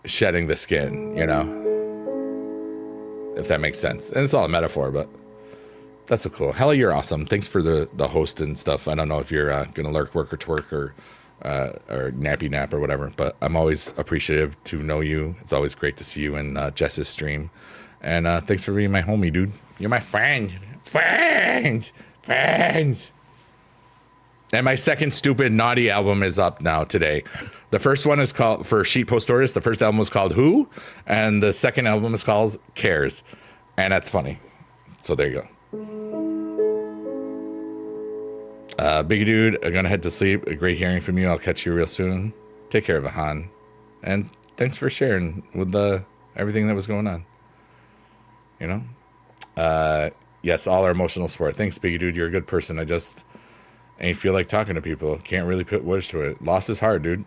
shedding the skin, you know, if that makes sense. And it's all a metaphor, but that's so cool. Hella, you're awesome. Thanks for the host and stuff. I don't know if you're gonna lurk, work, or twerk, or nappy nap or whatever, but I'm always appreciative to know you. It's always great to see you in Jess's stream, and thanks for being my homie, dude. You're my friend. And my second stupid naughty album is up now today. The first one is called, for Sheet Post Tortoise, the first album was called Who? And the second album is called Cares. And that's funny. So there you go. Big dude, I'm going to head to sleep. Great hearing from you. I'll catch you real soon. Take care of Han. And thanks for sharing with everything that was going on. You know? Yes, all our emotional support. Thanks, Big dude. You're a good person. I just ain't feel like talking to people. Can't really put words to it. Loss is hard, dude.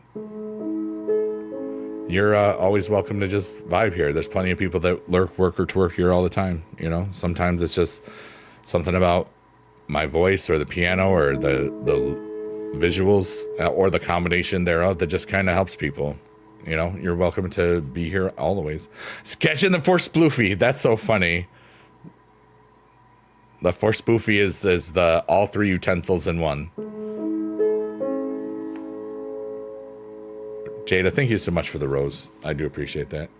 You're always welcome to just vibe here. There's plenty of people that lurk, work, or twerk here all the time. You know, sometimes it's just something about my voice or the piano or the visuals or the combination thereof that just kind of helps people. You know, you're welcome to be here all the ways. Sketching the Force Sploofy. That's so funny. The Force Spoofy is the all three utensils in one. Jada, thank you so much for the rose. I do appreciate that.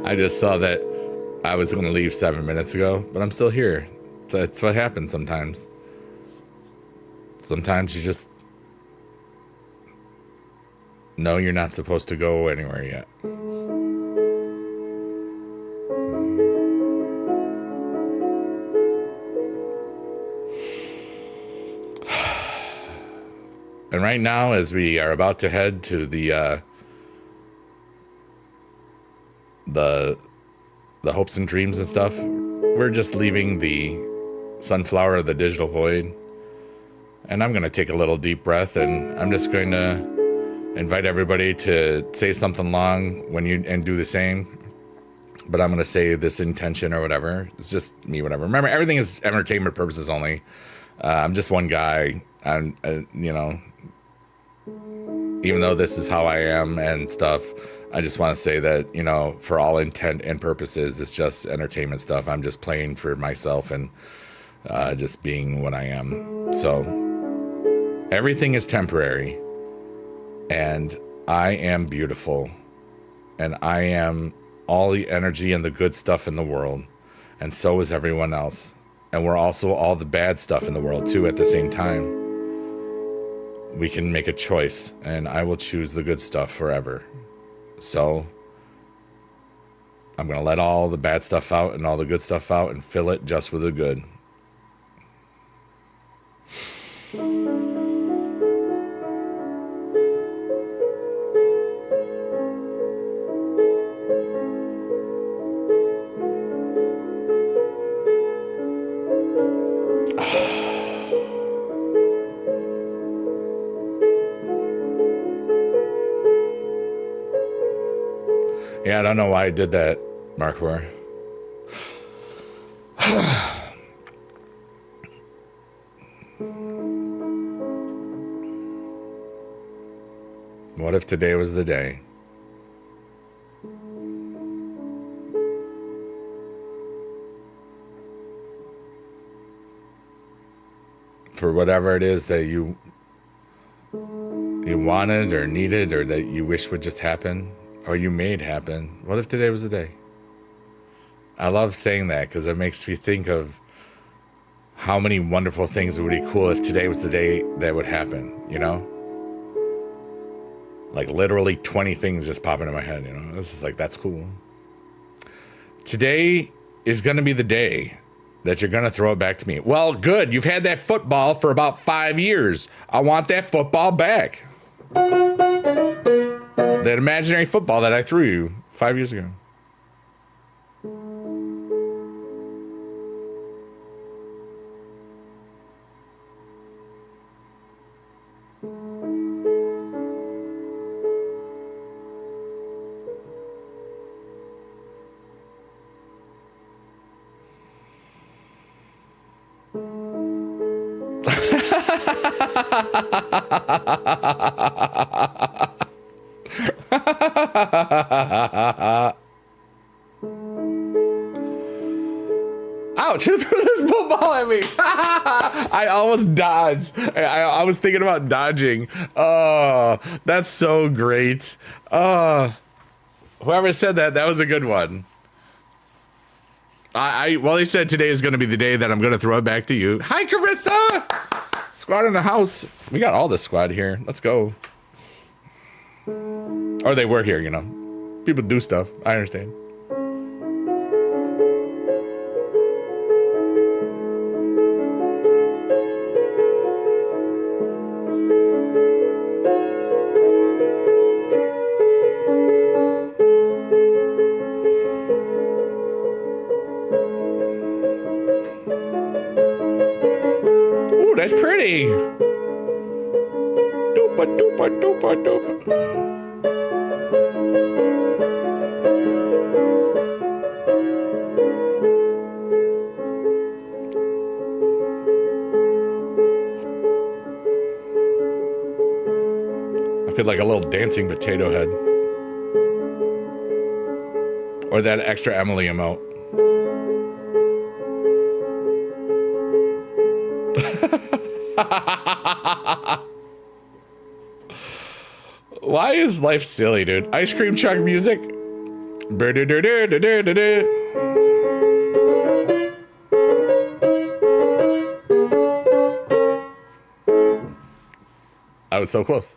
I just saw that I was going to leave 7 minutes ago, but I'm still here. So it's what happens sometimes. Sometimes you just know you're not supposed to go anywhere yet. And right now, as we are about to head to the hopes and dreams and stuff, we're just leaving the sunflower of the digital void, and I'm going to take a little deep breath, and I'm just going to invite everybody to say something long and do the same, but I'm going to say this intention or whatever. It's just me, whatever. Remember, everything is entertainment purposes only. I'm just one guy. I'm you know, even though this is how I am and stuff, I just want to say that, you know, for all intent and purposes, it's just entertainment stuff. I'm just playing for myself and just being what I am. So everything is temporary, and I am beautiful, and I am all the energy and the good stuff in the world, and so is everyone else. And we're also all the bad stuff in the world too at the same time. We can make a choice, and I will choose the good stuff forever. So I'm going to let all the bad stuff out and all the good stuff out and fill it just with the good. Yeah, I don't know why I did that, Markwar. What if today was the day? For whatever it is that you wanted or needed or that you wish would just happen or you made happen. What if today was the day? I love saying that because it makes me think of how many wonderful things would be cool if today was the day that would happen, you know? Like literally 20 things just pop into my head, you know? This is like, that's cool. Today is going to be the day that you're going to throw it back to me. Well, good. You've had that football for about 5 years. I want that football back. That imaginary football that I threw you 5 years ago. Ouch, who threw this football at me? I almost dodged. I was thinking about dodging. Oh, that's so great. Whoever said that was a good one. Well, he said today is going to be the day that I'm going to throw it back to you. Hi, Carissa! Squad in the house. We got all this squad here. Let's go. Or they were here, you know. People do stuff. I understand. Ooh, that's pretty. Doopa, doopa, doopa, doopa. I feel like a little dancing potato head. Or that extra Emily emote. Why is life silly, dude? Ice cream truck music. I was so close.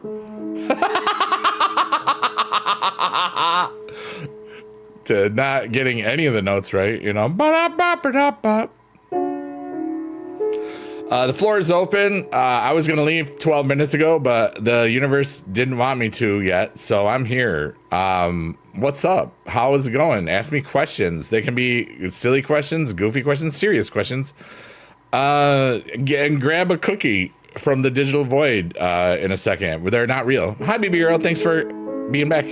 To not getting any of the notes right, you know. The floor is open. I was going to leave 12 minutes ago, but the universe didn't want me to yet, so I'm here. What's up? How is it going? Ask me questions. They can be silly questions, goofy questions, serious questions. And grab a cookie from the digital void in a second. They're not real. Hi, BB Girl. Thanks for being back.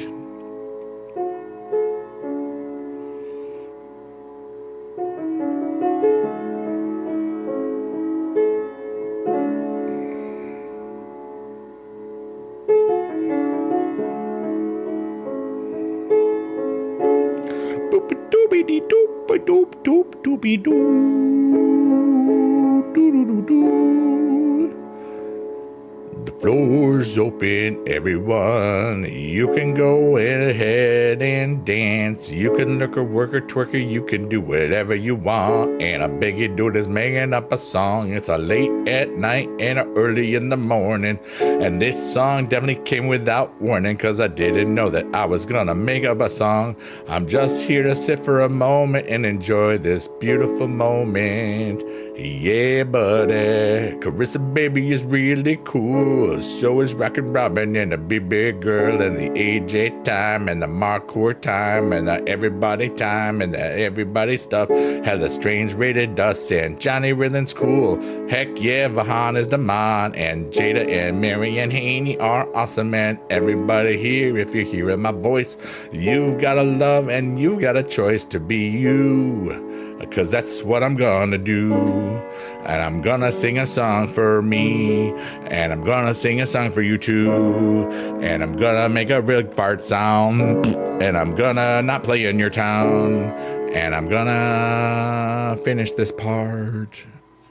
The floor's open, everyone. You can go ahead and dance. You can look or work or twerk or you can do whatever you want. And I beg you do this making up a song. It's a late at night and a early in the morning. And this song definitely came without warning, cause I didn't know that I was gonna make up a song. I'm just here to sit for a moment and enjoy this beautiful moment. Yeah, buddy. Carissa Baby is really cool. So is Rockin' Robin and the Big Big Girl and the AJ time and the Marcour time and the Everybody time and the Everybody stuff. Has a strange rated dust and Johnny Rillin's cool. Heck yeah, Vahan is the man and Jada and Mary and Haney are awesome. And everybody here, if you're hearing my voice, you've got a love and you've got a choice to be you. Cause that's what I'm gonna do. And I'm gonna sing a song for me. And I'm gonna sing a song for you too. And I'm gonna make a real fart sound. And I'm gonna not play in your town. And I'm gonna finish this part.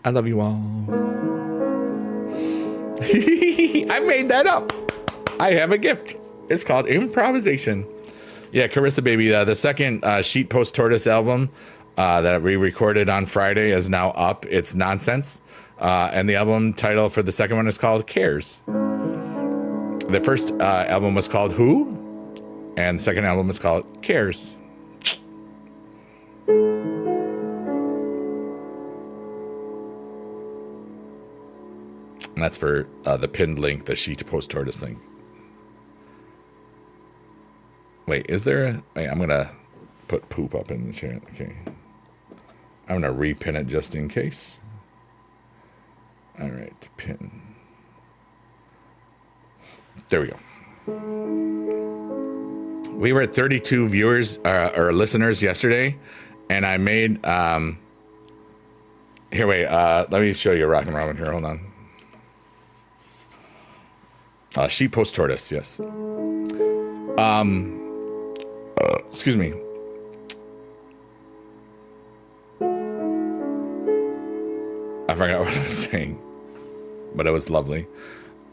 I love you all. I made that up. I have a gift. It's called improvisation. Yeah, Carissa Baby, the second Sheet Post Tortoise album that we recorded on Friday is now up. It's Nonsense. And the album title for the second one is called Cares. The first album was called Who? And the second album was called Cares. And that's for the pinned link, the Sheet Post Tortoise thing. Wait, is there a... Wait, I'm going to put poop up in the chat. Okay. I'm going to repin it just in case. All right, pin. There we go. We were at 32 viewers or listeners yesterday, and I made... Here, wait. Let me show you a Rockin' Robin here. Hold on. Sheet Post Tortoise, yes. Excuse me. I forgot what I was saying, but it was lovely.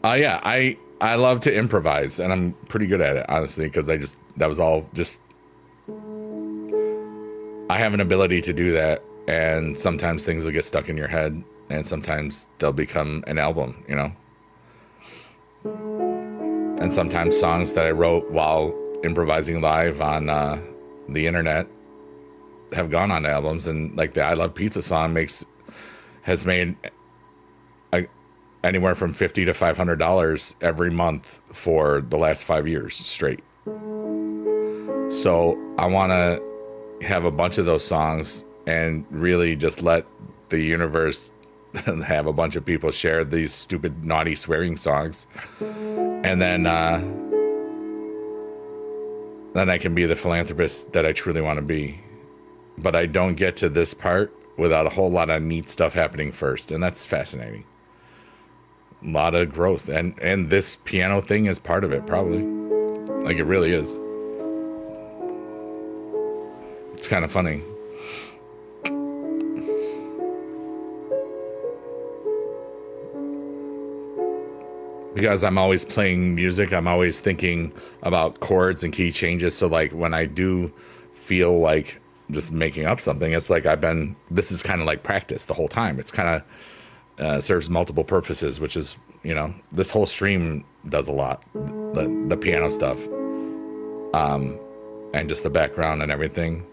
Yeah, I love to improvise, and I'm pretty good at it, honestly, because I have an ability to do that, and sometimes things will get stuck in your head, and sometimes they'll become an album, you know? And sometimes songs that I wrote while improvising live on the internet have gone on albums, and like the I Love Pizza song has made anywhere from $50 to $500 every month for the last 5 years straight. So I want to have a bunch of those songs and really just let the universe have a bunch of people share these stupid, naughty, swearing songs. And then I can be the philanthropist that I truly want to be. But I don't get to this part without a whole lot of neat stuff happening first. And that's fascinating. A lot of growth. And this piano thing is part of it, probably. Like, it really is. It's kind of funny. Because I'm always playing music, I'm always thinking about chords and key changes. So like when I do feel like just making up something, it's like this is kind of like practice the whole time. It's kind of serves multiple purposes, which is, you know, this whole stream does a lot. The piano stuff, and just the background and everything.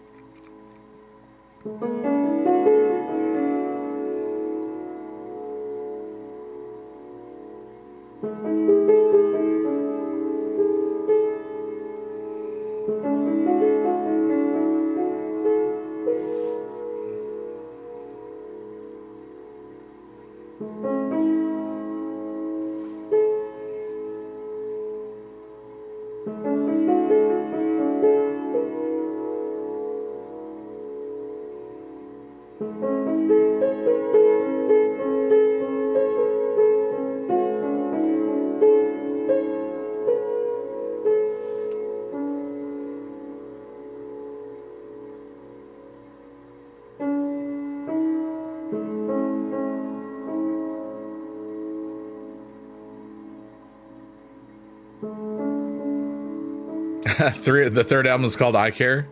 The third album is called I Care.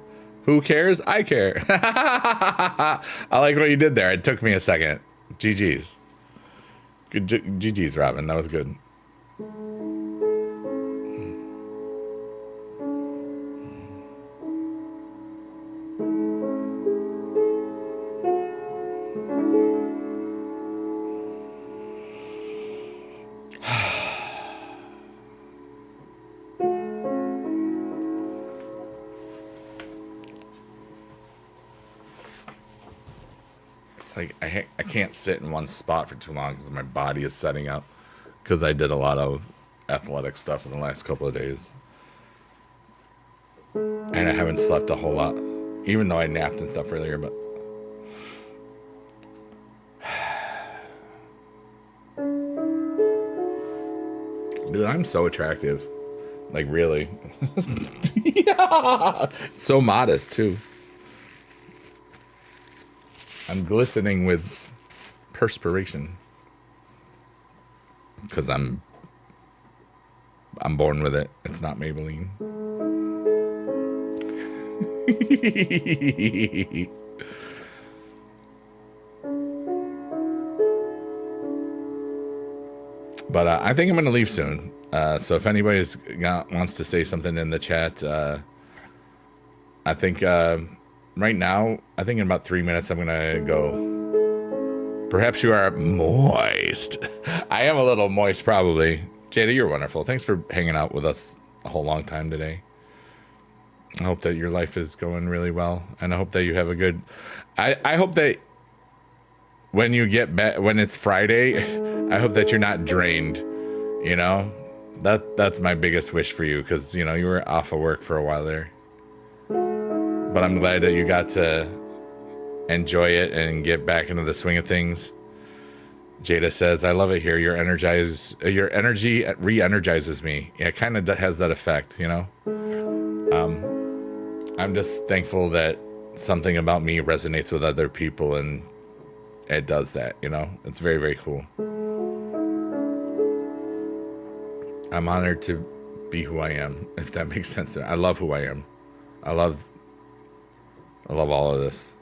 Who cares? I care. I like what you did there. It took me a second. GG's. Good GG's, Robin. That was good. It's like I can't sit in one spot for too long because my body is setting up because I did a lot of athletic stuff in the last couple of days. And I haven't slept a whole lot, even though I napped and stuff earlier, but dude, I'm so attractive. Like, really. Yeah. So modest, too. I'm glistening with perspiration. Because I'm born with it. It's not Maybelline. But I think I'm going to leave soon. So if anybody wants to say something in the chat, I think right now, I think in about 3 minutes, I'm going to go. Perhaps you are moist. I am a little moist, probably. Jada, you're wonderful. Thanks for hanging out with us a whole long time today. I hope that your life is going really well. And I hope that you have a good... I hope that when you get back, when it's Friday, I hope that you're not drained, you know? That's my biggest wish for you, because, you know, you were off of work for a while there. But I'm glad that you got to enjoy it and get back into the swing of things. Jada says, I love it here. Your energy re-energizes me. Yeah, it kind of has that effect, you know? I'm just thankful that something about me resonates with other people, and it does that, you know? It's very, very cool. I'm honored to be who I am, if that makes sense. I love who I am. I love all of this,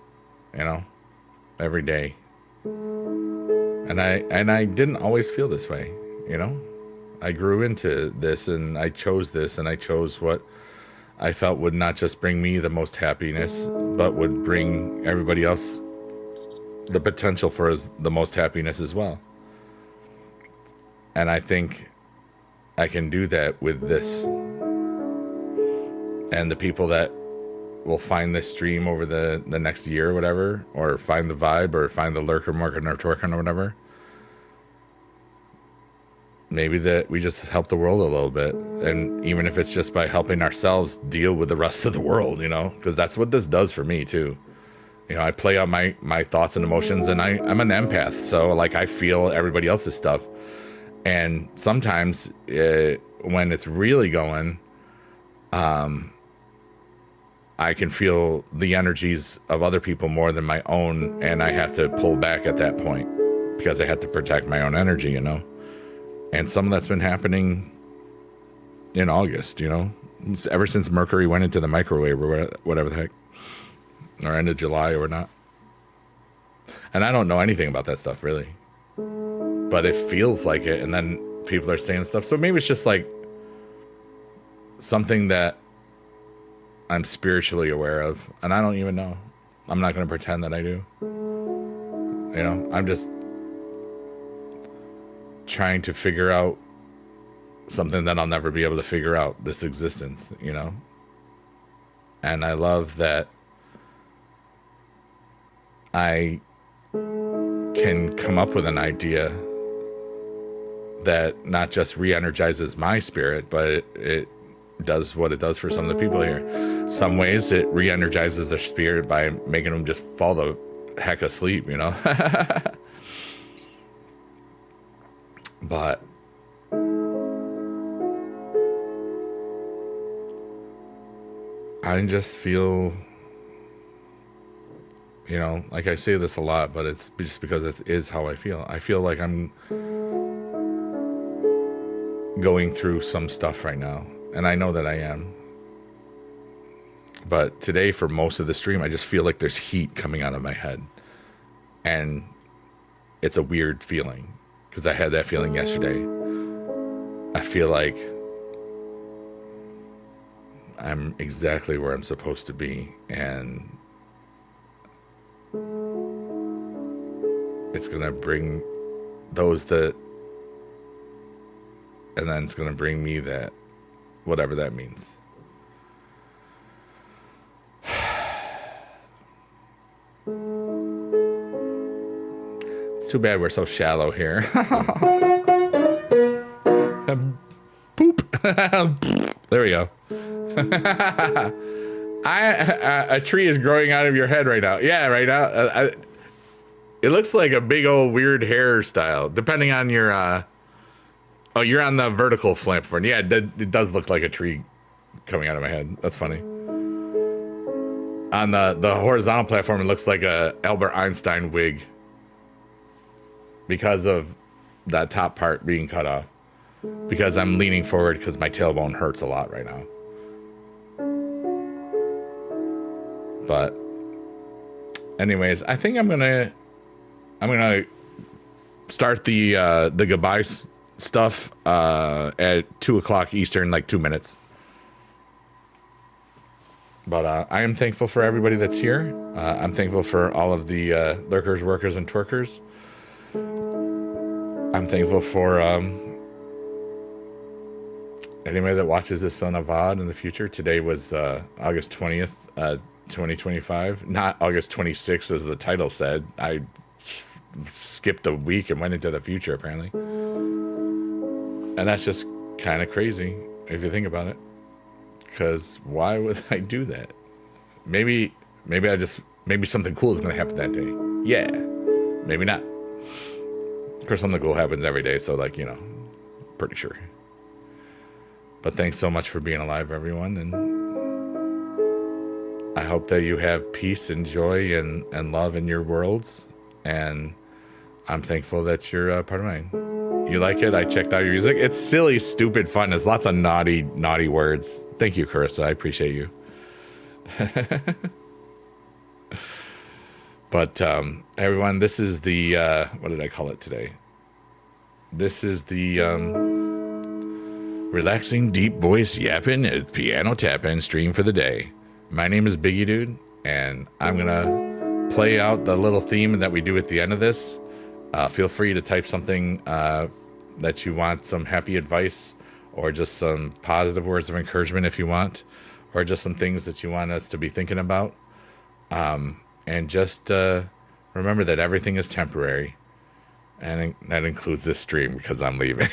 you know, every day. And I didn't always feel this way, you know. I grew into this, and I chose this, and I chose what I felt would not just bring me the most happiness, but would bring everybody else the potential for the most happiness as well. And I think I can do that with this. And the people that will find this stream over the next year or whatever, or find the vibe, or find the lurker, marker, or twerking or whatever, maybe that we just help the world a little bit. And even if it's just by helping ourselves deal with the rest of the world, you know, because that's what this does for me too. You know, I play out my thoughts and emotions, and I'm an empath, so like I feel everybody else's stuff. And sometimes when it's really going, I can feel the energies of other people more than my own, and I have to pull back at that point because I have to protect my own energy, you know. And some of that's been happening in August, you know, ever since Mercury went into the microwave or whatever the heck, or end of July or not. And I don't know anything about that stuff really, but it feels like it. And then people are saying stuff. So maybe it's just like something that I'm spiritually aware of, and I don't even know. I'm not going to pretend that I do. You know, I'm just trying to figure out something that I'll never be able to figure out, this existence, you know? And I love that I can come up with an idea that not just re-energizes my spirit, but it does what it does for some of the people here. Some ways it re-energizes their spirit by making them just fall the heck asleep, you know? But I just feel, you know, like I say this a lot, but it's just because it is how I feel. I feel like I'm going through some stuff right now, and I know that I am. But today, for most of the stream, I just feel like there's heat coming out of my head. And it's a weird feeling because I had that feeling yesterday. I feel like I'm exactly where I'm supposed to be. And it's going to bring those that, and then it's going to bring me that, whatever that means. It's too bad we're so shallow here. Poop. There we go. A tree is growing out of your head right now. Yeah, right now. It looks like a big old weird hairstyle, depending on your. Oh, you're on the vertical platform. Yeah, it does look like a tree coming out of my head. That's funny. On the horizontal platform, it looks like a Albert Einstein wig because of that top part being cut off. Because I'm leaning forward because my tailbone hurts a lot right now. But anyways, I think I'm gonna start the goodbye stuff at 2:00 Eastern, like 2 minutes. But I am thankful for everybody that's here. I'm thankful for all of the lurkers, workers, and twerkers. I'm thankful for anybody that watches this on a VOD in the future. Today was August 20th, 2025. Not August 26th, as the title said. I skipped a week and went into the future, apparently. And that's just kind of crazy, if you think about it. Because why would I do that? Maybe something cool is going to happen that day. Yeah. Maybe not. Of course, something cool happens every day, so, like, you know, pretty sure. But thanks so much for being alive, everyone. And I hope that you have peace and joy and love in your worlds. And I'm thankful that you're part of mine. You like it? I checked out your music. It's silly, stupid fun. There's lots of naughty words. Thank you, Carissa. I appreciate you. But everyone, this is the what did I call it today? This is the relaxing deep voice yapping and piano tapping stream for the day. My name is Biggie Dude, and I'm gonna play out the little theme that we do at the end of this. Feel free to type something that you want, some happy advice, or just some positive words of encouragement if you want, or just some things that you want us to be thinking about. And just remember that everything is temporary. And that includes this stream because I'm leaving.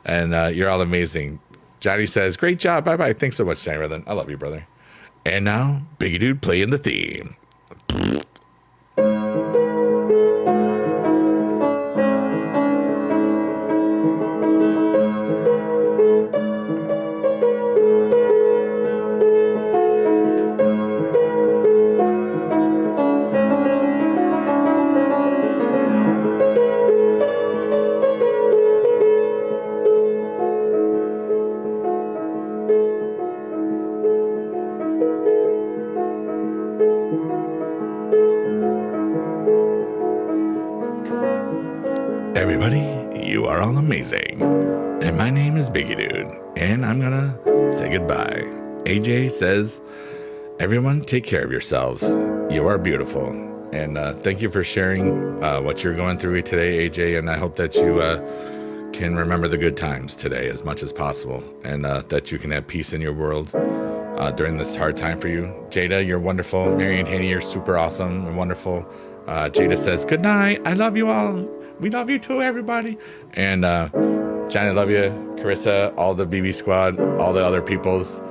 And you're all amazing. Johnny says, great job. Bye-bye. Thanks so much, Johnny Redden. I love you, brother. And now, Biggie Dude playing the theme. Amazing. And my name is Biggie Dude, and I'm gonna say goodbye. AJ says, everyone take care of yourselves. You are beautiful. And thank you for sharing what you're going through today, AJ, and I hope that you can remember the good times today as much as possible, and that you can have peace in your world during this hard time for you. Jada, you're wonderful. Marion Haney, you're super awesome and wonderful. Jada says, good night. I love you all. We love you too, everybody. And Johnny, love you. Carissa, all the BB squad, all the other peoples,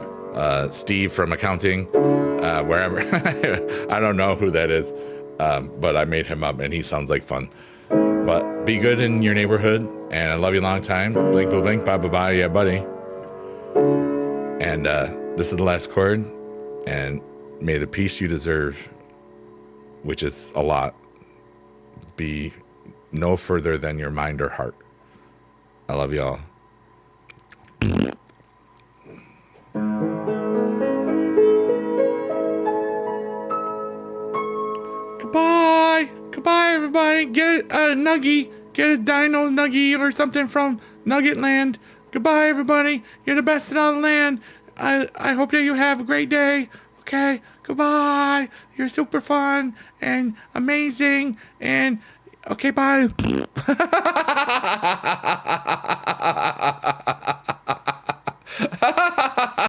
Steve from accounting, wherever. I don't know who that is, but I made him up and he sounds like fun. But be good in your neighborhood, and I love you a long time. Blink, blink, blink, bye, bye, bye, yeah, buddy. And this is the last chord, and may the peace you deserve, which is a lot, be no further than your mind or heart. I love y'all. Goodbye, everybody. Get a nuggie. Get a dino nuggie or something from Nugget Land. Goodbye, everybody. You're the best in all the land. I hope that you have a great day. Okay, goodbye. You're super fun and amazing. And okay, bye.